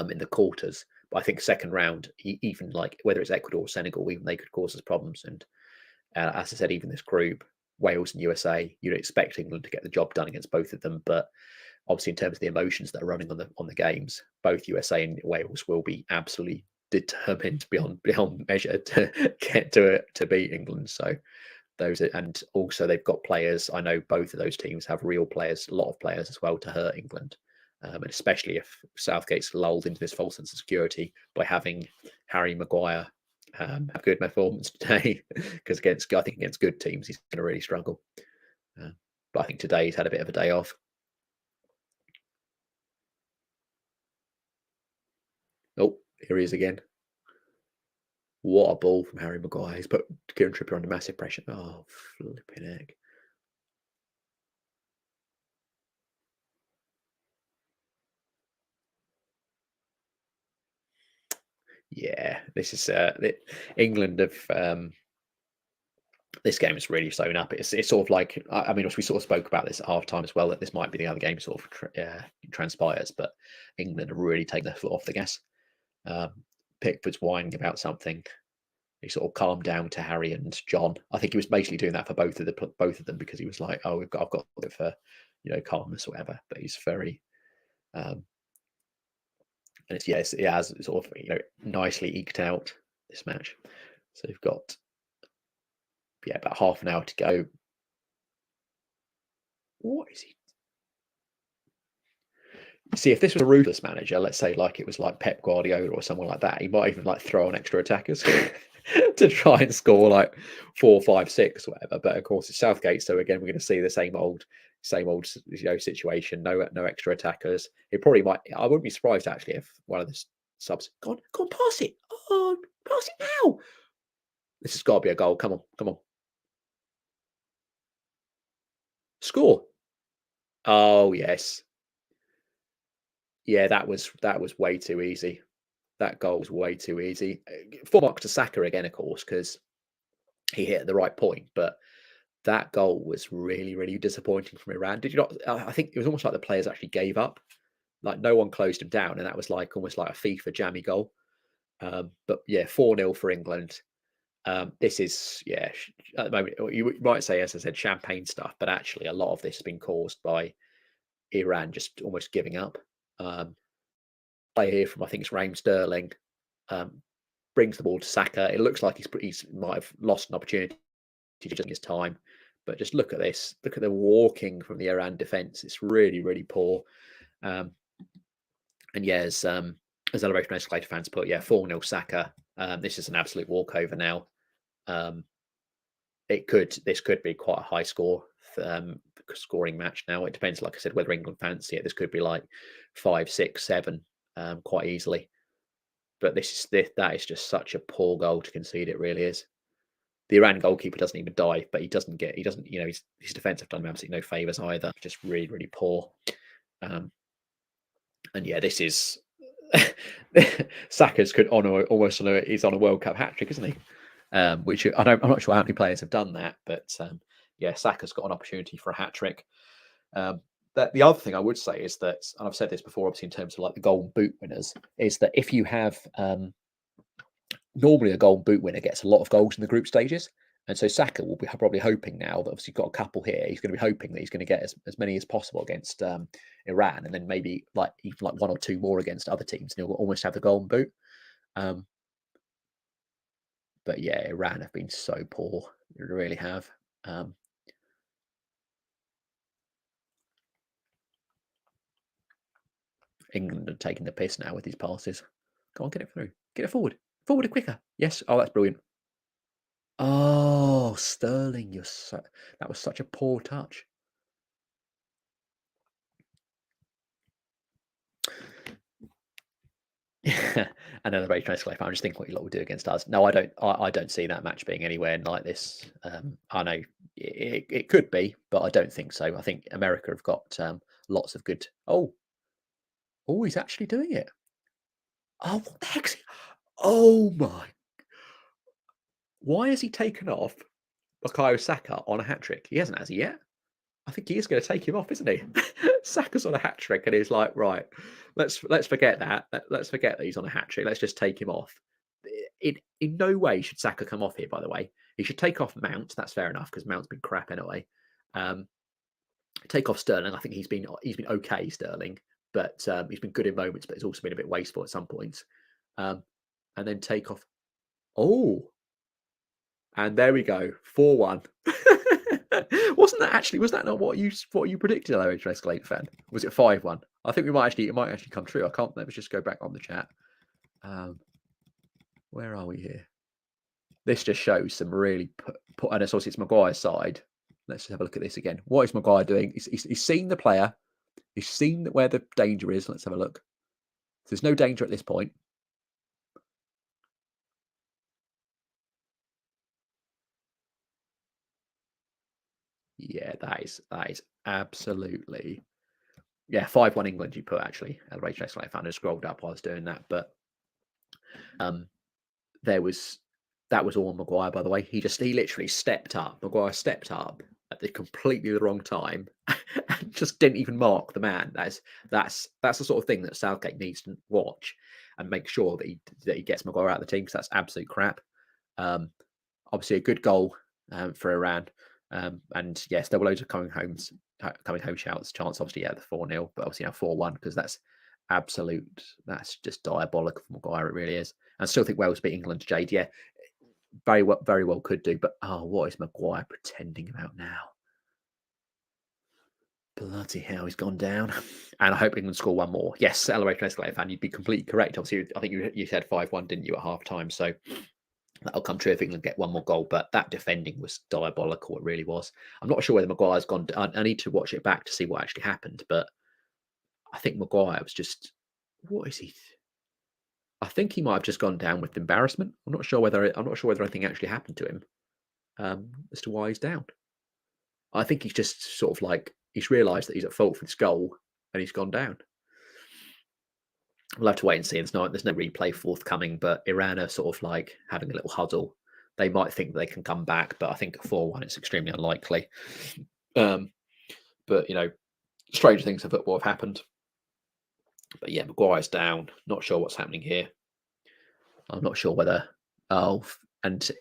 in the quarters. But I think second round, even like whether it's Ecuador or Senegal, even they could cause us problems. And as I said, even this group, Wales and USA, you'd expect England to get the job done against both of them, but obviously in terms of the emotions that are running on the games, both USA and Wales will be absolutely determined beyond measure to get to beat England. So and also they've got players. I know both of those teams have real players, a lot of players as well to hurt England, and especially if Southgate's lulled into this false sense of security by having Harry Maguire have a good performance today, because I think against good teams he's going to really struggle. But I think today he's had a bit of a day off. Oh, here he is again. What a ball from Harry Maguire. He's put Kieran Trippier under massive pressure. Oh, flipping heck. Yeah, this is England have this game is really sewn up. It's sort of like, I mean, we sort of spoke about this at half time as well, that this might be the other game sort of transpires, but England have really taken their foot off the gas. Pickford's whining about something. He sort of calmed down to Harry and John. I think he was basically doing that for both of them, because he was like, "Oh, I've got it for, calmness or whatever." But he's very, and it has sort of nicely eked out this match. So you've got about half an hour to go. What is he? See, if this was a ruthless manager, let's say like it was like Pep Guardiola or someone like that, he might even like throw on extra attackers to try and score like 4, 5, 6, whatever. But of course, it's Southgate, so again, we're going to see the same old situation. No extra attackers. It probably might. I wouldn't be surprised actually if one of the subs, go on, pass it. Oh, pass it now. This has got to be a goal. Come on, score. Oh yes, yeah. That was way too easy. That goal was way too easy. Full marks to Saka again, of course, because he hit at the right point. But that goal was really, really disappointing from Iran. Did you not? I think it was almost like the players actually gave up. Like no one closed him down, and that was like almost like a FIFA jammy goal. But yeah, 4-0 for England. This is at the moment you might say, as I said, champagne stuff, but actually a lot of this has been caused by Iran just almost giving up. Play here from, I think it's Raheem Sterling, brings the ball to Saka. It looks like he's might have lost an opportunity to his time, but just look at this. Look at the walking from the Iran defense. It's really, really poor. And as Elevation Escalator fans put, 4-0 Saka. This is an absolute walkover now. This could be quite a high scoring match now. It depends, like I said, whether England fancy it. This could be like 5, 6, 7, quite easily. But that is just such a poor goal to concede. It really is. The Iran goalkeeper doesn't even dive, but his defense have done him absolutely no favors either. Just really, really poor. And this is Saka's could honor almost he's on a World Cup hat trick, isn't he? Which I'm not sure how many players have done that, but Saka's got an opportunity for a hat trick. That the other thing I would say is that, and I've said this before, obviously in terms of like the Golden Boot winners, is that if you have normally a Golden Boot winner gets a lot of goals in the group stages, and so Saka will be probably hoping now that obviously got a couple here. He's going to be hoping that he's going to get as many as possible against Iran, and then maybe even 1 or 2 more against other teams, and he'll almost have the Golden Boot. But Iran have been so poor. They really have. England are taking the piss now with these passes. Go on, get it through. Get it forward. Forward quicker. Yes. Oh, that's brilliant. Oh, Sterling, that was such a poor touch. And then the very nice life. I'm just thinking what you lot would do against us. No, I don't. I don't see that match being anywhere like this. I know it could be, but I don't think so. I think America have got lots of good. Oh, he's actually doing it. Oh, what the heck's he? Oh my! Why has he taken off Bukayo Saka on a hat trick? He hasn't, has he yet? I think he is going to take him off, isn't he? Saka's on a hat trick, and he's like, right, let's forget that. Let's forget that he's on a hat trick. Let's just take him off. In no way should Saka come off here. By the way, he should take off Mount. That's fair enough because Mount's been crap anyway. Take off Sterling. I think he's been okay, Sterling, but he's been good in moments, but he's also been a bit wasteful at some points. And then take off. Oh, and there we go, 4-1. Wasn't that actually? Was that not what you predicted, though, Escalate fan? Was it 5-1? I think it might actually come true. I can't. Let's just go back on the chat. Where are we here? This just shows some really put, and it's obviously it's Maguire's side. Let's just have a look at this again. What is Maguire doing? He's seen the player. He's seen where the danger is. Let's have a look. So there's no danger at this point. Yeah, that is absolutely. Yeah, 5-1 England you put actually. Rachel Escalate fan, I scrolled up while I was doing that, but that was all on Maguire, by the way. He literally stepped up. Maguire stepped up at the completely the wrong time and just didn't even mark the man. That's the sort of thing that Southgate needs to watch and make sure that he gets Maguire out of the team because that's absolute crap. Obviously a good goal for Iran. And yes, there were loads of coming home shouts. Chance obviously, yeah, the 4-0, but obviously now 4-1 because that's just diabolical for Maguire. It really is. I still think Wales beat England, Jade. Yeah, very well could do. But what is Maguire pretending about now? Bloody hell, he's gone down. And I hope England score one more. Yes, Elevator Escalator fan, you'd be completely correct. Obviously, I think you said 5-1, didn't you, at half time? So that'll come true if England get one more goal. But that defending was diabolical. It really was. I'm not sure whether Maguire's gone. I need to watch it back to see what actually happened. But I think Maguire was just. What is he? I think he might have just gone down with embarrassment. I'm not sure whether anything actually happened to him as to why he's down. I think he's just sort of like he's realised that he's at fault for this goal and he's gone down. We'll have to wait and see. There's no replay forthcoming, but Iran are sort of like having a little huddle. They might think they can come back, but I think 4-1 it's extremely unlikely. But strange things in football have happened. But yeah, Maguire's down. Not sure what's happening here. I'm not sure whether. And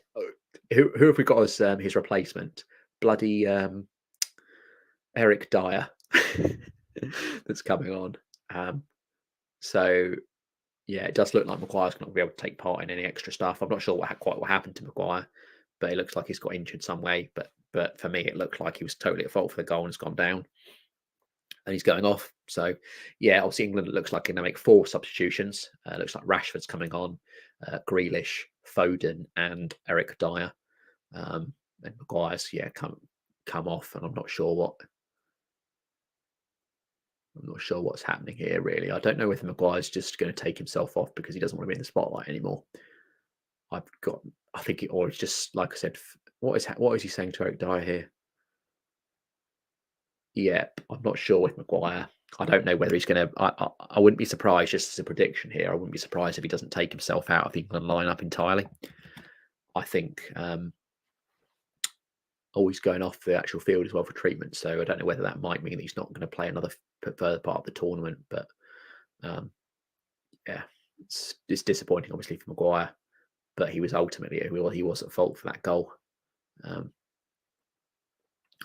who have we got as his replacement? Bloody Eric Dyer that's coming on. So yeah, it does look like Maguire's not going to be able to take part in any extra stuff. I'm not sure quite what happened to Maguire, but it looks like he's got injured some way. But for me, it looked like he was totally at fault for the goal and has gone down. And he's going off. So, yeah, obviously England, it looks like they're going to make 4 substitutions. Looks like Rashford's coming on, Grealish, Foden, and Eric Dyer. And Maguire's, yeah, come off. And I'm not sure what's happening here, really. I don't know whether Maguire's just going to take himself off because he doesn't want to be in the spotlight anymore. I think it, or it's just, like I said, what is he saying to Eric Dyer here? Yeah, I'm not sure with Maguire. I don't know whether he's going to. I wouldn't be surprised, just as a prediction here. I wouldn't be surprised if he doesn't take himself out of the England lineup entirely. I think always going off the actual field as well for treatment. So I don't know whether that might mean that he's not going to play another further part of the tournament. But yeah, it's disappointing, obviously, for Maguire. But he was ultimately he was at fault for that goal.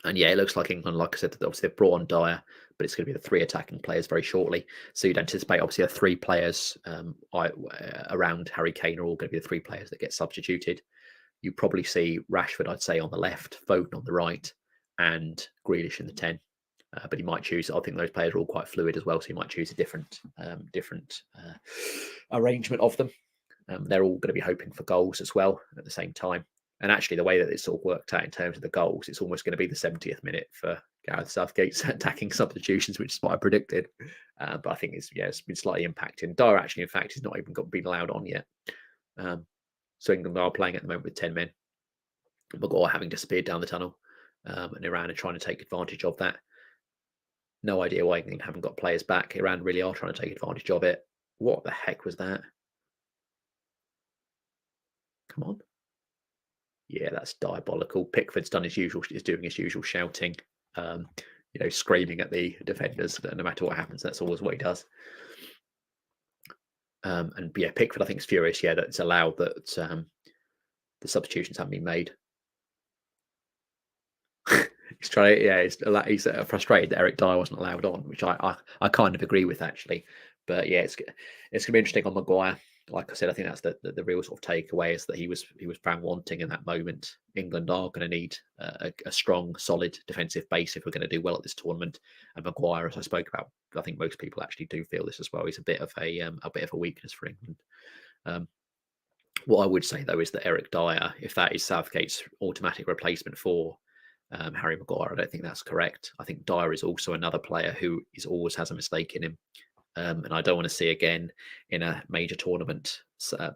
And yeah, it looks like England, like I said, obviously they've brought on Dyer, but it's going to be the 3 attacking players very shortly. So you'd anticipate, obviously, 3 players around Harry Kane are all going to be the 3 players that get substituted. You probably see Rashford, I'd say, on the left, Foden on the right, and Grealish in the 10. But he might choose. I think those players are all quite fluid as well, so he might choose a different arrangement of them. They're all going to be hoping for goals as well at the same time. And actually, the way that it's all worked out in terms of the goals, it's almost going to be the 70th minute for Gareth Southgate's attacking substitutions, which is what I predicted. But I think it's been slightly impacted. Dyer actually, in fact, has not even been allowed on yet. So England are playing at the moment with 10 men. Maguire having disappeared down the tunnel. and Iran are trying to take advantage of that. No idea why England haven't got players back. Iran really are trying to take advantage of it. What the heck was that? Come on. Yeah, that's diabolical. Pickford's done his usual, is doing his usual shouting, um, screaming at the defenders. No matter what happens, that's always what he does. And yeah, Pickford, I think, is furious. Yeah, that it's allowed that the substitutions haven't been made. He's trying. Yeah, he's frustrated that Eric Dyer wasn't allowed on, which I kind of agree with actually. But yeah, it's going to be interesting on Maguire. Like I said, I think that's the real sort of takeaway is that he was found wanting in that moment. England are going to need a strong, solid defensive base if we're going to do well at this tournament. And Maguire, as I spoke about, I think most people actually do feel this as well. He's a bit of a weakness for England. What I would say though is that Eric Dyer, if that is Southgate's automatic replacement for Harry Maguire, I don't think that's correct. I think Dyer is also another player who always has a mistake in him. And I don't want to see again in a major tournament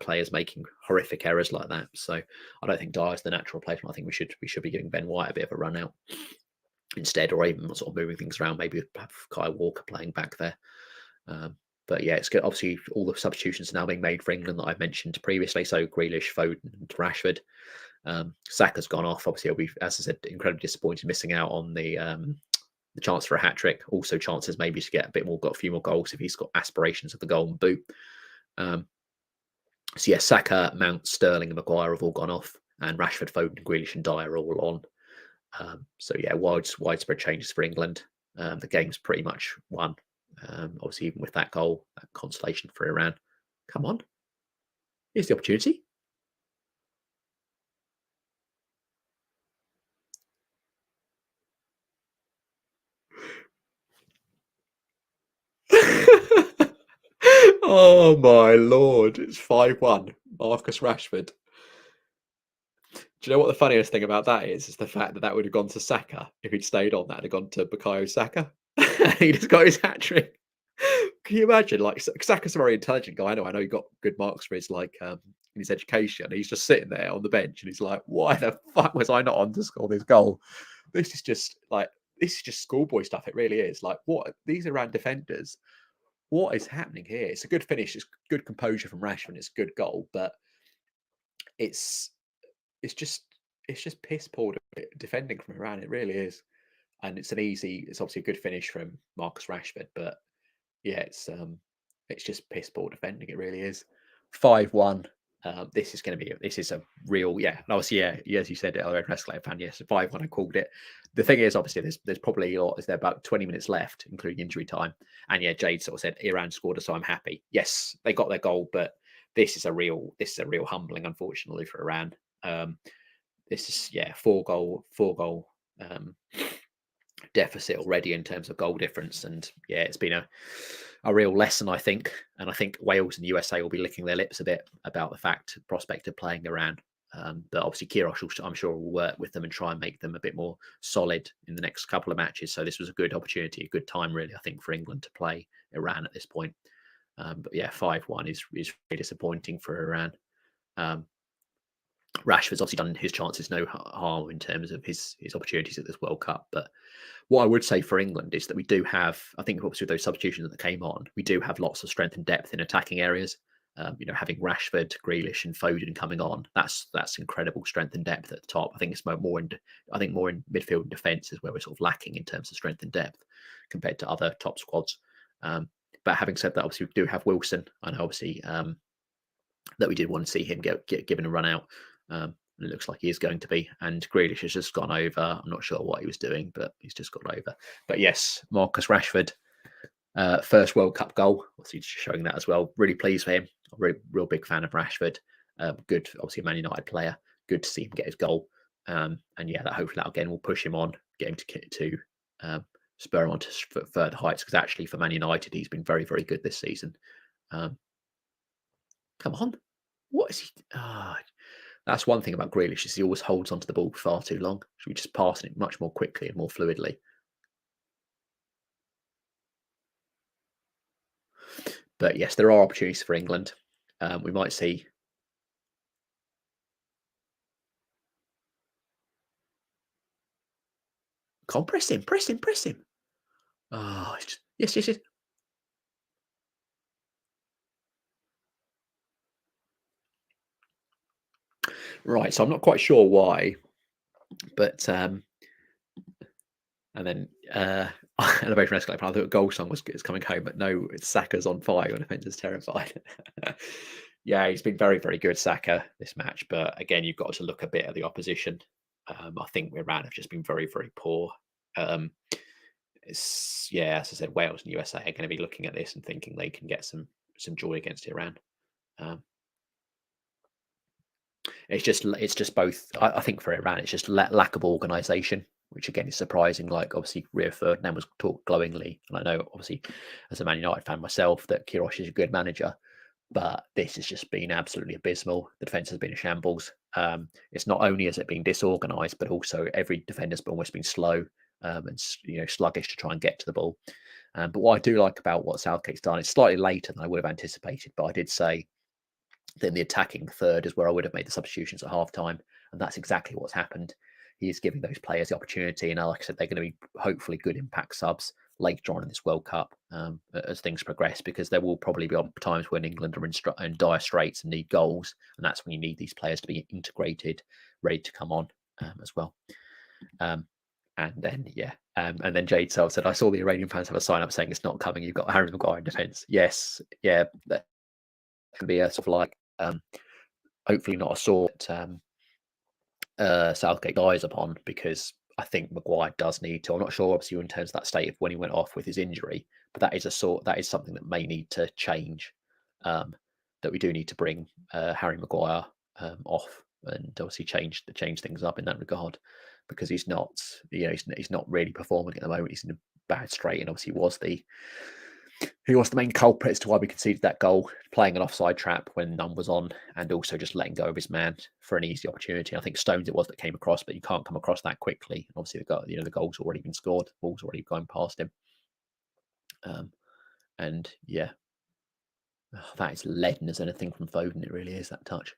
players making horrific errors like that. So I don't think Dyer's the natural replacement. I think we should be giving Ben White a bit of a run out instead, or even sort of moving things around. Maybe have Kyle Walker playing back there. But yeah, it's good. Obviously, all the substitutions are now being made for England that I've mentioned previously. So Grealish, Foden, and Rashford. Saka's gone off. Obviously, he'll be, as I said, incredibly disappointed missing out on the chance for a hat trick. Also, chances maybe to get got a few more goals if he's got aspirations of the golden boot. So yeah, Saka, Mount, Sterling, and Maguire have all gone off, and Rashford, Foden, Grealish, and Dyer are all on. So yeah, widespread changes for England. The game's pretty much won. Obviously, even with that goal, that consolation for Iran. Come on, here's the opportunity. Oh my lord, it's 5-1. Marcus Rashford. Do you know what the funniest thing about that is? Is the fact that that would have gone to Saka. If he'd stayed on, that would have gone to Bukayo Saka. He just got his hat trick. Can you imagine? Like Saka's a very intelligent guy. I know he got good marks for his in his education. He's just sitting there on the bench and he's like, "Why the fuck was I not on to score this goal?" This is just schoolboy stuff. It really is. Like, what these Iran defenders? What is happening here? It's a good finish. It's good composure from Rashford. It's a good goal, but it's it's just piss poor defending from Iran. It really is, and it's obviously a good finish from Marcus Rashford, but yeah, it's just piss poor defending. It really is. 5-1. This is a real, yeah. And obviously, yeah, as you said, a Red Escalade fan, yes, 5-1. I called it. The thing is, obviously, there's probably is there about 20 minutes left, including injury time. And yeah, Jade sort of said Iran scored, so I'm happy. Yes, they got their goal, but this is a real humbling, unfortunately, for Iran. This is 4-goal deficit already in terms of goal difference, and yeah, it's been a real lesson, I think. And I think Wales and the USA will be licking their lips a bit about the prospect of playing Iran. But obviously, Quieroz, I'm sure, will work with them and try and make them a bit more solid in the next couple of matches. So this was a good opportunity, a good time, really, I think, for England to play Iran at this point. But yeah, 5-1 is really disappointing for Iran. Rashford's obviously done his chances no harm in terms of his opportunities at this World Cup. But what I would say for England is that we do have, I think, obviously with those substitutions that came on, we do have lots of strength and depth in attacking areas. Having Rashford, Grealish, and Foden coming on, that's incredible strength and depth at the top. I think it's more in midfield and defence is where we're sort of lacking in terms of strength and depth compared to other top squads. But having said that, obviously we do have Wilson, and obviously that we did want to see him get given a run out. It looks like he is going to be. And Grealish has just gone over. I'm not sure what he was doing, but he's just gone over. But yes, Marcus Rashford, first World Cup goal. Obviously showing that as well. Really pleased for him. I'm a real big fan of Rashford. Good, obviously a Man United player. Good to see him get his goal. And yeah, hopefully that again will push him on, get him to spur him on to further heights. Because actually for Man United, he's been very, very good this season. Come on. What is he? That's one thing about Grealish is he always holds onto the ball far too long. Should we just pass it much more quickly and more fluidly? But yes, there are opportunities for England. We might see. Come on, press him, press him, press him. Oh, yes, yes, yes. Right. So I'm not quite sure why, but and then elevation escalator. I thought a goal song was coming home, but no, it's Saka's on fire and defense is terrified. Yeah, he's been very, very good, Saka, this match. But again, you've got to look a bit at the opposition. I think Iran have just been very, very poor. Um, yeah, as I said, Wales and USA are going to be looking at this and thinking they can get some joy against Iran. Um, it's just both. I think for Iran, it's just lack of organisation, which again is surprising. Like obviously, Rio Ferdinand was talked glowingly, and I know obviously as a Man United fan myself that Queiroz is a good manager, but this has just been absolutely abysmal. The defence has been a shambles. It's not only has it been disorganised, but also every defender's almost been slow and sluggish to try and get to the ball. But what I do like about what Southgate's done, it's slightly later than I would have anticipated, but I did say then the attacking third is where I would have made the substitutions at half time. And that's exactly what's happened. He is giving those players the opportunity. And like I said, they're going to be hopefully good impact subs later on in this World Cup as things progress, because there will probably be times when England are in dire straits and need goals. And that's when you need these players to be integrated, ready to come on as well. And then, and then Jade Self said, I saw the Iranian fans have a sign up saying it's not coming. You've got Harry Maguire in defence. Yes, yeah, that can be a sort of like, hopefully not a sort Southgate dies upon, because I think Maguire does need to. I'm not sure, obviously, in terms of that state of when he went off with his injury, but that is something that may need to change. That we do need to bring Harry Maguire off and obviously change things up in that regard, because he's not, he's not really performing at the moment. He's in a bad strait, and obviously he was the main culprit as to why we conceded that goal, playing an offside trap when none was on, and also just letting go of his man for an easy opportunity. I think Stones it was that came across, but you can't come across that quickly. Obviously, the goal's already been scored, the ball's already gone past him. And yeah, that is leaden as anything from Foden. It really is, that touch.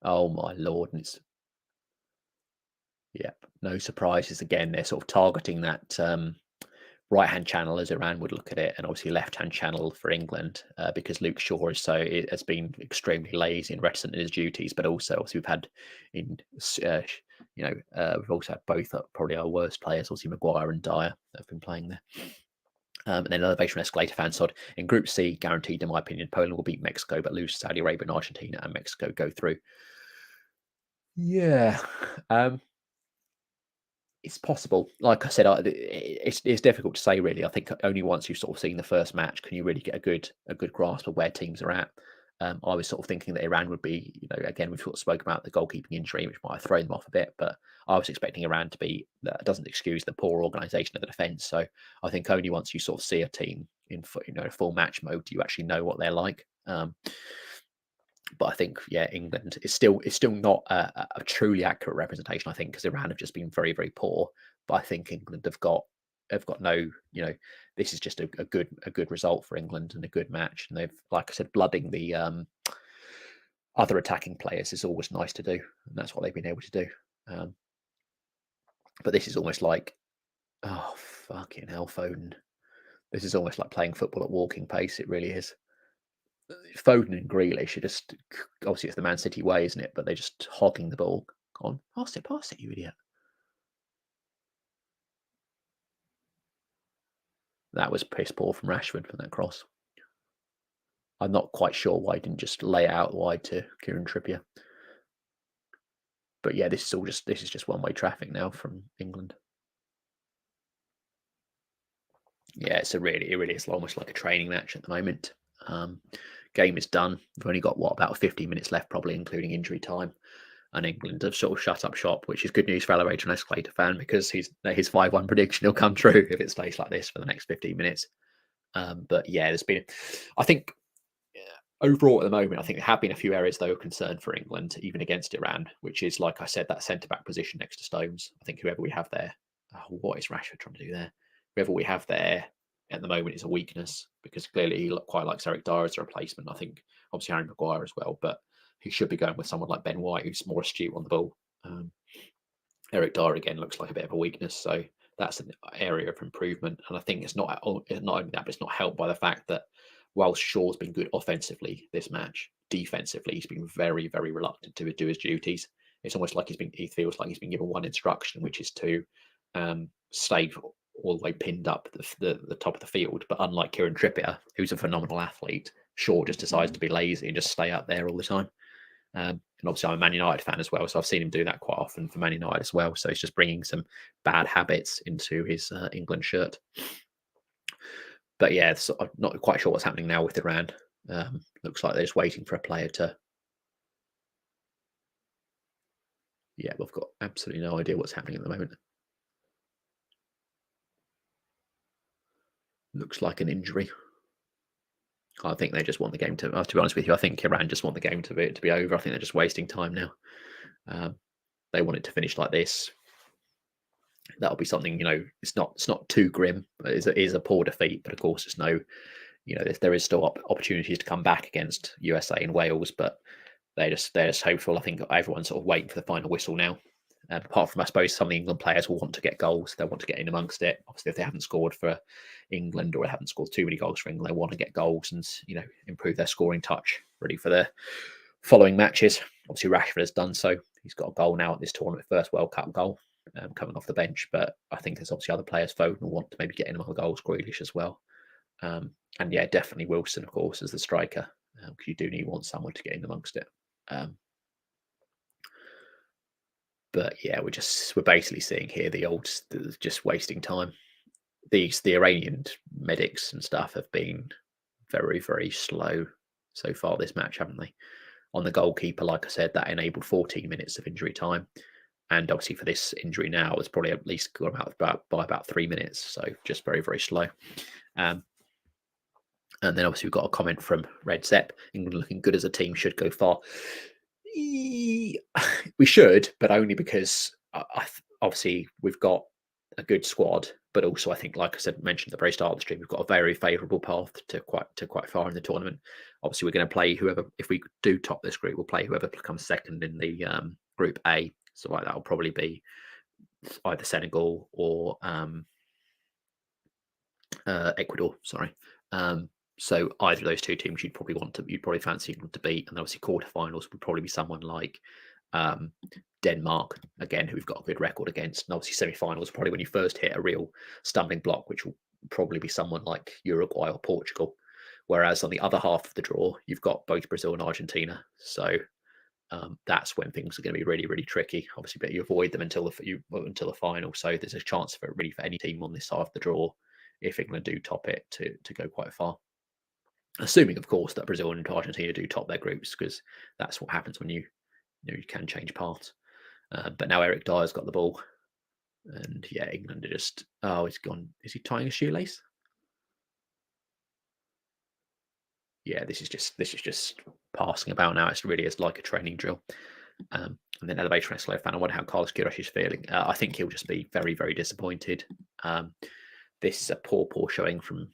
Oh my lord! And it's no surprises again. They're sort of targeting that right-hand channel as Iran would look at it, and obviously left-hand channel for England, because Luke Shaw has been extremely lazy and reticent in his duties. But also, obviously, we've also had both probably our worst players, obviously Maguire and Dyer, that have been playing there. And then elevation escalator fan sod in Group C, guaranteed in my opinion, Poland will beat Mexico but lose to Saudi Arabia and Argentina, and Mexico go through. Yeah. It's possible. Like I said, it's difficult to say really. I think only once you've sort of seen the first match can you really get a good grasp of where teams are at. I was sort of thinking that Iran would be, again, we've sort of spoken about the goalkeeping injury, which might have thrown them off a bit, but I was expecting Iran to be, that doesn't excuse the poor organisation of the defence. So I think only once you sort of see a team in full match mode do you actually know what they're like. But I think, England is still not a truly accurate representation. I think because Iran have just been very, very poor. But I think England have got no, this is just a good result for England and a good match. And they've, like I said, blooding the other attacking players is always nice to do, and that's what they've been able to do. But this is almost like, oh fucking hell, Foden. This is almost like playing football at walking pace. It really is. Foden and Grealish are just, obviously it's the Man City way, isn't it? But they're just hogging the ball. Go on, pass it, you idiot. That was piss poor from Rashford from that cross. I'm not quite sure why he didn't just lay it out wide to Kieran Trippier. But yeah, this is just one-way traffic now from England. Yeah, it really is almost like a training match at the moment. Game is done. We've only got about 15 minutes left, probably including injury time. And England have sort of shut up shop, which is good news for Elevator and Escalator fan, because his 5-1 prediction will come true if it stays like this for the next 15 minutes. But yeah, I think overall at the moment, I think there have been a few areas though of concern for England, even against Iran, which is, like I said, that centre-back position next to Stones. I think whoever we have there, what is Rashford trying to do there? Whoever we have there at the moment is a weakness, because clearly he quite likes Eric Dyer as a replacement. I think obviously Harry Maguire as well, but he should be going with someone like Ben White, who's more astute on the ball. Eric Dyer again looks like a bit of a weakness, so that's an area of improvement. And I think it's not only that, but it's not helped by the fact that whilst Shaw's been good offensively this match, defensively he's been very, very reluctant to do his duties. It's almost like he feels like he's been given one instruction, which is to stay all the way pinned up the top of the field. But unlike Kieran Trippier, who's a phenomenal athlete, Shaw just decides to be lazy and just stay up there all the time. And obviously, I'm a Man United fan as well, so I've seen him do that quite often for Man United as well. So he's just bringing some bad habits into his England shirt. But yeah, I'm not quite sure what's happening now with Iran. Looks like they're just waiting for a player to. Yeah, we've got absolutely no idea what's happening at the moment. Looks like an injury. I think they just want the game to be honest with you, I think Iran just want the game to be over. I think they're just wasting time now. They want it to finish like this. That'll be something, it's not too grim. It is a poor defeat, but of course it's no, there is still opportunities to come back against USA and Wales, but they're just hopeful. I think everyone's sort of waiting for the final whistle now. Apart from, I suppose, some of the England players will want to get goals. They'll want to get in amongst it. Obviously, if they haven't scored for England or haven't scored too many goals for England, they want to get goals and, improve their scoring touch ready for their following matches. Obviously, Rashford has done so. He's got a goal now at this tournament, first World Cup goal, coming off the bench. But I think there's obviously other players. Foden will want to maybe get in among the goals, Grealish as well. And yeah, definitely Wilson, of course, as the striker, because you do want someone to get in amongst it. But yeah, we're basically seeing here just wasting time. The Iranian medics and stuff have been very, very slow so far this match, haven't they? On the goalkeeper, like I said, that enabled 14 minutes of injury time. And obviously for this injury now, it's probably at least gone out by about 3 minutes. So just very, very slow. And then obviously we've got a comment from Red Zepp. England looking good as a team, should go far. We should, but only because obviously we've got a good squad, but also I think, like I said, mentioned at the very start of the stream, we've got a very favourable path to quite far in the tournament. Obviously, we're going to play whoever. If we do top this group, we'll play whoever becomes second in the Group A. So like that will probably be either Senegal or Ecuador. Sorry. So either of those two teams you'd probably fancy England to beat, and obviously quarterfinals would probably be someone like Denmark, again, who we've got a good record against, and obviously semi-finals probably when you first hit a real stumbling block, which will probably be someone like Uruguay or Portugal. Whereas on the other half of the draw, you've got both Brazil and Argentina, so that's when things are going to be really, really tricky. Obviously, but you avoid them until the final. So there's a chance for any team on this side of the draw, if England do top it, to go quite far. Assuming, of course, that Brazil and Argentina do top their groups, because that's what happens when you can change paths. But now Eric Dyer's got the ball, and yeah, England are just he's gone. Is he tying a shoelace? Yeah, this is just passing about now. It's really like a training drill. And then Elevation Wrestler fan, I wonder how Carlos Quieroz is feeling. I think he'll just be very, very disappointed. This is a poor showing from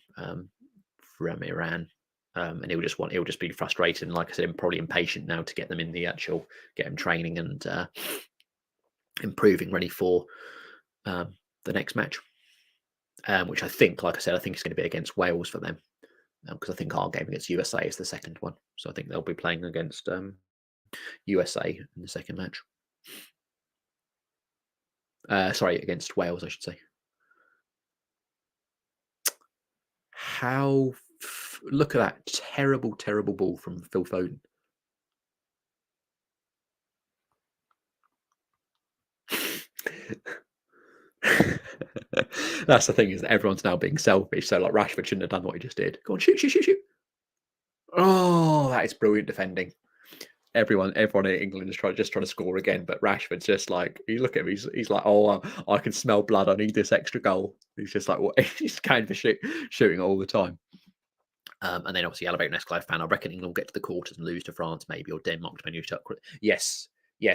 Iran. And he'll just be frustrated and, like I said, probably impatient now to get them in get them training and improving, ready for the next match. Which I think, like I said, I think it's going to be against Wales for them, because I think our game against USA is the second one. So I think they'll be playing against USA in the second match. Sorry, against Wales, I should say. Look at that terrible, terrible ball from Phil Foden. That's the thing, is that everyone's now being selfish. So like Rashford shouldn't have done what he just did. Go on, shoot. Oh, that is brilliant defending. Everyone in England is trying to score again, but Rashford's just like, you look at him, he's like, oh, I can smell blood. I need this extra goal. He's just like, what? He's kind of shooting all the time. And then obviously Elevate Nescliffe fan, I reckon England will get to the quarters and lose to France maybe, or Denmark, depending on who. Yes.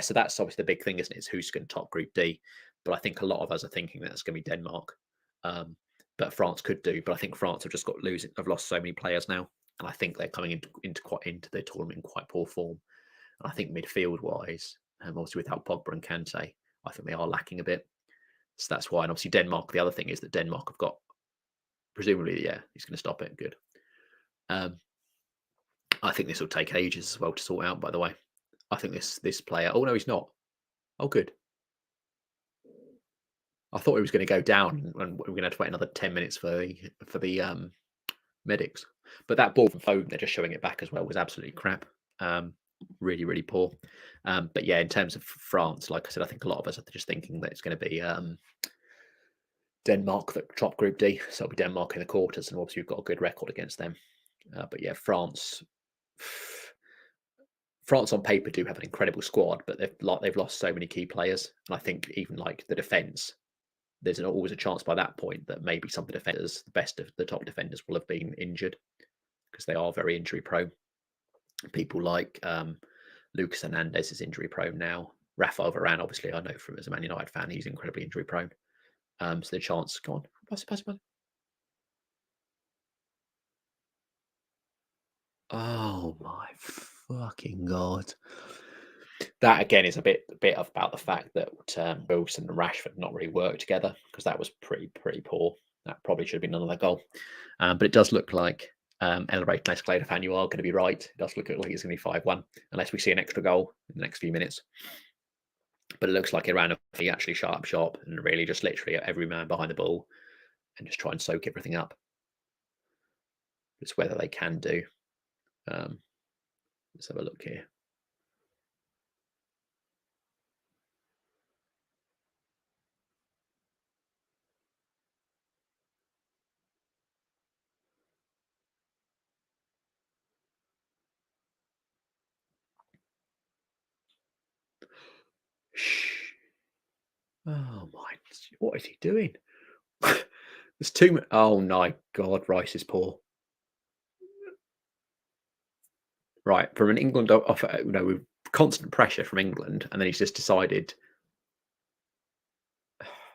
So that's obviously the big thing, isn't it? Is who's going to top Group D. But I think a lot of us are thinking that it's going to be Denmark. But France could do. But I think France have lost so many players now, and I think they're coming into the tournament in quite poor form. And I think midfield wise, obviously without Pogba and Kante, I think they are lacking a bit. So that's why. And obviously Denmark, the other thing is that Denmark have got, presumably, yeah, he's going to stop it. Good. Um, I think this will take ages as well to sort out, by the way. I think this player, oh no, he's not. Oh, good. I thought he was going to go down and we're going to have to wait another 10 minutes for the medics. But that ball from Foden, they're just showing it back as well, was absolutely crap. Really, really poor. But yeah, in terms of France, like I said, I think a lot of us are just thinking that it's going to be Denmark that top Group D. So it'll be Denmark in the quarters, and obviously we've got a good record against them. But yeah, France on paper do have an incredible squad, but they've lost so many key players, and I think even like the defence, there's always a chance by that point that maybe some of the defenders, the best of the top defenders, will have been injured because they are very injury prone. People like Lucas Hernandez is injury prone now. Rafael Varane, obviously, I know from as a Man United fan, he's incredibly injury prone. So the chance, go on, pass it. Oh my fucking god! That again is a bit about the fact that Wilson and Rashford not really worked together, because that was pretty poor. That probably should have been another goal. But it does look like El Rey fan, you are going to be right. It does look like it's going to be 5-1, unless we see an extra goal in the next few minutes. But it looks like Iran are actually sharp and really just literally every man behind the ball and just try and soak everything up. It's whether they can do. Let's have a look here. Shh. Oh my! What is he doing? There's too much. Oh my god! Rice is poor. Right, from an England off, with constant pressure from England, and then he's just decided.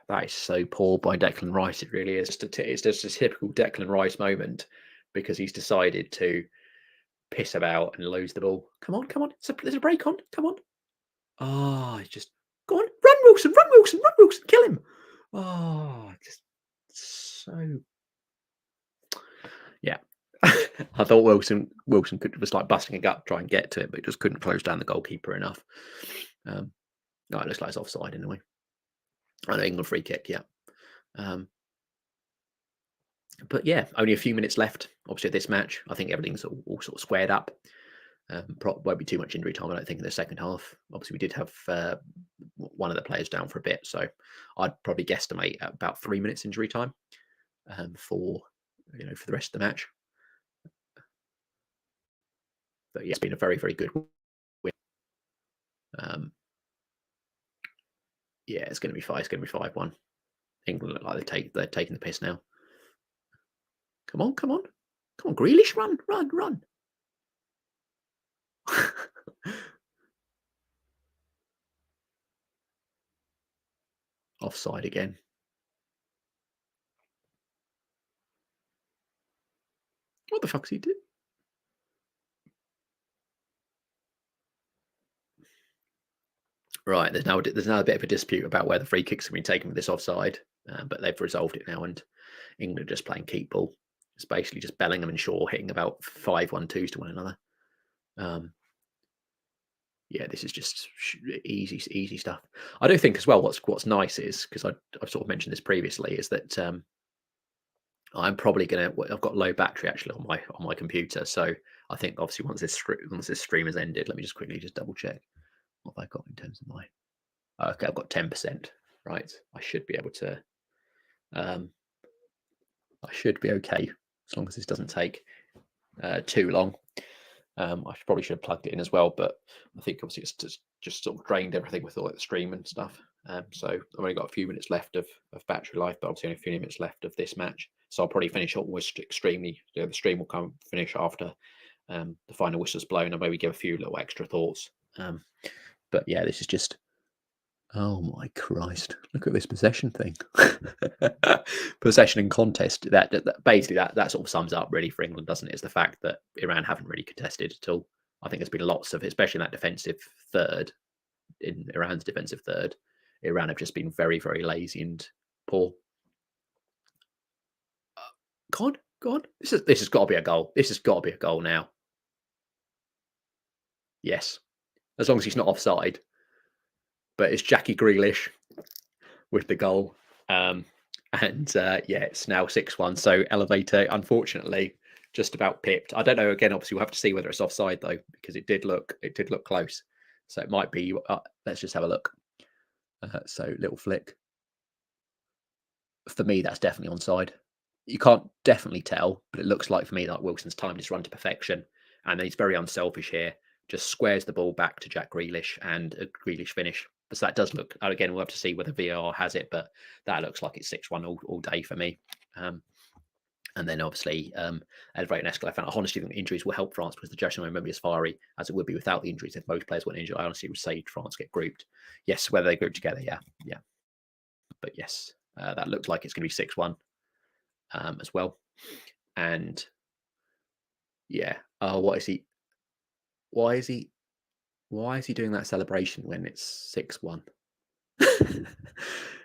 That is so poor by Declan Rice. It really is. It's just a typical Declan Rice moment, because he's decided to piss about and lose the ball. Come on! There's a break on. Come on! Oh, he's just go on, run Wilson, kill him. Oh, just so yeah. I thought Wilson was like busting a gut to try and get to it, but just couldn't close down the goalkeeper enough. No, it looks like it's offside anyway. I know, England free kick, yeah. But yeah, only a few minutes left. Obviously, this match, I think everything's all sort of squared up. Won't be too much injury time, I don't think, in the second half. Obviously, we did have one of the players down for a bit, so I'd probably guesstimate at about 3 minutes injury time for the rest of the match. But yeah, it's been a very, very good win. Yeah, it's going to be 5-1. England look like they're taking the piss now. Come on, Grealish, run. Offside again. What the fuck's he do? Right, there's now a bit of a dispute about where the free kicks have been taken with this offside, but they've resolved it now, and England are just playing keep ball. It's basically just Bellingham and Shaw hitting about 5-1-2s to one another. Yeah, this is just easy stuff. I do think as well. What's nice is, because I've sort of mentioned this previously, is that I'm probably gonna. I've got low battery actually on my computer, so I think obviously once this stream has ended, let me just quickly double check what have I got in terms of my. Okay, I've got 10%. Right, I should be able to. I should be okay as long as this doesn't take too long. I probably should have plugged it in as well, but I think obviously it's just sort of drained everything with all the stream and stuff. So I've only got a few minutes left of battery life, but obviously only a few minutes left of this match. So I'll probably finish almost extremely. The stream will finish after the final whistle's blown, and maybe give a few little extra thoughts. But yeah, this is just. Oh my Christ! Look at this possession thing. Possession and contest. That basically that sort of sums up really for England, doesn't it? Is the fact that Iran haven't really contested at all. I think there's been lots of, especially in that defensive third, in Iran's defensive third. Iran have just been very, very lazy and poor. Go on. This has got to be a goal. This has got to be a goal now. Yes, as long as he's not offside. But it's Jackie Grealish with the goal. And yeah, it's now 6-1. So Elevator, unfortunately, just about pipped. I don't know. Again, obviously, we'll have to see whether it's offside though, because it did look close. So it might be. Let's just have a look. So little flick. For me, that's definitely onside. You can't definitely tell, but it looks like for me that Wilson's timed his run to perfection, and he's very unselfish here. Just squares the ball back to Jack Grealish and a Grealish finish. So that does look. Again, we'll have to see whether VAR has it, but that looks like it's 6-1 all day for me. And then obviously, Elevate and Escalade. I honestly think the injuries will help France because the judging won't be as fiery as it would be without the injuries. If most players weren't injured, I honestly would say France get grouped. Yes, whether they group together, yeah. But yes, that looks like it's going to be 6-1 as well. And yeah, what is he? Why is he doing that celebration when it's 6-1?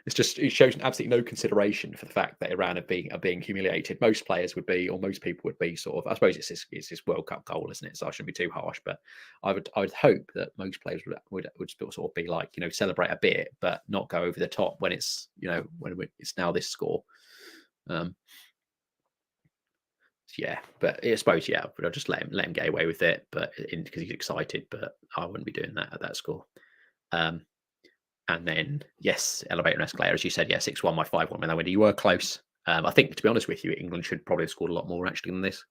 It shows absolutely no consideration for the fact that Iran are being humiliated. Most players would be, or most people would be, sort of. I suppose it's this World Cup goal, isn't it? So I shouldn't be too harsh, but I would hope that most players would sort of be like, celebrate a bit, but not go over the top when it's when it's now this score. Yeah, but I suppose but I'll just let him get away with it, but because he's excited. But I wouldn't be doing that at that score. And then yes, Elevator and Escalator, as you said, 6-1, my 5-1 when they win. You were close. I think, to be honest with you, England should probably have scored a lot more actually than this.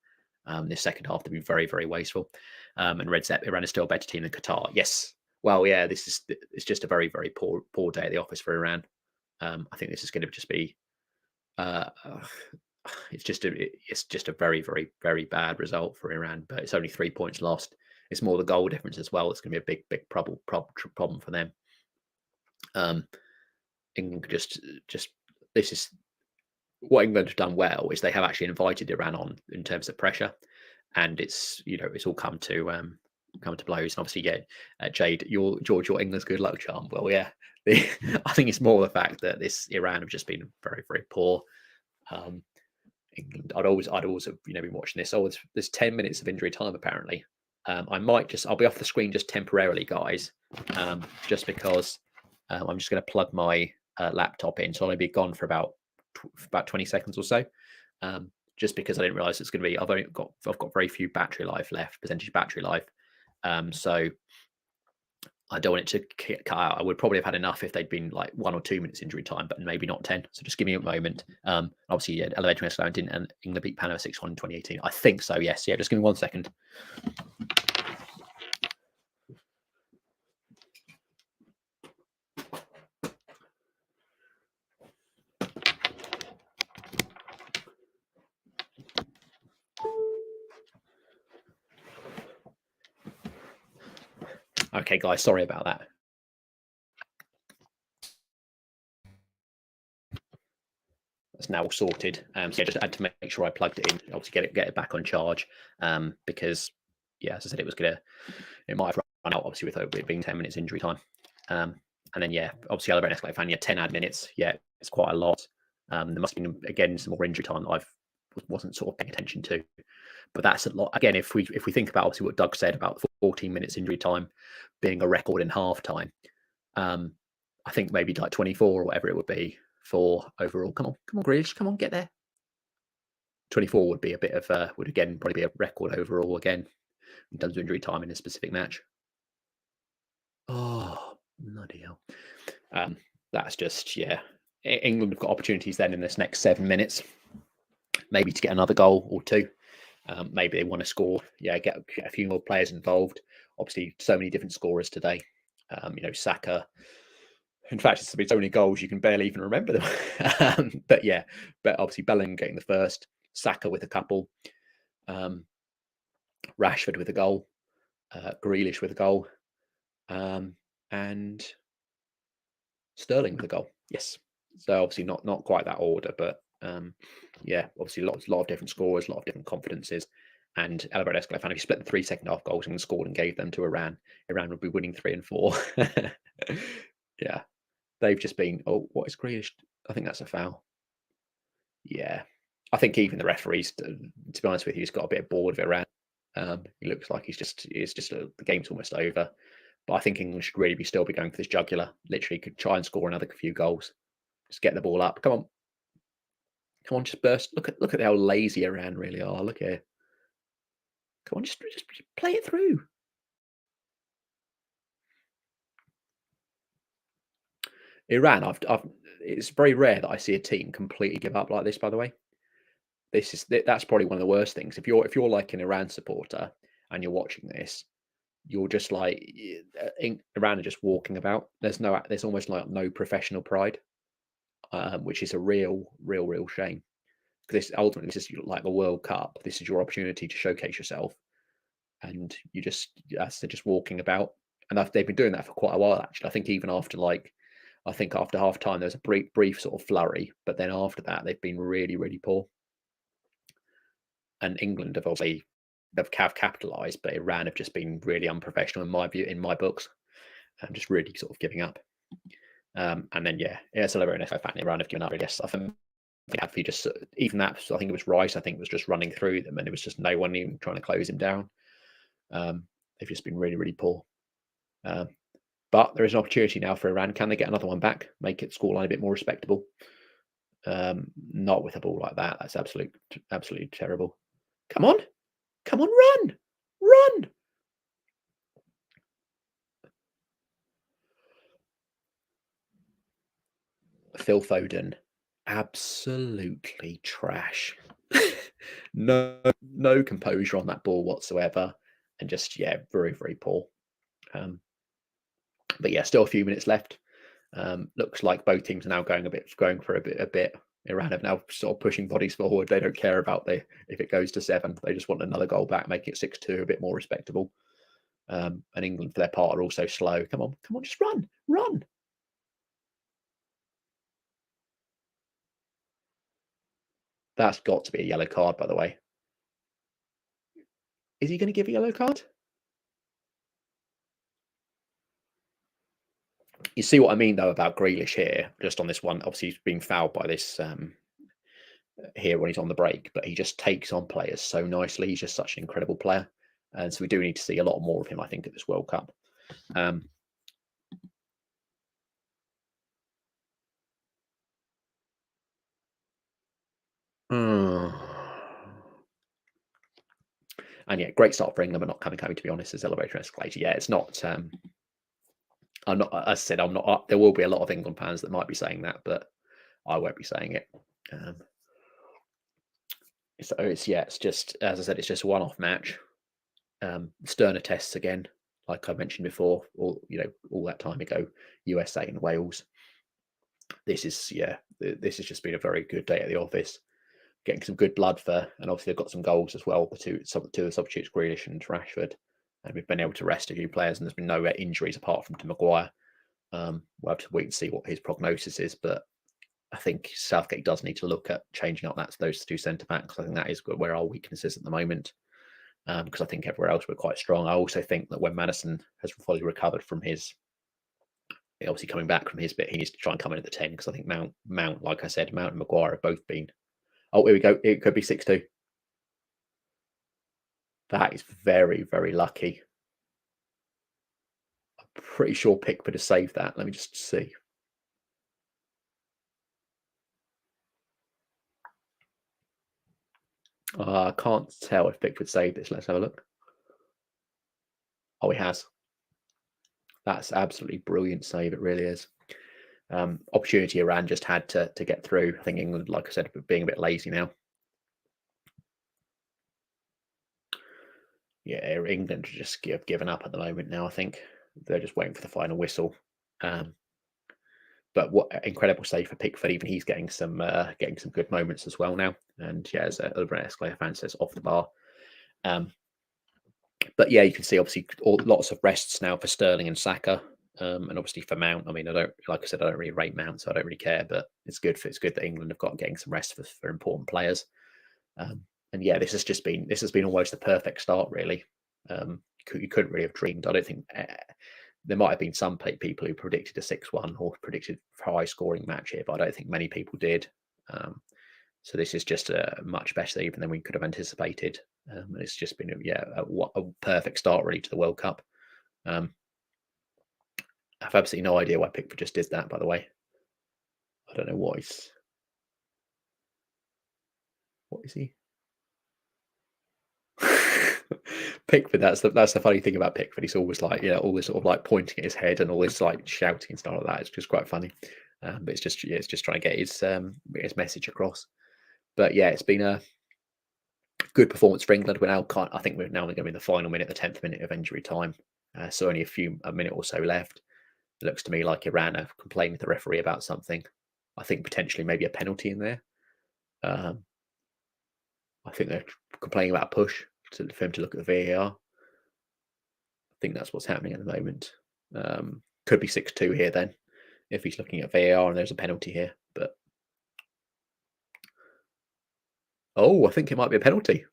This second half to be very, very wasteful. And Red Zep, Iran is still a better team than Qatar. Yes. Well, yeah, it's just a very, very poor day at the office for Iran. I think this is going to just be it's just a very, very, very bad result for Iran, but it's only 3 points lost. It's more the goal difference as well. It's going to be a big problem for them. England just this is what England have done well is they have actually invited Iran on in terms of pressure, and it's all come to blows. And obviously, Jade, your England's good luck charm. Well, yeah, I think it's more the fact that this Iran have just been very, very poor. England, I'd also been watching this. Oh, there's 10 minutes of injury time apparently. I'll be off the screen just temporarily, guys, just because I'm just going to plug my laptop in, so I'll only be gone for about 20 seconds or so. Just because I didn't realize it's going to be. I've got very few battery life left, percentage battery life. So I don't want it to cut out. I would probably have had enough if they'd been like 1 or 2 minutes injury time, but maybe not 10. So just give me a moment. Obviously, Elevator and England beat Panama 6-1 in 2018. I think so, yes. Yeah, just give me 1 second. Okay, guys, sorry about that. That's now all sorted. So just had to make sure I plugged it in. Obviously, get it back on charge. Because as I said, it might have run out. Obviously, with it being 10 minutes injury time. And then obviously, Elevator and Escalate fan, 10 ad minutes. Yeah, it's quite a lot. There must have been again some more injury time that I wasn't sort of paying attention to. But that's a lot. Again, if we think about obviously what Doug said about the 14 minutes injury time being a record in half time, I think maybe like 24 or whatever it would be for overall. Come on, Grealish, come on, get there. 24 would be a bit of would again probably be a record overall again in terms of injury time in a specific match. Oh, bloody hell. That's just England have got opportunities then in this next 7 minutes, maybe to get another goal or two. Maybe they want to score, get a few more players involved. Obviously, so many different scorers today. Saka. In fact, it's so many goals you can barely even remember them. But obviously Bellingham getting the first, Saka with a couple, Rashford with a goal, Grealish with a goal, and Sterling with a goal. Yes. So obviously not quite that order, but obviously a lot of different scorers, a lot of different confidences. And Elevator Escalade fan, if you split the 3 second half goals and scored and gave them to Iran would be winning 3 and 4. Yeah. they've just been. Oh, what is Grealish? I think that's a foul. Yeah, I think even the referees, to be honest with you, he's got a bit bored of Iran. He looks like the game's almost over. But I think England should really still be going for this jugular. Literally, could try and score another few goals. Just get the ball up. Come on, just burst. Look at how lazy Iran really are. Look here. Come on, just play it through. Iran, it's very rare that I see a team completely give up like this. By the way, that's probably one of the worst things. If you're like an Iran supporter and you're watching this, you're just like Iran are just walking about. There's almost like no professional pride, which is a real shame. Ultimately this is like the World Cup. This is your opportunity to showcase yourself, and they're just walking about. And they've been doing that for quite a while actually. I think after half time there was a brief sort of flurry, but then after that they've been really poor. And England have obviously they've capitalised, but Iran have just been really unprofessional in my view, in my books, and just really sort of giving up. And then it's a very nice fact Iran have given up. I guess I think Hadfi just even that. I think it was Rice. I think was just running through them, and it was just no one even trying to close him down. They've just been really poor. But there is an opportunity now for Iran. Can they get another one back? Make it scoreline a bit more respectable. Not with a ball like that. That's absolutely terrible. Come on, run! Phil Foden, absolutely trash. no composure on that ball whatsoever, and just very poor. But yeah, still a few minutes left. Looks like both teams are now going for a bit. Iran have now sort of pushing bodies forward. They don't care about if it goes to 7. They just want another goal back, make it 6-2, a bit more respectable. And England, for their part, are also slow. Come on, just run! That's got to be a yellow card, by the way. Is he going to give a yellow card? You see what I mean, though, about Grealish here, just on this one. Obviously, he's been fouled by this here when he's on the break, but he just takes on players so nicely. He's just such an incredible player. And so we do need to see a lot more of him, I think, at this World Cup. And yeah, great start for England, but not coming home, to be honest, as elevator escalator. Yeah, it's not. I'm not. As I said, I'm not. There will be a lot of England fans that might be saying that, but I won't be saying it. So it's just, as I said, it's just a one-off match. Sterner tests again, like I mentioned before, all that time ago, USA and Wales. This has just been a very good day at the office. Getting some good blood and obviously they've got some goals as well. The two of the substitutes, Grealish and Rashford, and we've been able to rest a few players, and there's been no injuries apart from to Maguire. We'll have to wait and see what his prognosis is, but I think Southgate does need to look at changing up those two centre backs. I think that is where our weakness is at the moment, because I think everywhere else we're quite strong. I also think that when Maddison has fully recovered from his, obviously coming back from his bit, he needs to try and come in at the 10, because I think Mount, like I said, Mount and Maguire have both been. Oh, here we go. It could be 6-2. That is very lucky. I'm pretty sure Pickford has saved that. Let me just see. I can't tell if Pickford saved this. Let's have a look. Oh, he has. That's absolutely brilliant save. It really is. Opportunity Iran just had to get through. I think England, like I said, being a bit lazy now. Yeah, England are just given up at the moment now. I think they're just waiting for the final whistle. But what incredible save for Pickford! Even he's getting some good moments as well now. And as over at Escalator fan says, off the bar. But yeah, you can see obviously lots of rests now for Sterling and Saka, and obviously for Mount. I mean, I don't really rate Mount, so I don't really care. But it's good that England have got getting some rest for important players. And yeah, this has been almost the perfect start, really. You couldn't really have dreamed. I don't think there might have been some people who predicted a 6-1 or predicted a high scoring match here, but I don't think many people did. So this is just a much better even than we could have anticipated. It's just been a perfect start really to the World Cup. I've absolutely no idea why Pickford just did that, by the way. I don't know what is he? Pickford, that's the funny thing about Pickford. He's always like, all this sort of like pointing at his head and all this like shouting and stuff like that. It's just quite funny. But it's just trying to get his message across. But yeah, it's been a good performance for England. I think we're now going to be in the final minute, the 10th minute of injury time. So only a minute or so left. It looks to me like Iran are complaining with the referee about something. I think potentially maybe a penalty in there. I think they're complaining about a push for him to look at the VAR. I think that's what's happening at the moment. Could be 6-2 here then, if he's looking at VAR and there's a penalty here. But I think it might be a penalty.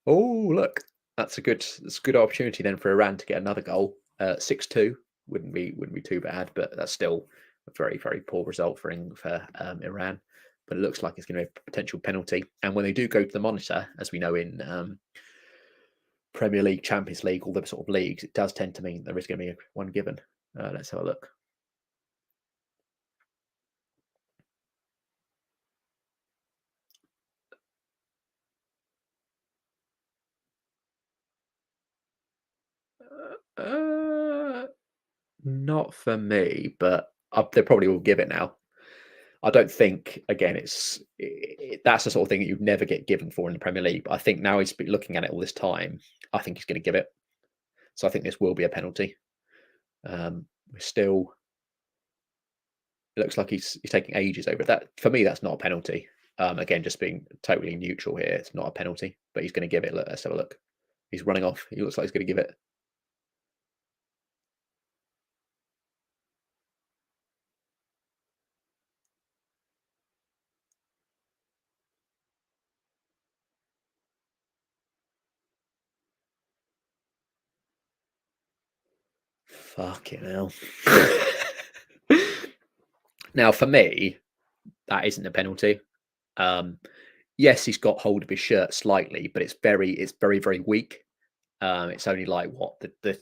Oh, look, that's a good opportunity then for Iran to get another goal. 6-2 wouldn't be too bad, but that's still a very, very poor result for Iran. But it looks like it's going to be a potential penalty. And when they do go to the monitor, as we know in Premier League, Champions League, all the sort of leagues, it does tend to mean there is going to be one given. Let's have a look. Not for me, but they probably will give it now. I don't think, again, that's the sort of thing that you'd never get given for in the Premier League. But I think now he's been looking at it all this time. I think he's going to give it. So I think this will be a penalty. It looks like he's taking ages over that. For me, that's not a penalty. Again, just being totally neutral here, it's not a penalty, but he's going to give it. Let's have a look. He's running off. He looks like he's going to give it. Fucking hell. Now, for me, that isn't a penalty. Yes, he's got hold of his shirt slightly, but it's very, very weak. It's only like what the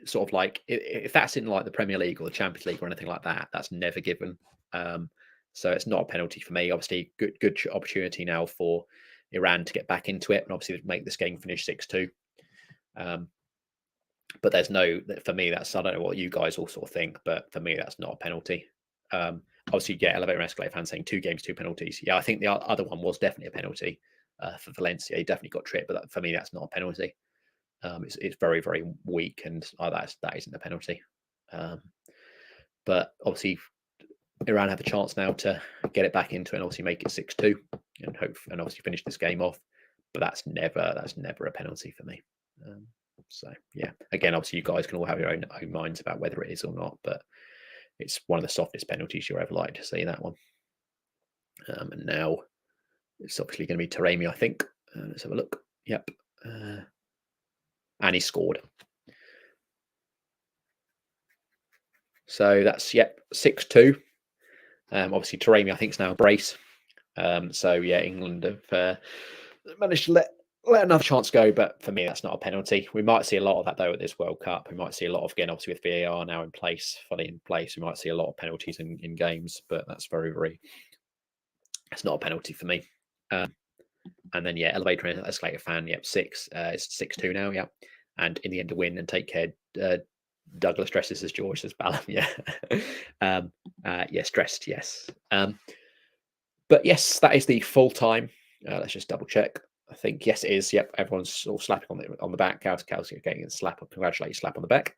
sort of like if that's in like the Premier League or the Champions League or anything like that, that's never given. So it's not a penalty for me. Obviously, good opportunity now for Iran to get back into it and obviously make this game finish 6-2. But there's no, for me, I don't know what you guys all sort of think, but for me, that's not a penalty. Obviously, you get Elevator and Escalator fans saying 2 games, 2 penalties. Yeah, I think the other one was definitely a penalty for Valencia. He definitely got tripped, but for me, that's not a penalty. It's very, very weak, and that isn't a penalty. But obviously, Iran have a chance now to get it back into it and obviously make it 6-2 and obviously finish this game off. But that's never a penalty for me. So yeah, again, obviously you guys can all have your own minds about whether it is or not, but it's one of the softest penalties you're ever likely to see, that one. And now it's obviously going to be Taremi, I think. Let's have a look. Yep. And he scored. So that's 6-2. Obviously Taremi, I think, is now a brace. So yeah, England have managed to let another chance go, but for me, that's not a penalty. We might see a lot of that though at this World Cup. We might see a lot of, again, obviously with VAR now fully in place. We might see a lot of penalties in games, but that's it's not a penalty for me. And then yeah, Elevator and Escalator fan, yep, 6. It's 6-2 now, yeah. And in the end, to win and take care. Douglas dresses as George says Ballum, yeah. Yes, dressed, yes. But yes, that is the full time. Let's just double check. I think yes, it is. Yep, everyone's all slapping on the back. Kelsey getting a slap. Congratulate you, slap on the back.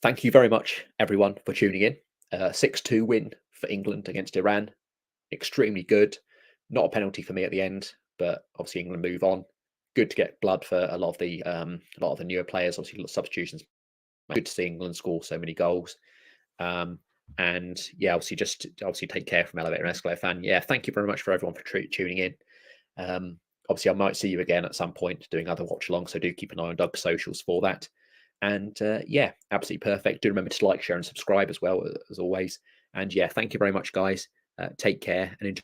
Thank you very much, everyone, for tuning in. 6-2 win for England against Iran. Extremely good. Not a penalty for me at the end, but obviously England move on. Good to get blood for a lot of the newer players. Obviously, substitutions. Good to see England score so many goals. And yeah, obviously take care from Elevator and Escalator fan. Yeah, thank you very much for everyone for tuning in. obviously I might see you again at some point doing other watch along. So do keep an eye on Doug's socials for that. And yeah, absolutely perfect. Do remember to like, share, and subscribe as well, as always. And yeah, thank you very much, guys. Take care and enjoy.